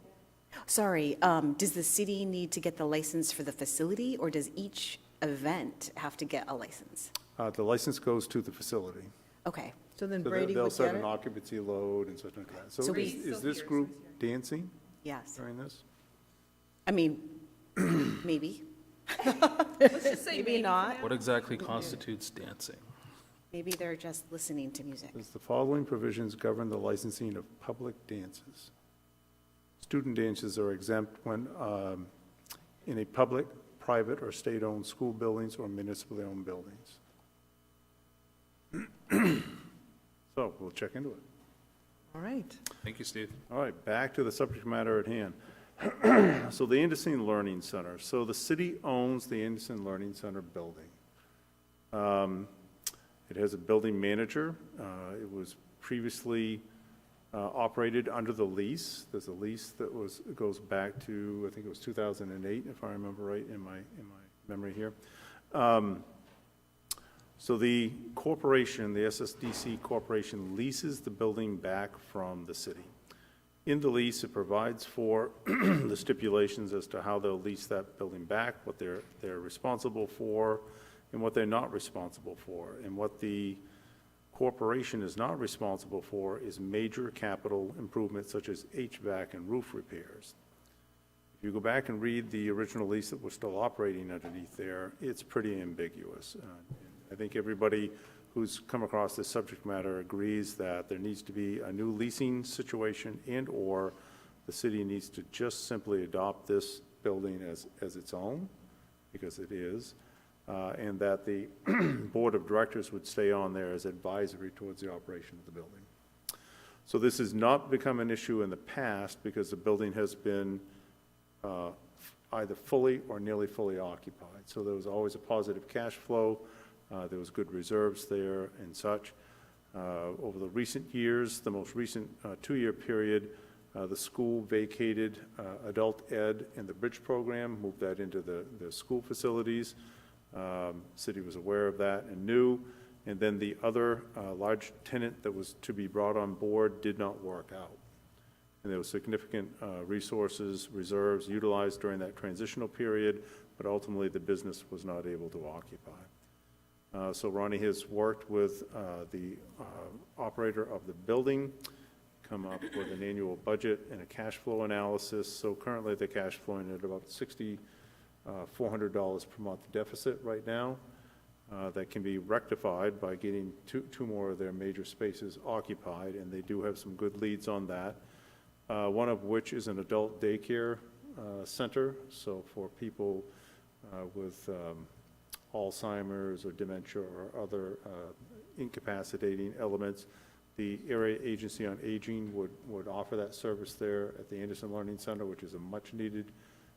Sorry, does the city need to get the license for the facility, or does each event have to get a license? The license goes to the facility. Okay. so then So Brady they'll would set get an it? occupancy load and such like that. So So we- is this group dancing Yes. during this? I mean, maybe. Let's just say Maybe not. What exactly constitutes dancing? Maybe they're just listening to music. Says the following provisions govern the licensing of public dances. Student dances are exempt when in a public, private, or state-owned school buildings or municipally owned buildings. So we'll check into it. All right. Thank you, Steve. All right, back to the subject matter at hand. So the Anderson Learning Center. So the city owns the Anderson Learning Center building. It has a building manager. It was previously operated under the lease. There's a lease that goes back to, I think it was 2008, if I remember right in my memory here. So the corporation, the SSDC Corporation, leases the building back from the city. In the lease, it provides for the stipulations as to how they'll lease that building back, what they're responsible for, and what they're not responsible for. And what the corporation is not responsible for is major capital improvements such as HVAC and roof repairs. If you go back and read the original lease that was still operating underneath there, it's pretty ambiguous. I think everybody who's come across this subject matter agrees that there needs to be a new leasing situation and/or the city needs to just simply adopt this building as its own, because it is, and that the board of directors would stay on there as advisory towards the operation of the building. So this has not become an issue in the past because the building has been either fully or nearly fully occupied. So there was always a positive cash flow. There was good reserves there and such. Over the recent years, the most recent 2-year period, the school vacated adult ed and the bridge program, moved that into the school facilities. City was aware of that and knew. And then the other large tenant that was to be brought on board did not work out. And there were significant resources, reserves utilized during that transitional period, but ultimately the business was not able to occupy. So Ronnie has worked with the operator of the building, come up with an annual budget and a cash flow analysis. So currently they're cash flowing at about $6,400 per month deficit right now. That can be rectified by getting two more of their major spaces occupied, and they do have some good leads on that. One of which is an adult daycare center, so for people with Alzheimer's or dementia or other incapacitating elements. The Area Agency on Aging would offer that service there at the Anderson Learning Center, which is a much-needed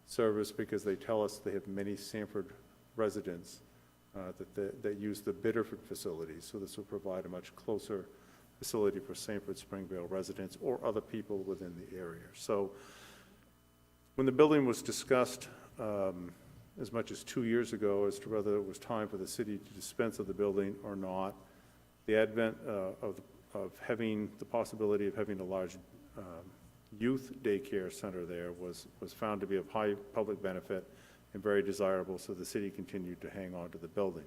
service because they tell us they have many Sanford residents that use the Biddeford facilities. So this will provide a much closer facility for Sanford Springvale residents or other people within the area. So when the building was discussed as much as 2 years ago as to whether it was time for the city to dispense of the building or not. The advent of having the possibility of having a large youth daycare center there was found to be of high public benefit and very desirable, so the city continued to hang on to the building.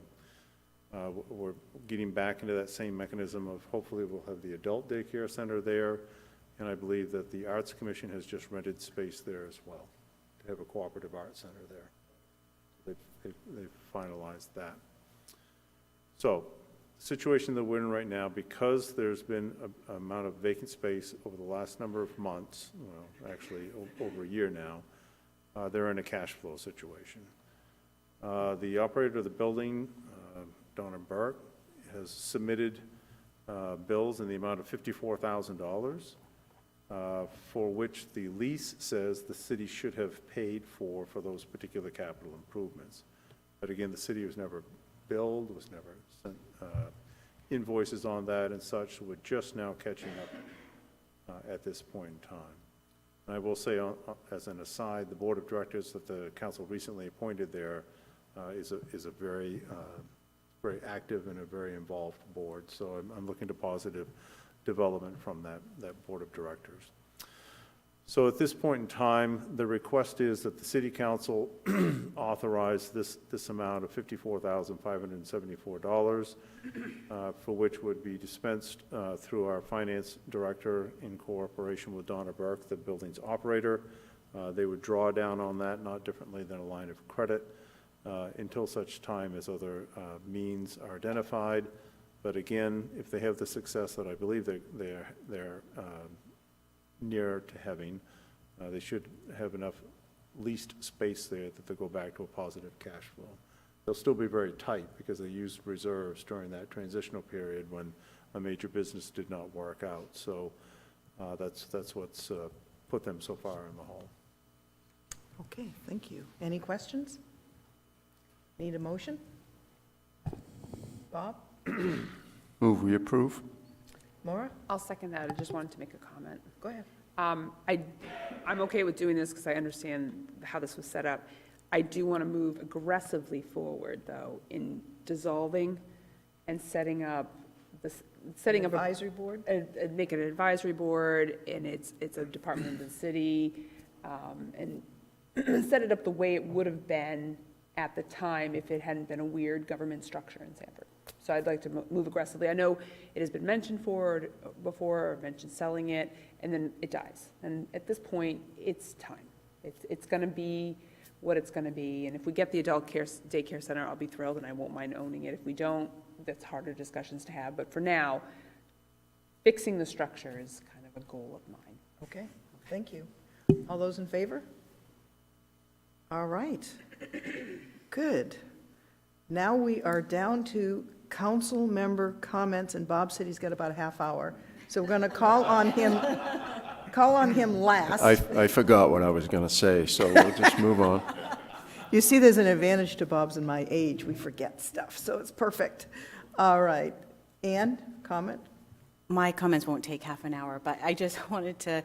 We're getting back into that same mechanism of hopefully we'll have the adult daycare center there, and I believe that the Arts Commission has just rented space there as well to have a cooperative arts center there. They've finalized that. So, the situation that we're in right now, because there's been an amount of vacant space over the last number of months, well, actually over a year now, they're in a cash flow situation. The operator of the building, Donna Burke, has submitted bills in the amount of $54,000, for which the lease says the city should have paid for those particular capital improvements. But again, the city was never billed, was never sent invoices on that and such, so we're just now catching up at this point in time. And I will say, as an aside, the board of directors that the council recently appointed there is a very very active and a very involved board, so I'm looking to positive development from that board of directors. So at this point in time, the request is that the city council authorize this amount of $54,574, for which would be dispensed through our finance director in cooperation with Donna Burke, the building's operator. They would draw down on that, not differently than a line of credit, until such time as other means are identified. But again, if they have the success that I believe they're near to having, they should have enough leased space there that they'll go back to a positive cash flow. They'll still be very tight because they used reserves during that transitional period when a major business did not work out. So that's what's put them so far in the hole. Okay, thank you. Any questions? Need a motion? Bob? Move we approve. Maura? I'll second that. I just wanted to make a comment. Go ahead. I'm okay with doing this because I understand how this was set up. I do want to move aggressively forward, though, in dissolving and setting up Advisory board? Make it an advisory board, and it's a department of the city, and set it up the way it would have been at the time if it hadn't been a weird government structure in Sanford. So I'd like to move aggressively. I know it has been mentioned before, or mentioned selling it, and then it dies. And at this point, it's time. It's going to be what it's going to be. And if we get the adult daycare center, I'll be thrilled, and I won't mind owning it. If we don't, that's harder discussions to have. But for now, fixing the structure is kind of a goal of mine. Okay, thank you. All those in favor? All right. Good. Now we are down to council member comments, and Bob said he's got about a half hour. So we're going to call on him last. I forgot what I was going to say, so we'll just move on. You see, there's an advantage to Bob's and my age. We forget stuff, so it's perfect. All right. Ann, comment? My comments won't take half an hour, but I just wanted to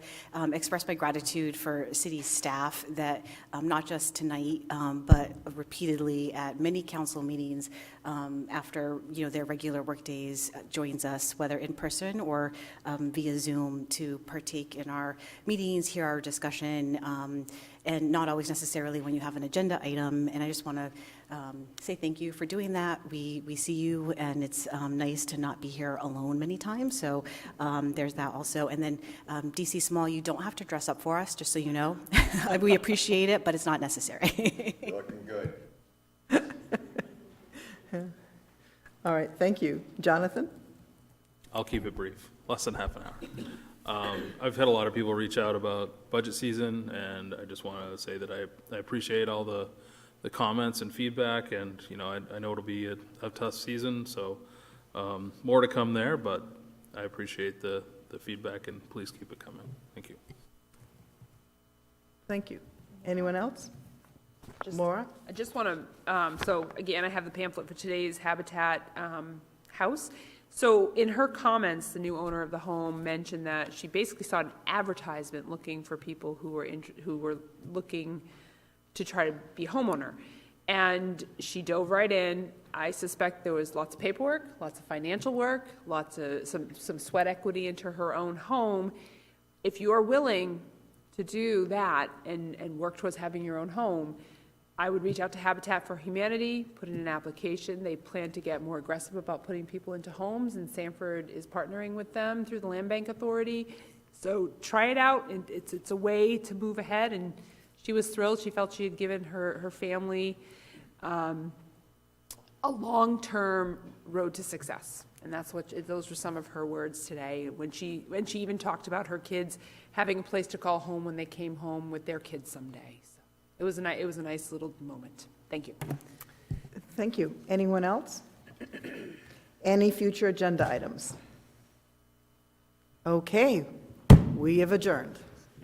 express my gratitude for city staff that not just tonight, but repeatedly at many council meetings after their regular work days joins us, whether in person or via Zoom, to partake in our meetings, hear our discussion, and not always necessarily when you have an agenda item. And I just want to say thank you for doing that. We see you, and it's nice to not be here alone many times. So there's that also. And then DC Small, you don't have to dress up for us, just so you know. We appreciate it, but it's not necessary. Looking good. All right, thank you. Jonathan? I'll keep it brief, less than half an hour. I've had a lot of people reach out about budget season, and I just want to say that I appreciate all the comments and feedback, and I know it'll be a tough season, so more to come there, but I appreciate the feedback, and please keep it coming. Thank you. Thank you. Anyone else? Maura? I just want to, so again, I have the pamphlet for today's Habitat house. So in her comments, the new owner of the home mentioned that she basically saw an advertisement looking for people who were looking to try to be a homeowner. And she dove right in. I suspect there was lots of paperwork, lots of financial work, lots of some sweat equity into her own home. If you are willing to do that and work towards having your own home, I would reach out to Habitat for Humanity, put in an application. They plan to get more aggressive about putting people into homes, and Sanford is partnering with them through the Land Bank Authority. So try it out, and it's a way to move ahead, and she was thrilled. She felt she had given her family a long-term road to success. And those were some of her words today, when she even talked about her kids having a place to call home when they came home with their kids someday. So it was a nice little moment. Thank you. Thank you. Anyone else? Any future agenda items? Okay, we have adjourned.